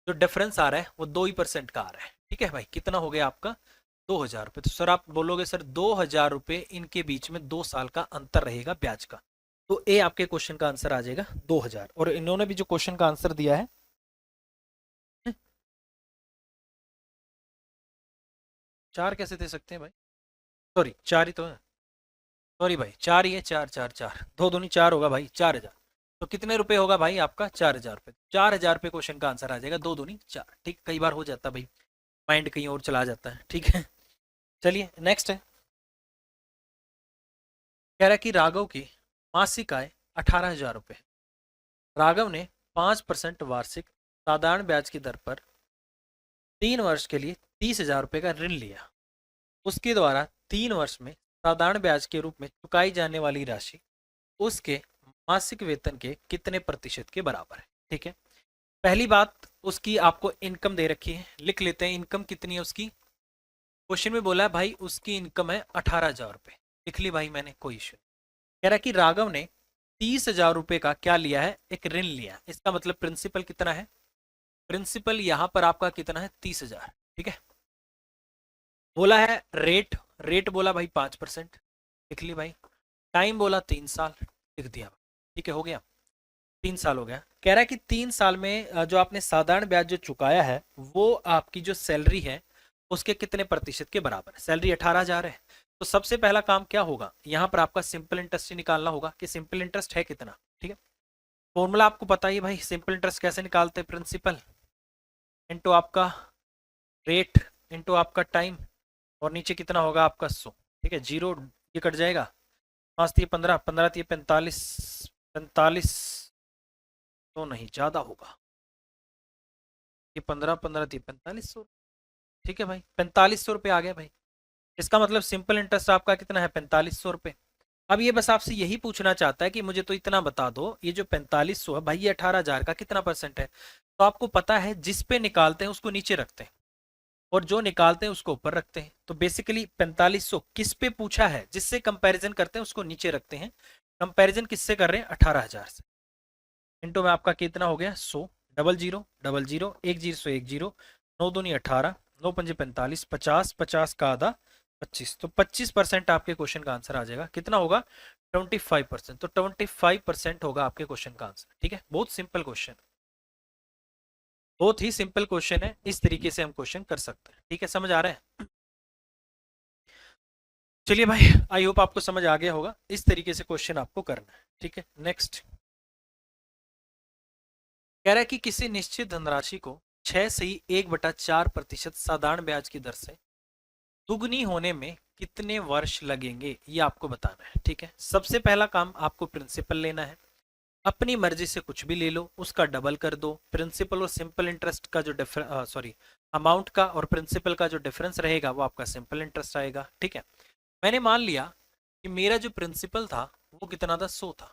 जो डिफरेंस आ रहा है वो 2% का आ रहा है। ठीक है भाई, कितना हो गया आपका 2000 रुपए। तो सर आप बोलोगे सर 2000 रुपए इनके बीच में 2 साल का अंतर रहेगा ब्याज का, तो ए आपके क्वेश्चन का आंसर आ जाएगा 2000। और इन्होंने भी जो क्वेश्चन का आंसर दिया है, 4 कैसे दे सकते हैं भाई, सॉरी 4 ही तो है, सॉरी भाई 4 ही है, 4 4 4 2 दूनी 4 होगा भाई, 4000। तो कितने रुपए होगा भाई आपका 4000 रुपए, 4000 रुपए क्वेश्चन का आंसर आ जाएगा, 2 दूनी 4। ठीक, कई बार हो जाता भाई, माइंड कहीं और चला जाता है। ठीक है, चलिए नेक्स्ट है, कह रहा है कि राघव की मासिक आय 18,000 रुपए। राघव ने 5% वार्षिक साधारण ब्याज की दर पर 3 वर्ष के लिए 30,000 रुपए का ऋण लिया। उसके द्वारा 3 वर्ष में साधारण ब्याज के रूप में चुकाई जाने वाली राशि उसके मासिक वेतन के कितने प्रतिशत के बराबर है। ठीक है, पहली बात उसकी आपको इनकम दे रखी है, लिख लेते हैं इनकम कितनी है उसकी। क्वेश्चन में बोला है भाई उसकी इनकम है 18,000 रुपए, लिख ली भाई मैंने, कोई इशू। कह रहा है कि राघव ने 30,000 रुपए का क्या लिया है, एक ऋण लिया, इसका मतलब प्रिंसिपल कितना है, प्रिंसिपल यहां पर आपका कितना है 30,000। ठीक है, बोला है रेट, रेट बोला भाई 5%, लिख ली भाई, टाइम बोला 3 साल, लिख दिया। ठीक है, हो गया, 3 साल हो गया। कह रहा है कि 3 साल में जो आपने साधारण ब्याज जो चुकाया है वो आपकी जो सैलरी है उसके कितने प्रतिशत के बराबर है। सैलरी 18,000 है, तो सबसे पहला काम क्या होगा, यहाँ पर आपका सिंपल इंटरेस्ट ही निकालना होगा कि सिंपल इंटरेस्ट है कितना। ठीक है, फॉर्मूला आपको पता ही है भाई, सिंपल इंटरेस्ट कैसे निकालते हैं, प्रिंसिपल इंटू आपका रेट इंटू आपका टाइम, और नीचे कितना होगा आपका 100। ठीक है, जीरो ये कट जाएगा, 5 3 15, 15 3 45, 45 तो नहीं ज़्यादा होगा, ये 15 15 3 4500। ठीक है भाई, 4500 रुपये आ गया भाई, इसका मतलब सिंपल इंटरेस्ट आपका कितना है 4500 रुपये। अब ये बस आपसे यही पूछना चाहता है कि मुझे तो इतना बता दो, ये जो 4500 है भाई ये 18,000 का कितना परसेंट है, तो आपको पता है जिस पे निकालते हैं उसको नीचे रखते हैं और जो निकालते हैं उसको ऊपर रखते हैं। तो बेसिकली 4500 किस पे पूछा है, जिससे कंपैरिजन करते हैं उसको नीचे रखते हैं, कंपैरिजन किससे कर रहे हैं 18,000 से, इंटू में आपका कितना हो गया 100, डबल जीरो डबल जीरो, 1 0 1 0, 9 दूनी 18, 9 पंजे 45, 50, 50 का आधा 25, तो 25% आपके क्वेश्चन का आंसर आ जाएगा। कितना होगा? 25%। तो 25% होगा आपके क्वेश्चन का आंसर। ठीक है, बहुत सिंपल क्वेश्चन, बहुत ही सिंपल क्वेश्चन है। इस तरीके से हम क्वेश्चन कर सकते हैं। ठीक है, समझ आ रहा है? चलिए भाई, आई होप आपको समझ आ गया होगा। इस तरीके से क्वेश्चन आपको करना है। ठीक है, नेक्स्ट कह रहा है कि किसी निश्चित धनराशि को 6 से 1/4% साधारण ब्याज की दर से दुगनी होने में कितने वर्ष लगेंगे, ये आपको बताना है। ठीक है, सबसे पहला काम आपको प्रिंसिपल लेना है। अपनी मर्जी से कुछ भी ले लो, उसका डबल कर दो। प्रिंसिपल और सिंपल इंटरेस्ट का जो अमाउंट का और प्रिंसिपल का जो डिफरेंस रहेगा वो आपका सिंपल इंटरेस्ट आएगा। ठीक है, मैंने मान लिया कि मेरा जो प्रिंसिपल था वो कितना था, 100 था।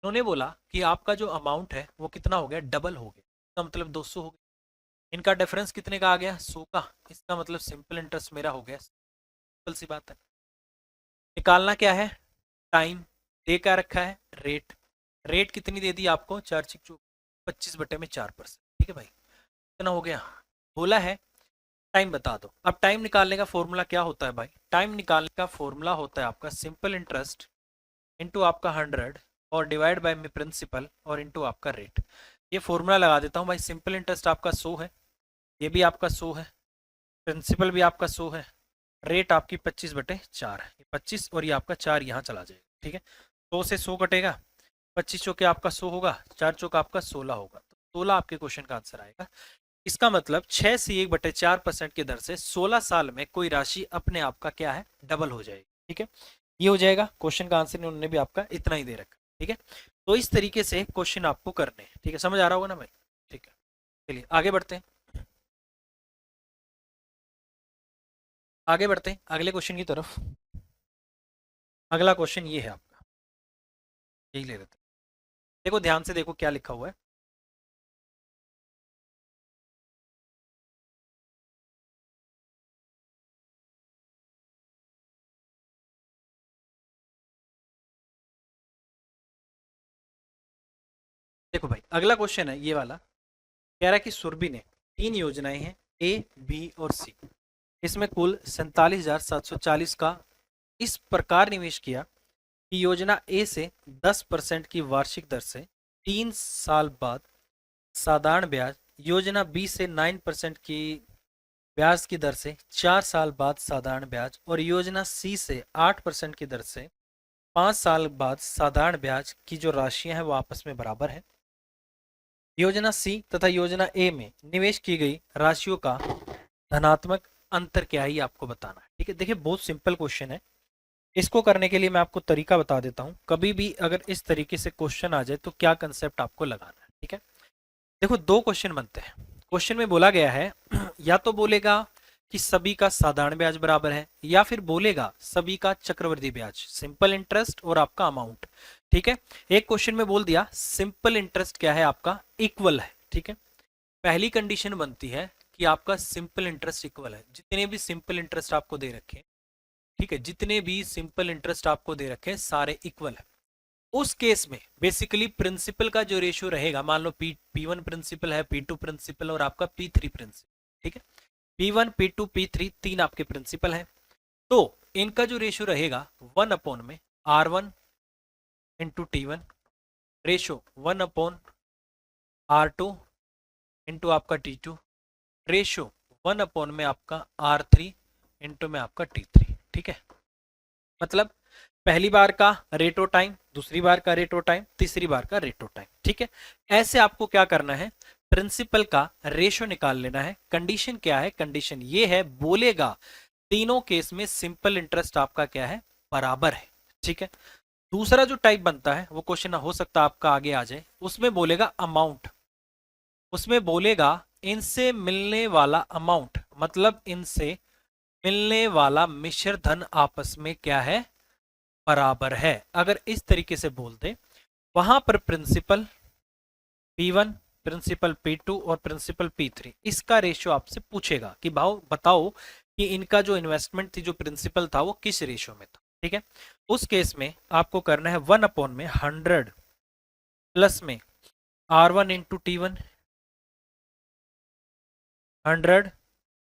उन्होंने बोला कि आपका जो अमाउंट है वो कितना हो गया, डबल हो गया, इसका मतलब 200 हो गया। इनका डिफरेंस कितने का आ गया, 100 का। इसका मतलब सिंपल इंटरेस्ट मेरा हो गया। सिंपल सी बात है। निकालना क्या है, टाइम। दे क्या रखा है, रेट। रेट कितनी दे दी आपको, 4 25/4%। ठीक है भाई, कितना हो गया, बोला है टाइम बता दो। अब टाइम निकालने का फॉर्मूला क्या होता है भाई, टाइम निकालने का फॉर्मूला होता है आपका सिंपल इंटरेस्ट इंटू आपका 100 और डिवाइड बाय में प्रिंसिपल और इंटू आपका रेट। ये फॉर्मूला लगा देता हूँ भाई। सिंपल इंटरेस्ट आपका 100 है, ये भी आपका 100 है, प्रिंसिपल भी आपका 100 है, रेट आपकी 25/4 है। 25 और ये आपका 4 यहाँ चला जाएगा। ठीक है, 100 से 100 कटेगा, 25 चौके आपका 100 होगा, 4 चौका आपका 16 होगा। तो 16 आपके क्वेश्चन का आंसर आएगा। इसका मतलब 6 से 1/4% की दर से 16 साल में कोई राशि अपने आप का क्या है, डबल हो जाएगी। ठीक है, ये हो जाएगा क्वेश्चन का आंसर। उन्होंने भी आपका इतना ही दे रखा। ठीक है, तो इस तरीके से क्वेश्चन आपको करने हैं। ठीक है, समझ आ रहा होगा ना भाई? ठीक है, चलिए आगे बढ़ते हैं। आगे बढ़ते हैं अगले क्वेश्चन की तरफ। अगला क्वेश्चन ये है आपका, यही ले लेते हैं। देखो ध्यान से देखो क्या लिखा हुआ है। देखो भाई, अगला क्वेश्चन है ये वाला। कह रहा है कि सुरभि ने 3 योजनाएं हैं, ए, बी और सी। इसमें कुल 47,740 का इस प्रकार निवेश किया कि योजना ए से 10% की वार्षिक दर से 3 साल बाद साधारण ब्याज, योजना बी से 9% की ब्याज की दर से 4 साल बाद साधारण ब्याज और योजना सी से 8% की दर से 5 साल बाद साधारण ब्याज की जो राशियां हैं वो आपस में बराबर है। योजना सी तथा योजना ए में निवेश की गई राशियों का धनात्मक अंतर क्या है, ये आपको बताना है। ठीक है, देखिए बहुत सिंपल क्वेश्चन है। इसको करने के लिए मैं आपको तरीका बता देता हूं। कभी भी अगर इस तरीके से क्वेश्चन आ जाए तो क्या कंसेप्ट आपको लगाना है। ठीक है, देखो 2 क्वेश्चन बनते हैं। क्वेश्चन में बोला गया है या तो बोलेगा कि सभी का साधारण ब्याज बराबर है, या फिर बोलेगा सभी का चक्रवृद्धि ब्याज, सिंपल इंटरेस्ट और आपका अमाउंट। ठीक है, एक क्वेश्चन में बोल दिया सिंपल इंटरेस्ट क्या है आपका, इक्वल है। ठीक है, पहली कंडीशन बनती है कि आपका सिंपल इंटरेस्ट इक्वल है। जितने भी सिंपल इंटरेस्ट आपको दे रखे, ठीक है, जितने भी सिंपल इंटरेस्ट आपको दे रखे सारे इक्वल है। उस केस में बेसिकली प्रिंसिपल का जो रेशियो रहेगा, मान लो P1 प्रिंसिपल है, P2 प्रिंसिपल और आपका P3 प्रिंसिपल। ठीक है, P1 P2 P3 तीन आपके प्रिंसिपल हैं। तो इनका जो रेशियो रहेगा 1 में R1 into T1, ratio 1/R2 into आपका T2, रेशियो 1 में आपका R3 इंटू में आपका T3। ठीक है, मतलब पहली बार का रेटो टाइम, दूसरी बार का रेटो टाइम, तीसरी बार का रेटो टाइम। ठीक है, ऐसे आपको क्या करना है, प्रिंसिपल का रेशो निकाल लेना है। कंडीशन क्या है, कंडीशन ये है, बोलेगा तीनों केस में सिंपल इंटरेस्ट आपका क्या है, बराबर है। ठीक है, दूसरा जो टाइप बनता है वो क्वेश्चन हो सकता है आपका आगे आ जाए, उसमें बोलेगा अमाउंट। उसमें बोलेगा इनसे मिलने वाला अमाउंट, मतलब इनसे मिलने वाला मिश्र धन आपस में क्या है, बराबर है। अगर इस तरीके से बोल दे, वहां पर प्रिंसिपल P1, प्रिंसिपल P2 और प्रिंसिपल P3, इसका रेशियो आपसे पूछेगा कि भाव बताओ कि इनका जो इन्वेस्टमेंट थी, जो प्रिंसिपल था, वो किस रेशियो में था। ठीक है, उस केस में आपको करना है 1 में 100 प्लस में R1 इंटू T1, 100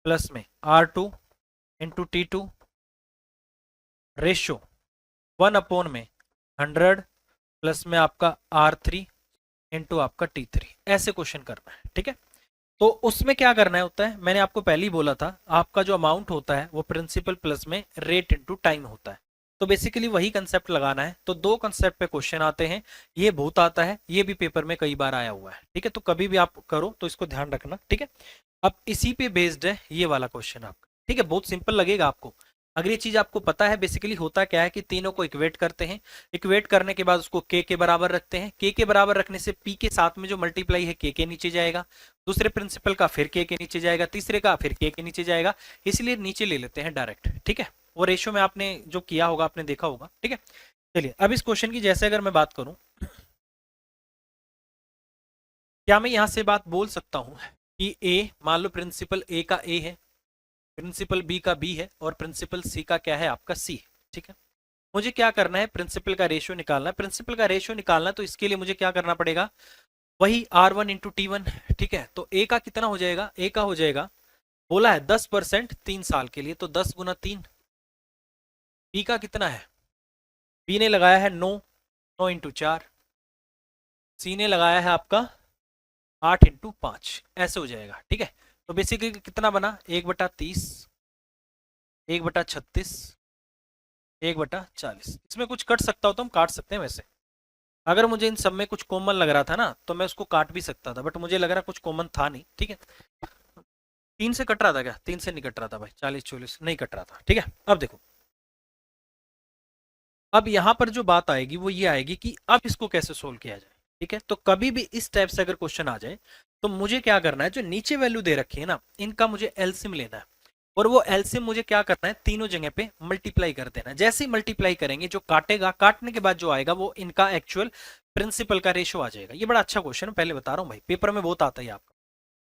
प्लस में R2 इंटू T2 रेशो 1 में 100 प्लस में आपका R3 इंटू आपका T3, ऐसे क्वेश्चन करना है। ठीक है, तो उसमें क्या करना होता है, मैंने आपको पहले ही बोला था, आपका जो अमाउंट होता है वो प्रिंसिपल प्लस में रेट इंटू टाइम होता है। तो बेसिकली वही कंसेप्ट लगाना है। तो दो कंसेप्ट पे क्वेश्चन आते हैं, ये बहुत आता है, ये भी पेपर में कई बार आया हुआ है। ठीक है, तो कभी भी आप करो तो इसको ध्यान रखना। ठीक है, अब इसी पे बेस्ड है ये वाला क्वेश्चन आपका। ठीक है, बहुत सिंपल लगेगा आपको। अगर ये चीज आपको पता है, बेसिकली होता क्या है कि तीनों को इक्वेट करते हैं, इक्वेट करने के बाद उसको के बराबर रखते हैं, के बराबर रखने से पी के साथ में जो मल्टीप्लाई है के नीचे जाएगा, दूसरे प्रिंसिपल का फिर के नीचे जाएगा, तीसरे का फिर के नीचे जाएगा, इसलिए नीचे ले लेते हैं डायरेक्ट। ठीक है, वो रेशियो में आपने जो किया होगा आपने देखा होगा। ठीक है, चलिए अब इस क्वेश्चन की जैसे अगर मैं बात करूं, क्या मैं यहां से बात बोल सकता हूं कि ए, मान लो प्रिंसिपल ए का ए है, प्रिंसिपल बी का बी है और प्रिंसिपल सी का क्या है आपका सी है। ठीक है, मुझे क्या करना है, प्रिंसिपल का रेशियो निकालना है। प्रिंसिपल का रेशियो निकालना है तो इसके लिए मुझे क्या करना पड़ेगा, वही R1 इंटू T1। ठीक है, तो ए का कितना हो जाएगा, ए का हो जाएगा, बोला है 10% 3 साल के लिए, तो 10 गुना 3। बी का कितना है, बी ने लगाया है 9, 9 इंटू 4। सी ने लगाया है आपका 8 इंटू 5, ऐसे हो जाएगा। ठीक है, तो बेसिकली कितना बना, 1/30, 1/36, 1/40। इसमें कुछ कट सकता हो तो हम काट सकते हैं। वैसे अगर मुझे इन सब में कुछ कॉमन लग रहा था ना तो मैं उसको काट भी सकता था, बट मुझे लग रहा कुछ कॉमन था नहीं। ठीक है, 3 से कट रहा था क्या, 3 से नहीं कट रहा था भाई, 40 44 नहीं कट रहा था। ठीक है, अब देखो, अब यहां पर जो बात आएगी वो ये आएगी कि अब इसको कैसे सोल्व किया जाए। ठीक है, तो कभी भी इस टाइप से अगर क्वेश्चन आ जाए तो मुझे क्या करना है, जो नीचे वैल्यू दे रखी है ना, इनका मुझे एलसीएम लेना है, और वो एलसीएम मुझे क्या करना है, तीनों जगह पे मल्टीप्लाई कर देना है। जैसे ही मल्टीप्लाई करेंगे, जो काटेगा, काटने के बाद जो आएगा वो इनका एक्चुअल प्रिंसिपल का रेशियो आ जाएगा। ये बड़ा अच्छा क्वेश्चन है, पहले बता रहा हूँ भाई, पेपर में बहुत आता है आपका।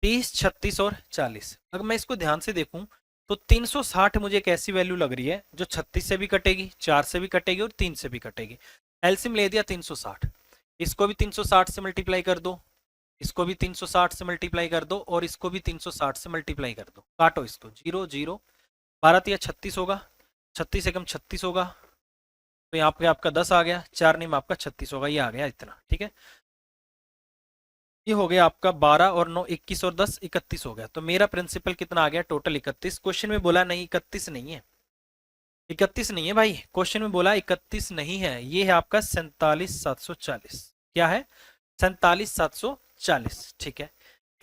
30, 36 और 40, अगर मैं इसको ध्यान से देखूं तो 360 मुझे एक ऐसी वैल्यू लग रही है जो 36 से भी कटेगी, 4 से भी कटेगी और 3 से भी कटेगी। एलसीएम ले दिया 360, इसको भी 360 से मल्टीप्लाई कर दो, इसको भी 360 से मल्टीप्लाई कर दो, और इसको भी 360 से मल्टीप्लाई कर दो। काटो इसको, 0 0, 12 या 36 होगा, 36 एकम 36 होगा, तो यहाँ पे आपका 10 आ गया, 4 नियम आपका 36 होगा, ये आ गया इतना। ठीक है, ये हो गया आपका 12 और 9 21 और 10 31 हो गया। तो मेरा प्रिंसिपल कितना आ गया, टोटल 31। क्वेश्चन में बोला नहीं 31 नहीं है, 31 नहीं है भाई, क्वेश्चन में बोला 31 नहीं है, ये है आपका 47,740। क्या है, 47,740। ठीक है,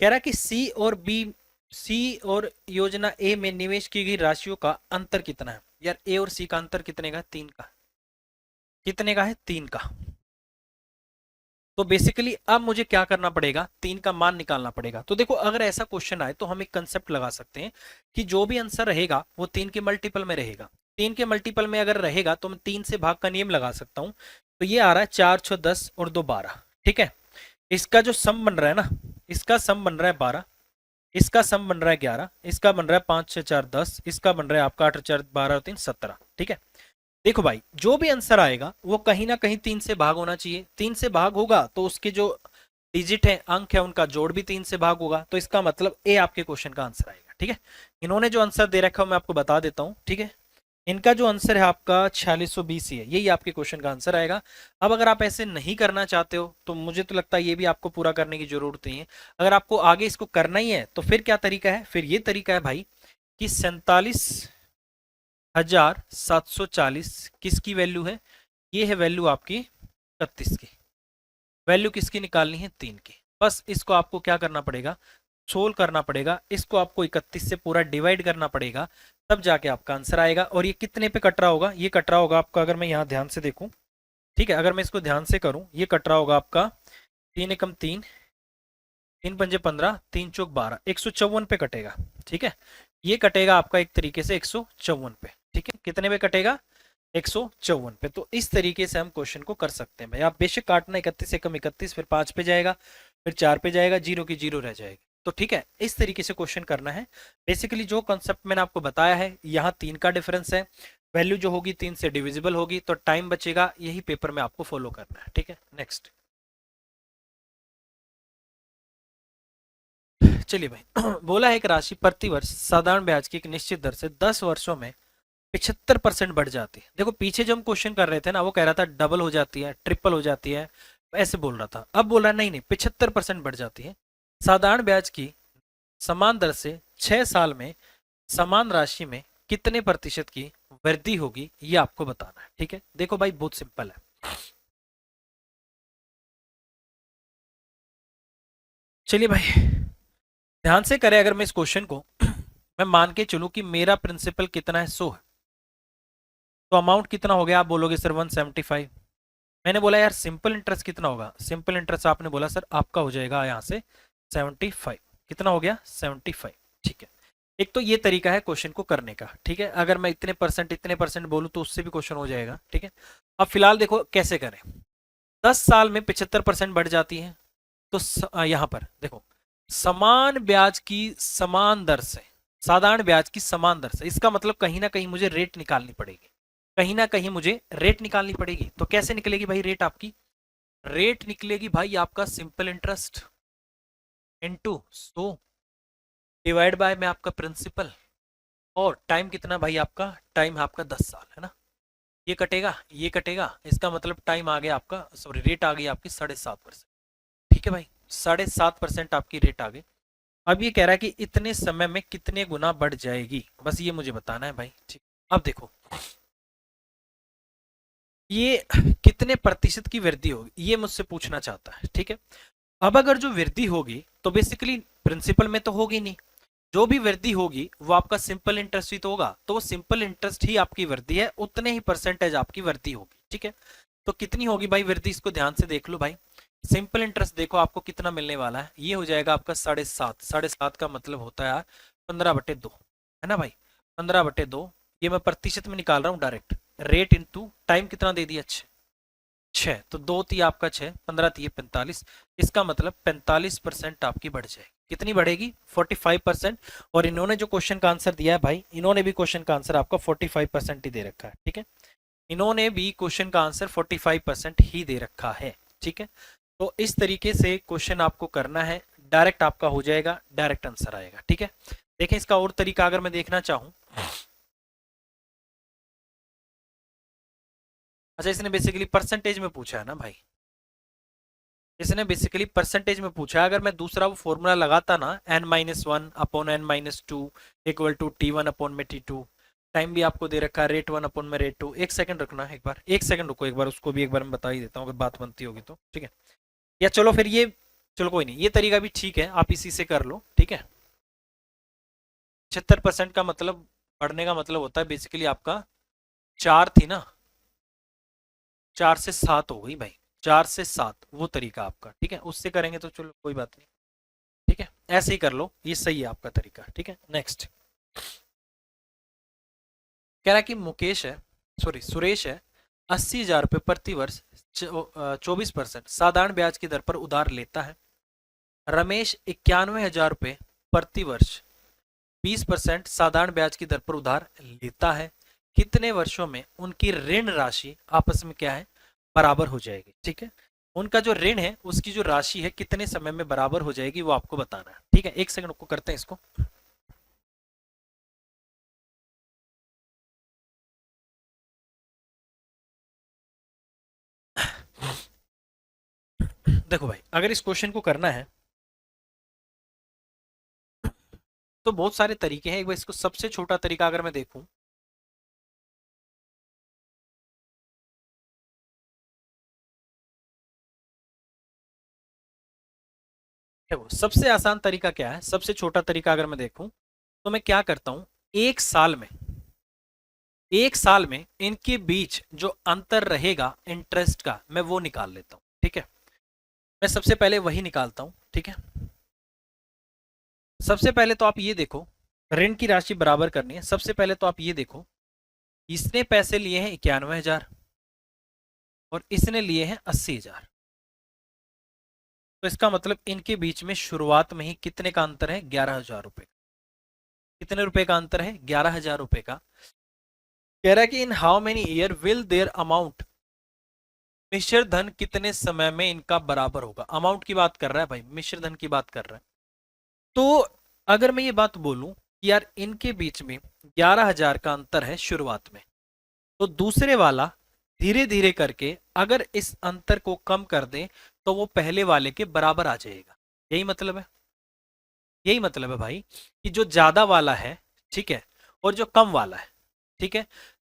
कह रहा है कि सी और बी, सी और योजना ए में निवेश की गई राशियों का अंतर कितना है। यार ए और सी का अंतर कितने का है, 3 का। कितने का है, 3 का। तो बेसिकली अब मुझे क्या करना पड़ेगा, 3 का मान निकालना पड़ेगा। तो देखो, अगर ऐसा क्वेश्चन आए तो हम एक कंसेप्ट लगा सकते हैं कि जो भी आंसर रहेगा वो 3 के मल्टीपल में रहेगा। 3 के मल्टीपल में अगर रहेगा तो मैं 3 से भाग का नियम लगा सकता हूं। तो ये आ रहा है 4 6 10 और 2 12। ठीक है, इसका जो सम बन रहा है ना, इसका सम बन रहा है 12, इसका सम बन रहा है 11, इसका बन रहा है 5 6 4 10, इसका बन रहा है आपका 8 4 12 और 3 17। ठीक है, देखो भाई, जो भी आंसर आएगा वो कहीं ना कहीं 3 से भाग होना चाहिए। 3 से भाग होगा तो उसके जो डिजिट है, अंक है, उनका जोड़ भी 3 से भाग होगा, तो इसका मतलब ए आपके क्वेश्चन का आंसर आएगा। ठीक है, इन्होंने जो आंसर दे रखा है मैं आपको बता देता हूँ। ठीक है, इनका जो आंसर है आपका 4620 ही है, यही आपके क्वेश्चन का आंसर आएगा। अब अगर आप ऐसे नहीं करना चाहते हो तो मुझे तो लगता है ये भी आपको पूरा करने की जरूरत नहीं है। अगर आपको आगे इसको करना ही है तो फिर क्या तरीका है, फिर ये तरीका है भाई कि 47,740 किसकी वैल्यू है, ये है वैल्यू आपकी 31 की। वैल्यू किसकी निकालनी है, 3 की। बस इसको आपको क्या करना पड़ेगा, सोल्व करना पड़ेगा, इसको आपको 31 से पूरा डिवाइड करना पड़ेगा, तब जाके आपका आंसर आएगा। और ये कितने पे कट रहा होगा, ये कट रहा होगा आपका, अगर मैं यहाँ ध्यान से देखूं, ठीक है, अगर मैं इसको ध्यान से करूं, ये कट रहा होगा आपका 3 एकम 3, 3 पंजे 15, 3 चौक 12, 154 पे कटेगा। ठीक है, ये कटेगा आपका एक तरीके से 154 पे। ठीक है, कितने पे कटेगा, 154 पे। तो इस तरीके से हम क्वेश्चन को कर सकते हैं भाई। आप बेशक काटना, 31 एकम 31, फिर 5 पे जाएगा, फिर 4 पे जाएगा, 0 की 0 रह जाएगी। तो ठीक है, इस तरीके से क्वेश्चन करना है। बेसिकली जो कॉन्सेप्ट मैंने आपको बताया है, यहाँ 3 का डिफरेंस है, वैल्यू जो होगी 3 से डिविजिबल होगी, तो टाइम बचेगा, यही पेपर में आपको फॉलो करना है। ठीक है, नेक्स्ट चलिए भाई। बोला है एक राशि प्रतिवर्ष साधारण ब्याज की एक निश्चित दर से 10 वर्षों में 75% बढ़ जाती है। देखो पीछे जो हम क्वेश्चन कर रहे थे ना, वो कह रहा था डबल हो जाती है, ट्रिपल हो जाती है, ऐसे बोल रहा था। अब बोल रहा है नहीं नहीं 75% बढ़ जाती है। साधारण ब्याज की समान दर से 6 साल में समान राशि में कितने प्रतिशत की वृद्धि होगी, ये आपको बताना है। ठीक है, देखो भाई बहुत सिंपल है। चलिए भाई ध्यान से करें। अगर मैं इस क्वेश्चन को मैं मान के चलूं कि मेरा प्रिंसिपल कितना है 100 है, तो अमाउंट कितना हो गया? आप बोलोगे सर 175। मैंने बोला यार सिंपल इंटरेस्ट कितना होगा? सिंपल इंटरेस्ट आपने बोला सर आपका हो जाएगा यहाँ से 75। कितना हो गया? 75। ठीक है, एक तो ये तरीका है क्वेश्चन को करने का। ठीक है, अगर मैं इतने परसेंट बोलूं तो उससे भी क्वेश्चन हो जाएगा। ठीक है, अब फिलहाल देखो कैसे करें। 10 साल में 75% बढ़ जाती है, तो यहां पर देखो समान ब्याज की समान दर से, साधारण ब्याज की समान दर से, इसका मतलब कहीं ना कहीं मुझे रेट निकालनी पड़ेगी, कहीं ना कहीं मुझे रेट निकालनी पड़ेगी। तो कैसे निकलेगी भाई रेट? आपकी रेट निकलेगी भाई आपका simple interest into 100 divide by में आपका प्रिंसिपल, और टाइम कितना भाई? आपका टाइम है आपका 10 साल, है ना। ये कटेगा, ये कटेगा, इसका मतलब टाइम आ गया आपका, सॉरी रेट आ गई आपकी 7.5%। ठीक है भाई, 7.5% आपकी रेट आ गई। अब ये कह रहा है कि इतने समय में कितने गुना बढ़ जाएगी, बस ये मुझे बताना है भाई। ठीक, अब देखो ये कितने प्रतिशत की वृद्धि होगी, ये मुझसे पूछना चाहता है। ठीक है, अब अगर जो वृद्धि होगी तो बेसिकली प्रिंसिपल में तो होगी नहीं, जो भी वृद्धि होगी वो आपका सिंपल इंटरेस्ट ही तो होगा, तो वो सिंपल इंटरेस्ट ही आपकी वृद्धि है, उतने ही परसेंटेज आपकी वृद्धि होगी। ठीक है, तो कितनी होगी भाई वृद्धि? इसको ध्यान से देख लो भाई। सिंपल इंटरेस्ट देखो आपको कितना मिलने वाला है, ये हो जाएगा आपका 7.5। 7.5 का मतलब होता है यार 15/2, है ना भाई, 15/2। ये मैं प्रतिशत में निकाल रहा हूँ डायरेक्ट, रेट इंटू टाइम कितना दे दिया? 6। तो 2 ती आपका 6, 15 ती 45, इसका मतलब 45% आपकी बढ़ जाएगी। कितनी बढ़ेगी? 45%। और इन्होंने जो क्वेश्चन का आंसर दिया है भाई, इन्होंने भी क्वेश्चन का आंसर आपका 45% ही दे रखा है। ठीक है, इन्होंने भी क्वेश्चन का आंसर 45% ही दे रखा है। ठीक है, तो इस तरीके से क्वेश्चन आपको करना है, डायरेक्ट आपका हो जाएगा, डायरेक्ट आंसर आएगा। ठीक है, देखें इसका और तरीका अगर मैं देखना चाहूं। अच्छा, इसने बेसिकली परसेंटेज में पूछा है ना भाई, इसने बेसिकली परसेंटेज में पूछा है। अगर मैं दूसरा वो फॉर्मूला लगाता ना, n-1/n-2 equal to T1/T2, time भी आपको दे रखा है रेट 1/√2। एक सेकंड रखना, एक बार एक सेकंड रुको, एक बार उसको भी एक बार मैं बता ही देता हूँ अगर बात बनती होगी तो। ठीक है, या चलो फिर ये, चलो कोई नहीं, ये तरीका भी ठीक है, आप इसी से कर लो। ठीक है, 76% का मतलब बढ़ने का मतलब होता है बेसिकली आपका 4 थी ना, 4 से 7 हो गई भाई, 4 से 7 वो तरीका आपका। ठीक है, उससे करेंगे तो चलो कोई बात नहीं। ठीक है, ऐसे ही कर लो, ये सही है आपका तरीका। ठीक है, नेक्स्ट कह रहा है कि मुकेश है, सॉरी सुरेश है, 80,000 रुपये प्रति वर्ष 24% साधारण ब्याज की दर पर उधार लेता है। रमेश 91,000 रुपये प्रति वर्ष 20% साधारण ब्याज की दर पर उधार लेता है। कितने वर्षों में उनकी ऋण राशि आपस में क्या है? बराबर हो जाएगी। ठीक है, उनका जो ऋण है उसकी जो राशि है कितने समय में बराबर हो जाएगी, वो आपको बताना है। ठीक है, एक सेकंड को करते हैं इसको। देखो भाई अगर इस क्वेश्चन को करना है तो बहुत सारे तरीके हैं। एक बार इसको सबसे छोटा तरीका अगर मैं देखूं, देखो सबसे आसान तरीका क्या है, सबसे छोटा तरीका अगर मैं देखूं तो मैं क्या करता हूं, एक साल में इनके बीच जो अंतर रहेगा इंटरेस्ट का, मैं वो निकाल लेता हूं। ठीक है, मैं सबसे पहले वही निकालता हूं। ठीक है, सबसे पहले तो आप ये देखो, ऋण की राशि बराबर करनी है। सबसे पहले तो आप ये देखो, इसने पैसे लिए हैं 91,000 और इसने लिए हैं 80,000, तो इसका मतलब इनके बीच में शुरुआत में ही कितने का अंतर है? 11,000 रुपए। कितने रुपए का अंतर है? 11,000 रुपए का। कह रहा है कि in how many year will there amount, मिश्र धन कितने समय में इनका बराबर होगा। अमाउंट की बात कर रहा है भाई, मिश्र धन की बात कर रहा है। तो अगर मैं ये बात बोलूं कि यार इनके बीच में 11,000 का अंतर है शुरुआत में, तो दूसरे वाला धीरे धीरे करके अगर इस अंतर को कम कर दें तो वो पहले वाले के बराबर आ जाएगा। यही मतलब है, यही मतलब है भाई कि जो ज्यादा वाला है, ठीक है, और जो कम वाला है, ठीक है,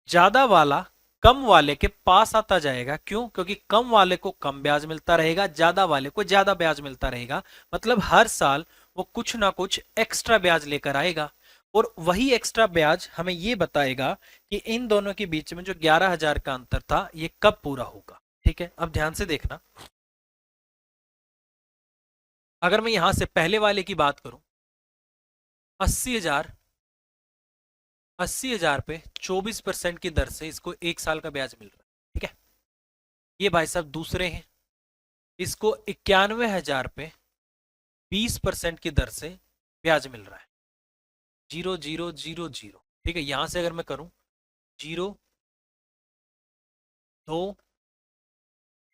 ज्यादा वाला कम वाले के पास आता जाएगा। क्यों? क्योंकि कम वाले को कम ब्याज मिलता रहेगा, ज्यादा वाले को ज्यादा ब्याज मिलता रहेगा। मतलब हर साल वो कुछ ना कुछ एक्स्ट्रा ब्याज लेकर आएगा, और वही एक्स्ट्रा ब्याज हमें ये बताएगा कि इन दोनों के बीच में जो 11,000 का अंतर था ये कब पूरा होगा। ठीक है, अब ध्यान से देखना, अगर मैं यहां से पहले वाले की बात करूं, 80,000 80,000 पे 24% की दर से इसको एक साल का ब्याज मिल रहा है। ठीक है, ये भाई साहब दूसरे हैं, इसको 91,000 पे 20% की दर से ब्याज मिल रहा है, 0,0,0,0। ठीक है, यहां से अगर मैं करूं 0 2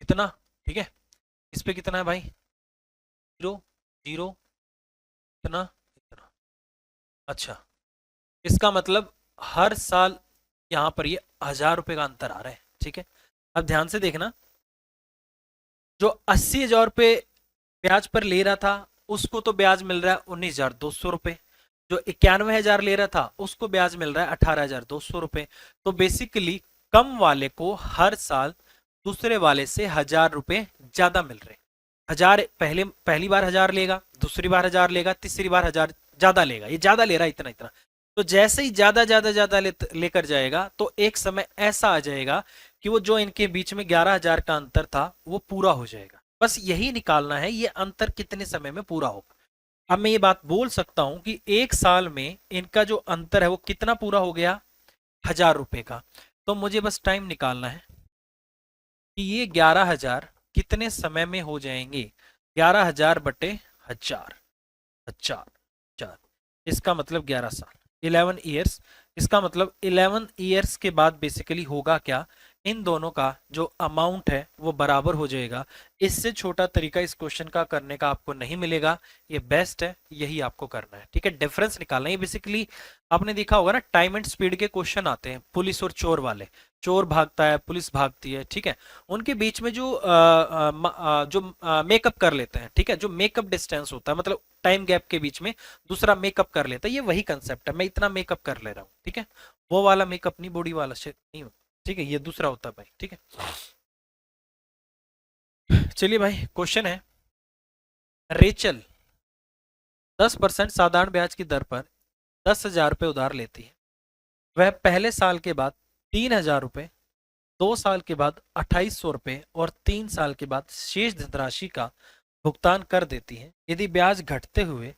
इतना, ठीक है, इस पे कितना है भाई 0 0 इतना इतना। अच्छा, इसका मतलब हर साल यहां पर ये 1,000 रुपए का अंतर आ रहा है। ठीक है, अब ध्यान से देखना, जो 80,000 रुपये ब्याज पर ले रहा था उसको तो ब्याज मिल रहा है 19,200 रुपये, जो 91,000 ले रहा था उसको ब्याज मिल रहा है 18,200 रुपये। तो बेसिकली कम वाले को हर साल दूसरे वाले से 1,000 रुपये ज्यादा मिल रहे हैं। 1,000 पहली बार 1,000 लेगा, दूसरी बार 1,000 लेगा, तीसरी बार 1,000 ज्यादा लेगा, ये ज्यादा ले रहा है इतना इतना। तो जैसे ही ज्यादा ज्यादा ज्यादा लेकर जाएगा तो एक समय ऐसा आ जाएगा कि वो जो इनके बीच में 11,000 का अंतर था वो पूरा हो जाएगा। बस यही निकालना है, ये अंतर कितने समय में पूरा होगा। अब मैं ये बात बोल सकता हूं कि एक साल में इनका जो अंतर है वो कितना पूरा हो गया, 1,000 रुपए का। तो मुझे बस टाइम निकालना है कि ये 11,000 कितने समय में हो जाएंगे। 11,000 बटे 1,000, 1,000, इसका मतलब 11 साल, 11 ईयर्स। इसका मतलब 11 ईयर्स के बाद बेसिकली होगा क्या, इन दोनों का जो अमाउंट है वो बराबर हो जाएगा। इससे छोटा तरीका इस क्वेश्चन का करने का आपको नहीं मिलेगा, ये बेस्ट है, यही आपको करना है। ठीक है, डिफरेंस निकालना है। ये बेसिकली आपने देखा होगा ना, टाइम एंड स्पीड के क्वेश्चन आते हैं, पुलिस और चोर वाले, चोर भागता है पुलिस भागती है, ठीक है, उनके बीच में जो मेकअप कर लेते हैं, ठीक है, जो मेकअप डिस्टेंस होता है, मतलब टाइम गैप के बीच में दूसरा मेकअप कर लेता है, ये वही कंसेप्ट है, मैं इतना मेकअप कर ले रहा हूँ। ठीक है, वो वाला मेकअप नहीं, बॉडी वाला शेप नहीं होता। ठीक है, ये दूसरा होता है भाई। ठीक है, चलिए भाई, क्वेश्चन है, रेचल 10% साधारण ब्याज की दर पर 10,000 रुपये उधार लेती है। वह पहले साल के बाद 3,000 रुपये, 2 साल के बाद 2,800 रुपये और 3 साल के बाद शेष धनराशि का भुगतान कर देती है। यदि ब्याज घटते हुए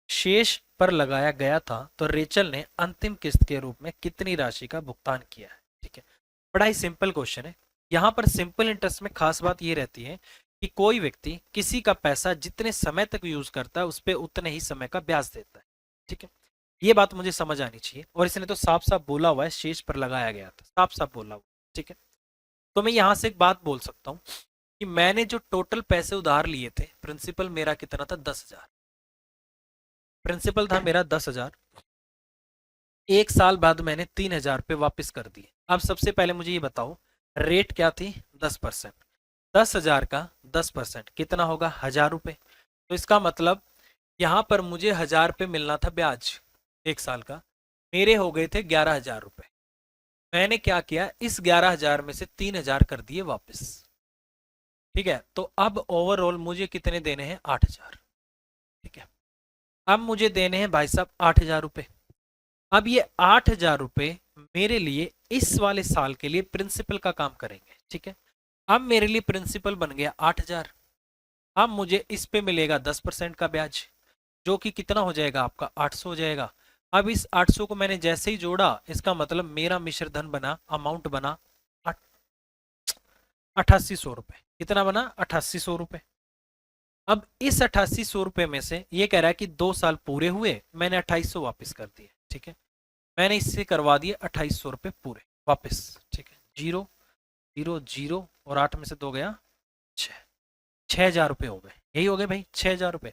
शेष पर लगाया गया था तो रेचल ने अंतिम किस्त के रूप में कितनी राशि का भुगतान किया है। ठीक है, बड़ा ही सिंपल क्वेश्चन है। यहाँ पर सिंपल इंटरेस्ट में खास बात ये रहती है कि कोई व्यक्ति किसी का पैसा जितने समय तक यूज करता है उस पर उतने ही समय का ब्याज देता है। ठीक है, ये बात मुझे समझ आनी चाहिए, और इसने तो साफ साफ बोला हुआ है शेष पर लगाया गया था, साफ साफ बोला हुआ। ठीक है, तो मैं यहाँ से एक बात बोल सकता हूँ कि मैंने जो टोटल पैसे उधार लिए थे, प्रिंसिपल मेरा कितना था, 10,000, प्रिंसिपल था मेरा 10,000। एक साल बाद मैंने 3,000 रुपये वापस कर दिए। अब सबसे पहले मुझे ये बताओ, रेट क्या थी, 10%, 10,000 का 10% कितना होगा, 1,000 रुपये। तो इसका मतलब यहाँ पर मुझे 1,000 रुपये मिलना था ब्याज एक साल का, मेरे हो गए थे 11,000 रुपये। मैंने क्या किया, इस 11,000 में से 3,000 कर दिए वापस। ठीक है, तो अब ओवरऑल मुझे कितने देने हैं, 8,000। ठीक है, अब मुझे देने हैं भाई साहब 8,000 रुपये। अब ये 8,000 रुपये मेरे लिए इस वाले साल के लिए प्रिंसिपल का काम करेंगे। ठीक है, अब मेरे लिए प्रिंसिपल बन गया 8,000। अब मुझे इस पे मिलेगा 10% का ब्याज, जो कि कितना हो जाएगा आपका, 800 हो जाएगा। अब इस 800 को मैंने जैसे ही जोड़ा, इसका मतलब मेरा मिश्र धन बना, अमाउंट बना 8,800 रुपये। कितना बना, 8,800 रुपये। अब इस 8,800 रुपये में से ये कह रहा है कि 2 साल पूरे हुए, मैंने 2,800 वापस कर दिए। ठीक है, मैंने इससे करवा दिए 2,800 रुपये पूरे वापस। ठीक है, 0 0 0 और 8 में से 2 गया 6,000 रुपये हो गए। यही हो गए भाई 6,000 रुपये।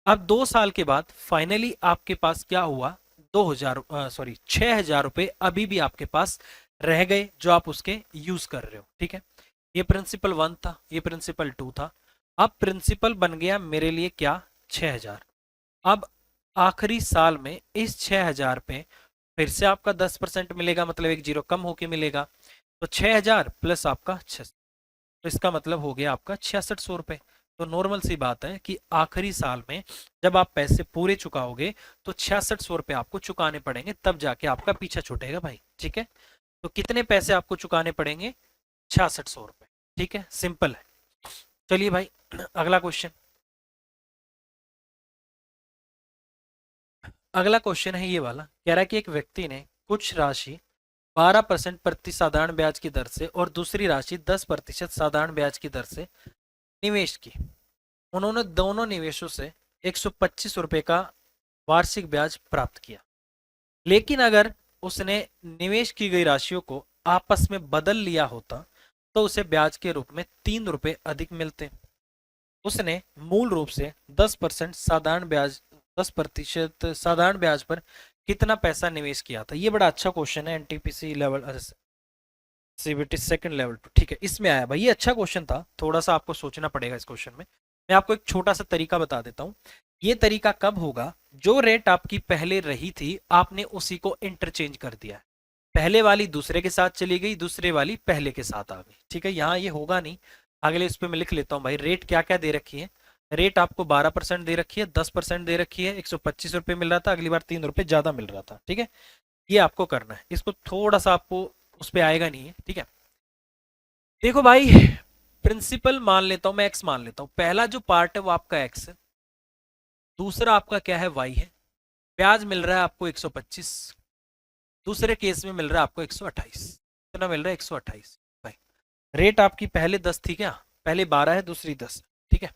अब 2 साल के बाद फाइनली आपके पास क्या हुआ, ₹6,000 अभी भी आपके पास रह गए जो आप उसके यूज कर रहे हो। ठीक है, ये प्रिंसिपल 1 था, ये प्रिंसिपल 2 था। अब प्रिंसिपल बन गया मेरे लिए क्या, 6,000। अब आखिरी साल में इस 6,000 पे फिर से आपका 10% मिलेगा, मतलब एक जीरो कम होके मिलेगा। तो 6,000 प्लस आपका 6, तो इसका मतलब हो गया आपका 6,600 रुपये। तो नॉर्मल सी बात है कि आखिरी साल में जब आप पैसे पूरे चुकाओगे तो 6,600 रुपये आपको चुकाने पड़ेंगे, तब जाके आपका पीछा छूटेगा भाई। ठीक है, तो कितने पैसे आपको चुकाने पड़ेंगे, 6,600 रुपये। ठीक है, सिंपल है। चलिए भाई अगला क्वेश्चन। अगला क्वेश्चन है ये वाला, कह रहा है कि एक व्यक्ति ने कुछ राशि 12% प्रति साधारण ब्याज की दर से और दूसरी राशि 10% साधारण ब्याज की दर से निवेश की। उन्होंने दोनों निवेशों से 125 रुपये का वार्षिक ब्याज प्राप्त किया, लेकिन अगर उसने निवेश की गई राशियों को आपस में बदल लिया होता तो उसे ब्याज के रूप में 3 रुपये अधिक मिलते। उसने मूल रूप से 10% साधारण ब्याज 10% साधारण ब्याज पर कितना पैसा निवेश किया था। ये बड़ा अच्छा क्वेश्चन है, NTPC level CBT second level पर। ठीक है, इसमें आया भाई, ये अच्छा क्वेश्चन था, थोड़ा सा आपको सोचना पड़ेगा इस क्वेश्चन में। मैं आपको एक छोटा सा तरीका बता देता हूँ। ये तरीका कब होगा, जो रेट आपकी पहले रही थी आपने उसी को इंटरचेंज कर दिया है। पहले वाली दूसरे के साथ चली गई, दूसरे वाली पहले के साथ आ गई। ठीक है, यहाँ ये होगा नहीं, अगले इस पे मैं लिख लेता हूँ भाई। रेट क्या क्या दे रखी है, रेट आपको 12% दे रखी है, 10% दे रखी है, 125 रुपये मिल रहा था, अगली बार 3 रुपये ज्यादा मिल रहा था। ठीक है, ये आपको करना है, इसको थोड़ा सा आपको उस पर आएगा नहीं है। ठीक है, देखो भाई, प्रिंसिपल मान लेता हूं मैं, एक्स मान लेता हूं। पहला जो पार्ट है वो आपका एक्स है, दूसरा आपका क्या है, वाई है। ब्याज मिल रहा है आपको 125, दूसरे केस में मिल रहा है आपको 128। कितना मिल रहा है, 128 भाई। रेट आपकी पहले 10 थी क्या, पहले 12 है, दूसरी 10। ठीक है,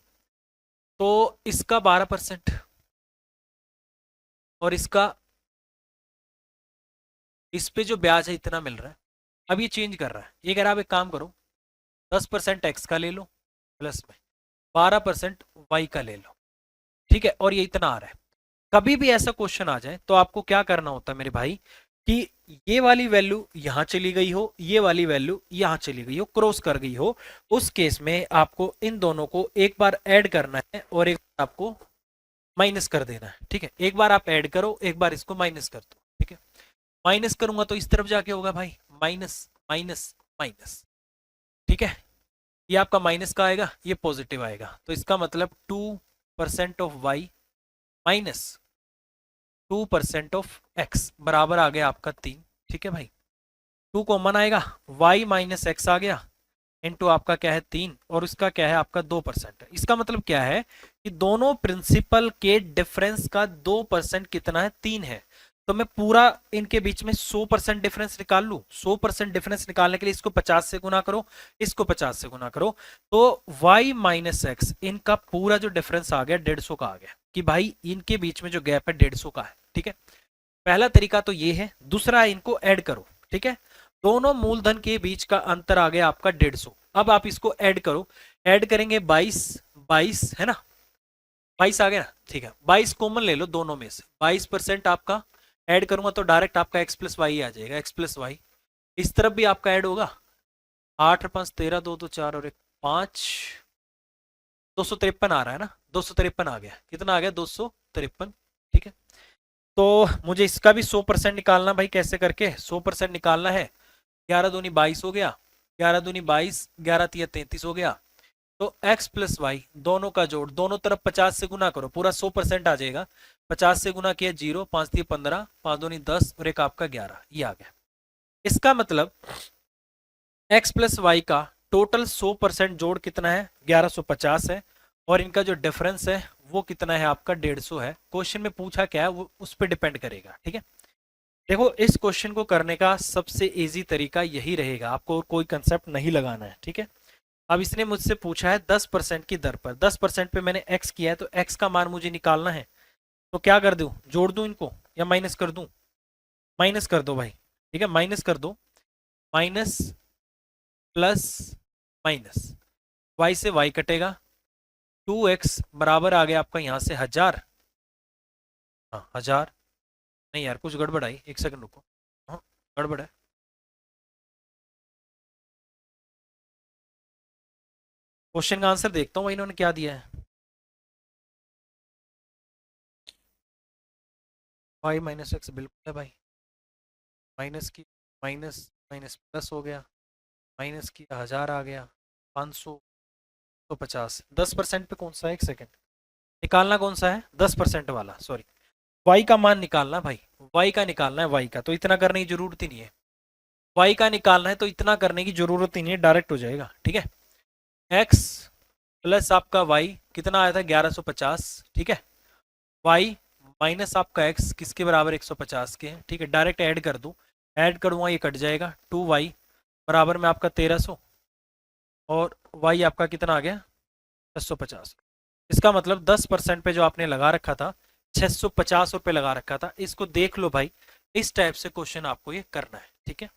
तो इसका 12% और इसका, इस पे जो ब्याज है इतना मिल रहा है। अब ये चेंज कर रहा है, ये कह रहा है आप एक काम करो, 10% एक्स का ले लो प्लस में 12% वाई का ले लो। ठीक है, और ये इतना आ रहा है। कभी भी ऐसा क्वेश्चन आ जाए तो आपको क्या करना होता है मेरे भाई, कि ये वाली वैल्यू यहां चली गई हो, ये वाली वैल्यू यहां चली गई हो, क्रॉस कर गई हो, उस केस में आपको इन दोनों को एक बार ऐड करना है और एक बार आपको माइनस कर देना है। ठीक है, एक बार आप ऐड करो, एक बार इसको माइनस कर दो। ठीक है, माइनस करूंगा तो इस तरफ जाके होगा भाई, माइनस माइनस माइनस। ठीक है, ये आपका माइनस का आएगा, ये पॉजिटिव आएगा, तो इसका मतलब 2% of Y minus 2% of X बराबर आ गया आपका 3। ठीक है भाई, 2 कॉमन आएगा, y माइनस एक्स आ गया इनटू आपका क्या है 3, और उसका क्या है आपका 2% है। इसका मतलब क्या है कि दोनों प्रिंसिपल के डिफरेंस का 2% कितना है, 3 है। तो मैं पूरा इनके बीच में 100% डिफरेंस निकाल लूं। 100% डिफरेंस निकालने के लिए इसको 50 से गुना करो, इसको 50 से गुना करो, तो y माइनस एक्स इनका पूरा जो डिफरेंस आ गया 150 का आ गया, कि भाई इनके बीच में जो गैप है 150 का है। ठीक है, पहला तरीका तो ये है। दूसरा है इनको ऐड करो। ठीक है, दोनों मूलधन के बीच का अंतर आ गया आपका 150। अब आप इसको ऐड करो, ऐड करेंगे 22 22 है ना, 22 आ गया ना। ठीक है, 22 कॉमन ले लो दोनों में से, 22% आपका ऐड करूंगा तो डायरेक्ट आपका x प्लस वाई आ जाएगा, x प्लस वाई। इस तरफ भी आपका ऐड होगा, 8 और 5 13, 2 2 4 और 1 5, 253 आ रहा है ना, 253 आ गया। कितना आ गया, 253। ठीक है, तो मुझे इसका भी 100% निकालना भाई, कैसे करके 100% निकालना है। 11 दूनी 22 हो गया, 11 दूनी 22, 11 तिया 33 हो गया। तो x प्लस वाई दोनों का जोड़, दोनों तरफ 50 से गुना करो, पूरा 100% आ जाएगा। 50 से गुना किया 0, 5 तिया 15, 5 दूनी 10 और एक आपका 11, ये आ गया। इसका मतलब x प्लस वाई का टोटल 100% जोड़ कितना है, 1150 है, और इनका जो डिफरेंस है वो कितना है आपका 150 है। क्वेश्चन में पूछा क्या है वो उस पर डिपेंड करेगा। ठीक है, देखो इस क्वेश्चन को करने का सबसे इजी तरीका यही रहेगा, आपको कोई कंसेप्ट नहीं लगाना है। ठीक है, अब इसने मुझसे पूछा है 10% की दर पर, 10% पे मैंने x किया है, तो x का मान मुझे निकालना है। तो क्या कर दूं, जोड़ दूं इनको या माइनस कर दूं, माइनस कर दो भाई। ठीक है, माइनस कर दो, माइनस प्लस माइनस, y से y कटेगा, 2x बराबर आ गया आपका यहां से 1000, हाँ 1000, नहीं यार कुछ गड़बड़ आई, एक सेकंड रुको। हाँ गड़बड़ है। क्वेश्चन का आंसर देखता हूँ भाई इन्होंने क्या दिया है। वाई माइनस एक्स बिल्कुल है भाई। माइनस की माइनस माइनस प्लस हो गया, माइनस की 1000 आ गया, 500 तो 50। 10% पे कौन सा है, एक सेकंड निकालना कौन सा है, 10% वाला, सॉरी वाई का मान निकालना भाई, वाई का निकालना है, वाई का तो इतना करने की जरूरत ही नहीं है, वाई का निकालना है तो इतना करने की जरूरत ही नहीं है, डायरेक्ट हो जाएगा। ठीक है, एक्स प्लस आपका वाई कितना आया था 1150, ठीक है, वाई माइनस आपका एक्स किसके बराबर 150 के है, ठीक है, डायरेक्ट ऐड कर दूं, ऐड करूंगा ये कट जाएगा, 2y बराबर में आपका 1300 और y आपका कितना आ गया 650। इसका मतलब 10% पे जो आपने लगा रखा था 650 रुपये लगा रखा था, इसको देख लो भाई, इस टाइप से क्वेश्चन आपको ये करना है। ठीक है,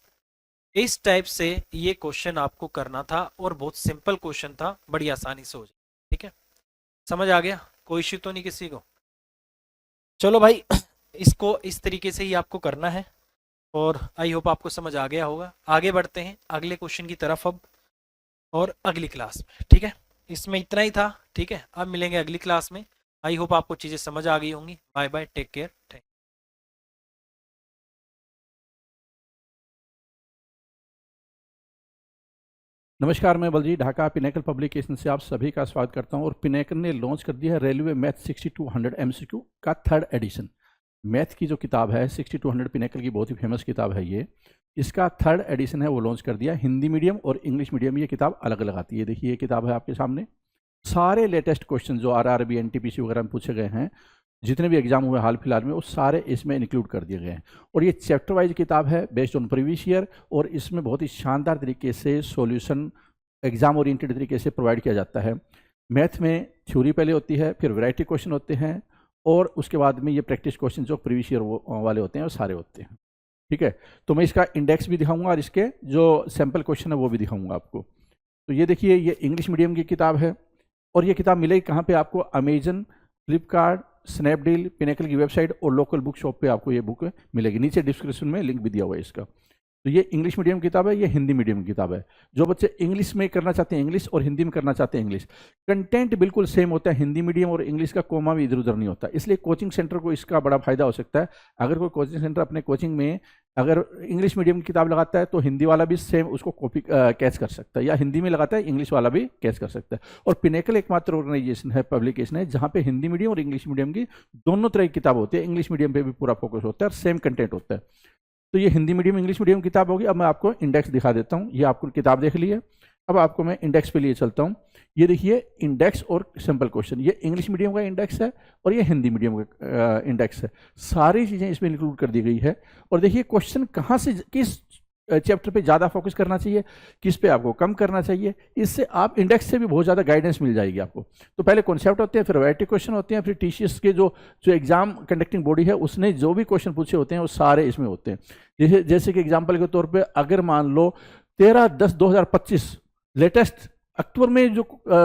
इस टाइप से ये क्वेश्चन आपको करना था और बहुत सिंपल क्वेश्चन था, बड़ी आसानी से हो जाए। ठीक है, समझ आ गया, कोई इश्यू तो नहीं किसी को। चलो भाई इसको इस तरीके से ही आपको करना है और आई होप आपको समझ आ गया होगा। आगे बढ़ते हैं अगले क्वेश्चन की तरफ अब और अगली क्लास में। ठीक है, इसमें इतना ही था। ठीक है, अब मिलेंगे अगली क्लास में। आई होप आपको चीज़ें समझ आ गई होंगी। Bye bye, take care, thank. नमस्कार, मैं बलजीत ढाका पिनेकल पब्लिकेशन से आप सभी का स्वागत करता हूं। और पिनेकल ने लॉन्च कर दिया है रेलवे मैथ 6200 MCQ का थर्ड एडिशन। मैथ की जो किताब है 6200 पिनेकल की बहुत ही फेमस किताब है ये, इसका थर्ड एडिशन है वो लॉन्च कर दिया। हिंदी मीडियम और इंग्लिश मीडियम ये किताब अलग अलग आती है। देखिए ये किताब है आपके सामने, सारे लेटेस्ट क्वेश्चन जो RRB NTPC वगैरह में पूछे गए हैं, जितने भी एग्जाम हुए हाल फिलहाल में, वो सारे इसमें इंक्लूड कर दिए गए हैं। और ये चैप्टर वाइज किताब है बेस्ड ऑन प्रीवियस ईयर, और इसमें बहुत ही शानदार तरीके से सॉल्यूशन एग्जाम ओरिएंटेड तरीके से प्रोवाइड किया जाता है। मैथ में थ्योरी पहले होती है, फिर वैरायटी क्वेश्चन होते हैं, और उसके बाद में ये प्रैक्टिस क्वेश्चन जो प्रीवियस ईयर वाले होते हैं वो सारे होते हैं। ठीक है, तो मैं इसका इंडेक्स भी दिखाऊंगा और इसके जो सैम्पल क्वेश्चन है वो भी दिखाऊंगा आपको। तो ये देखिए, ये इंग्लिश मीडियम की किताब है, और ये किताब मिलेगी कहाँ पे आपको, अमेजन, फ्लिपकार्ट, स्नैपडील, पिनेकल की वेबसाइट और लोकल बुक शॉप पे आपको ये बुक मिलेगी। नीचे डिस्क्रिप्शन में लिंक भी दिया हुआ है इसका। तो ये इंग्लिश मीडियम किताब है, ये हिंदी मीडियम की किताब है। जो बच्चे इंग्लिश में करना चाहते हैं इंग्लिश, और हिंदी में करना चाहते हैं इंग्लिश, कंटेंट बिल्कुल सेम होता है। हिंदी मीडियम और इंग्लिश का कोमा भी इधर उधर नहीं होता, इसलिए कोचिंग सेंटर को इसका बड़ा फायदा हो सकता है। अगर कोई कोचिंग सेंटर अपने कोचिंग में अगर इंग्लिश मीडियम की किताब लगाता है, तो हिंदी वाला भी सेम उसको कॉपी कैच कर सकता है, या हिंदी में लगाता है इंग्लिश वाला भी कैच कर सकता है। और पिनेकल एकमात्र ऑर्गेनाइजेशन है, पब्लिकेशन है, जहाँ पे हिंदी मीडियम और इंग्लिश मीडियम की दोनों तरह की किताब होती है। इंग्लिश मीडियम पे भी पूरा फोकस होता है और सेम कंटेंट होता है। तो ये हिंदी मीडियम इंग्लिश मीडियम किताब होगी। अब मैं आपको इंडेक्स दिखा देता हूँ। ये आपको किताब देख ली है, अब आपको मैं इंडेक्स पे लिए चलता हूँ। ये देखिए इंडेक्स और सिंपल क्वेश्चन, ये इंग्लिश मीडियम का इंडेक्स है और ये हिंदी मीडियम का इंडेक्स है। सारी चीज़ें इसमें इंक्लूड कर दी गई है। और देखिए क्वेश्चन कहाँ से किस चैप्टर पे ज़्यादा फोकस करना चाहिए, किस पे आपको कम करना चाहिए, इससे आप इंडेक्स से भी बहुत ज़्यादा गाइडेंस मिल जाएगी आपको। तो पहले कॉन्सेप्ट होते हैं, फिर वैरायटी क्वेश्चन होते हैं, फिर TCS के जो जो एग्जाम कंडक्टिंग बॉडी है उसने जो भी क्वेश्चन पूछे होते हैं वो सारे इसमें होते हैं। जैसे कि एग्जाम्पल के तौर पर अगर मान लो 13/10/2025 लेटेस्ट अक्टूबर में जो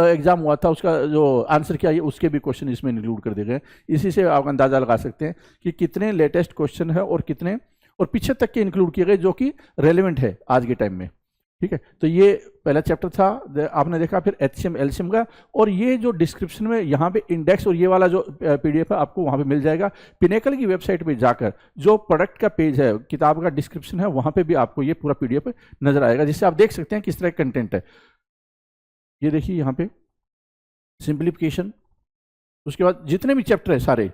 एग्जाम हुआ था उसका जो आंसर क्या है, उसके भी क्वेश्चन इसमें इंक्लूड कर दिए गए। इसी से आप अंदाजा लगा सकते हैं कि कितने लेटेस्ट क्वेश्चन है और कितने और पीछे तक के इंक्लूड किए गए जो कि रेलेवेंट है आज के टाइम में। ठीक है, तो ये पहला चैप्टर था आपने देखा, फिर HCM LCM का। और ये जो डिस्क्रिप्शन में यहाँ पे इंडेक्स और ये वाला जो PDF है आपको वहाँ पे मिल जाएगा। पिनेकल की वेबसाइट पे जाकर जो प्रोडक्ट का पेज है, किताब का डिस्क्रिप्शन है, वहाँ पे भी आपको ये पूरा PDF नजर आएगा, जिससे आप देख सकते हैं किस तरह का कंटेंट है। ये देखिए यहाँ पे सिंप्लीफिकेशन, उसके बाद जितने भी चैप्टर है सारे,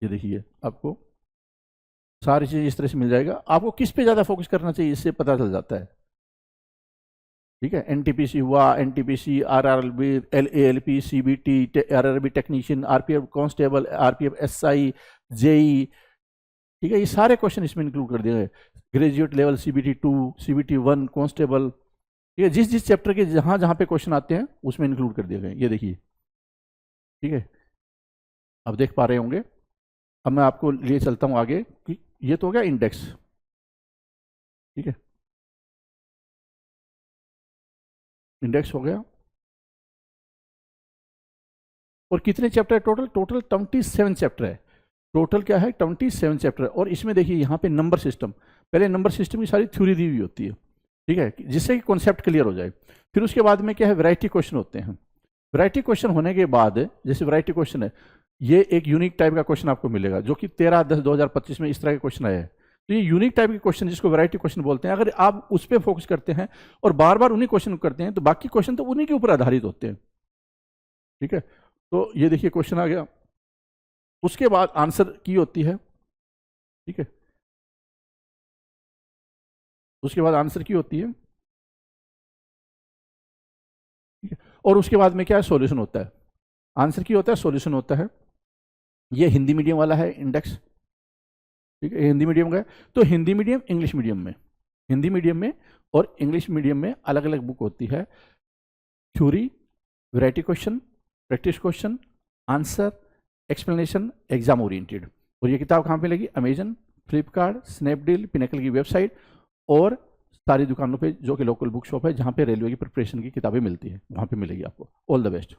ये देखिए आपको सारी चीज़ इस तरह से मिल जाएगा। आपको किस पे ज़्यादा फोकस करना चाहिए इससे पता चल जाता है। ठीक है, NTPC हुआ, NTPC, RRB, LALP, CBT, RRB technician, RPF constable, RPF SI, JE, ठीक है, ये सारे क्वेश्चन इसमें इंक्लूड कर दिए गए। Graduate level CBT 2, CBT 1, constable, ठीक है, जिस जिस चैप्टर के जहाँ जहाँ पे क्वेश्चन आते हैं उसमें इंक्लूड कर दिए गए। ये देखिए, ठीक है, अब देख पा रहे होंगे। अब मैं आपको लिए चलता हूँ आगे कि ये तो हो गया इंडेक्स। ठीक है, इंडेक्स हो गया। और कितने चैप्टर है टोटल? टोटल 27 चैप्टर है। टोटल क्या है 27 चैप्टर, और इसमें देखिए यहाँ पे नंबर सिस्टम, पहले नंबर सिस्टम की सारी थ्योरी दी हुई होती है, ठीक है, जिससे कि कॉन्सेप्ट क्लियर हो जाए। फिर उसके बाद में क्या है, वैरायटी क्वेश्चन होते हैं। वैरायटी क्वेश्चन होने के बाद, जैसे वैरायटी क्वेश्चन है, ये एक यूनिक टाइप का क्वेश्चन आपको मिलेगा जो कि 13/10/2025 में इस तरह के क्वेश्चन आया है। तो ये यूनिक टाइप के क्वेश्चन जिसको वैरायटी क्वेश्चन बोलते हैं, अगर आप उस पर फोकस करते हैं और बार बार उन्हीं क्वेश्चन करते हैं तो बाकी क्वेश्चन तो उन्हीं के ऊपर आधारित होते हैं, ठीक है। तो ये देखिए क्वेश्चन आ गया, उसके बाद आंसर की होती है, ठीक है, उसके बाद आंसर की होती है, ठीक है, और उसके बाद में क्या है, सॉल्यूशन होता है। आंसर की होता है, सॉल्यूशन होता है। ये हिंदी मीडियम वाला है इंडेक्स, ठीक है, हिंदी मीडियम का है। तो हिंदी मीडियम, इंग्लिश मीडियम में, हिंदी मीडियम में और इंग्लिश मीडियम में अलग अलग बुक होती है। Theory, variety question, practice question, answer, explanation, exam oriented. और ये किताब कहाँ पे मिलेगी, अमेजन, फ्लिपकार्ट, स्नैपडील, पिनेकल की वेबसाइट और सारी दुकानों पे जो कि लोकल बुक शॉप है जहाँ पे रेलवे की प्रिपरेशन की किताबें मिलती है, वहाँ पे मिलेगी आपको। All the best.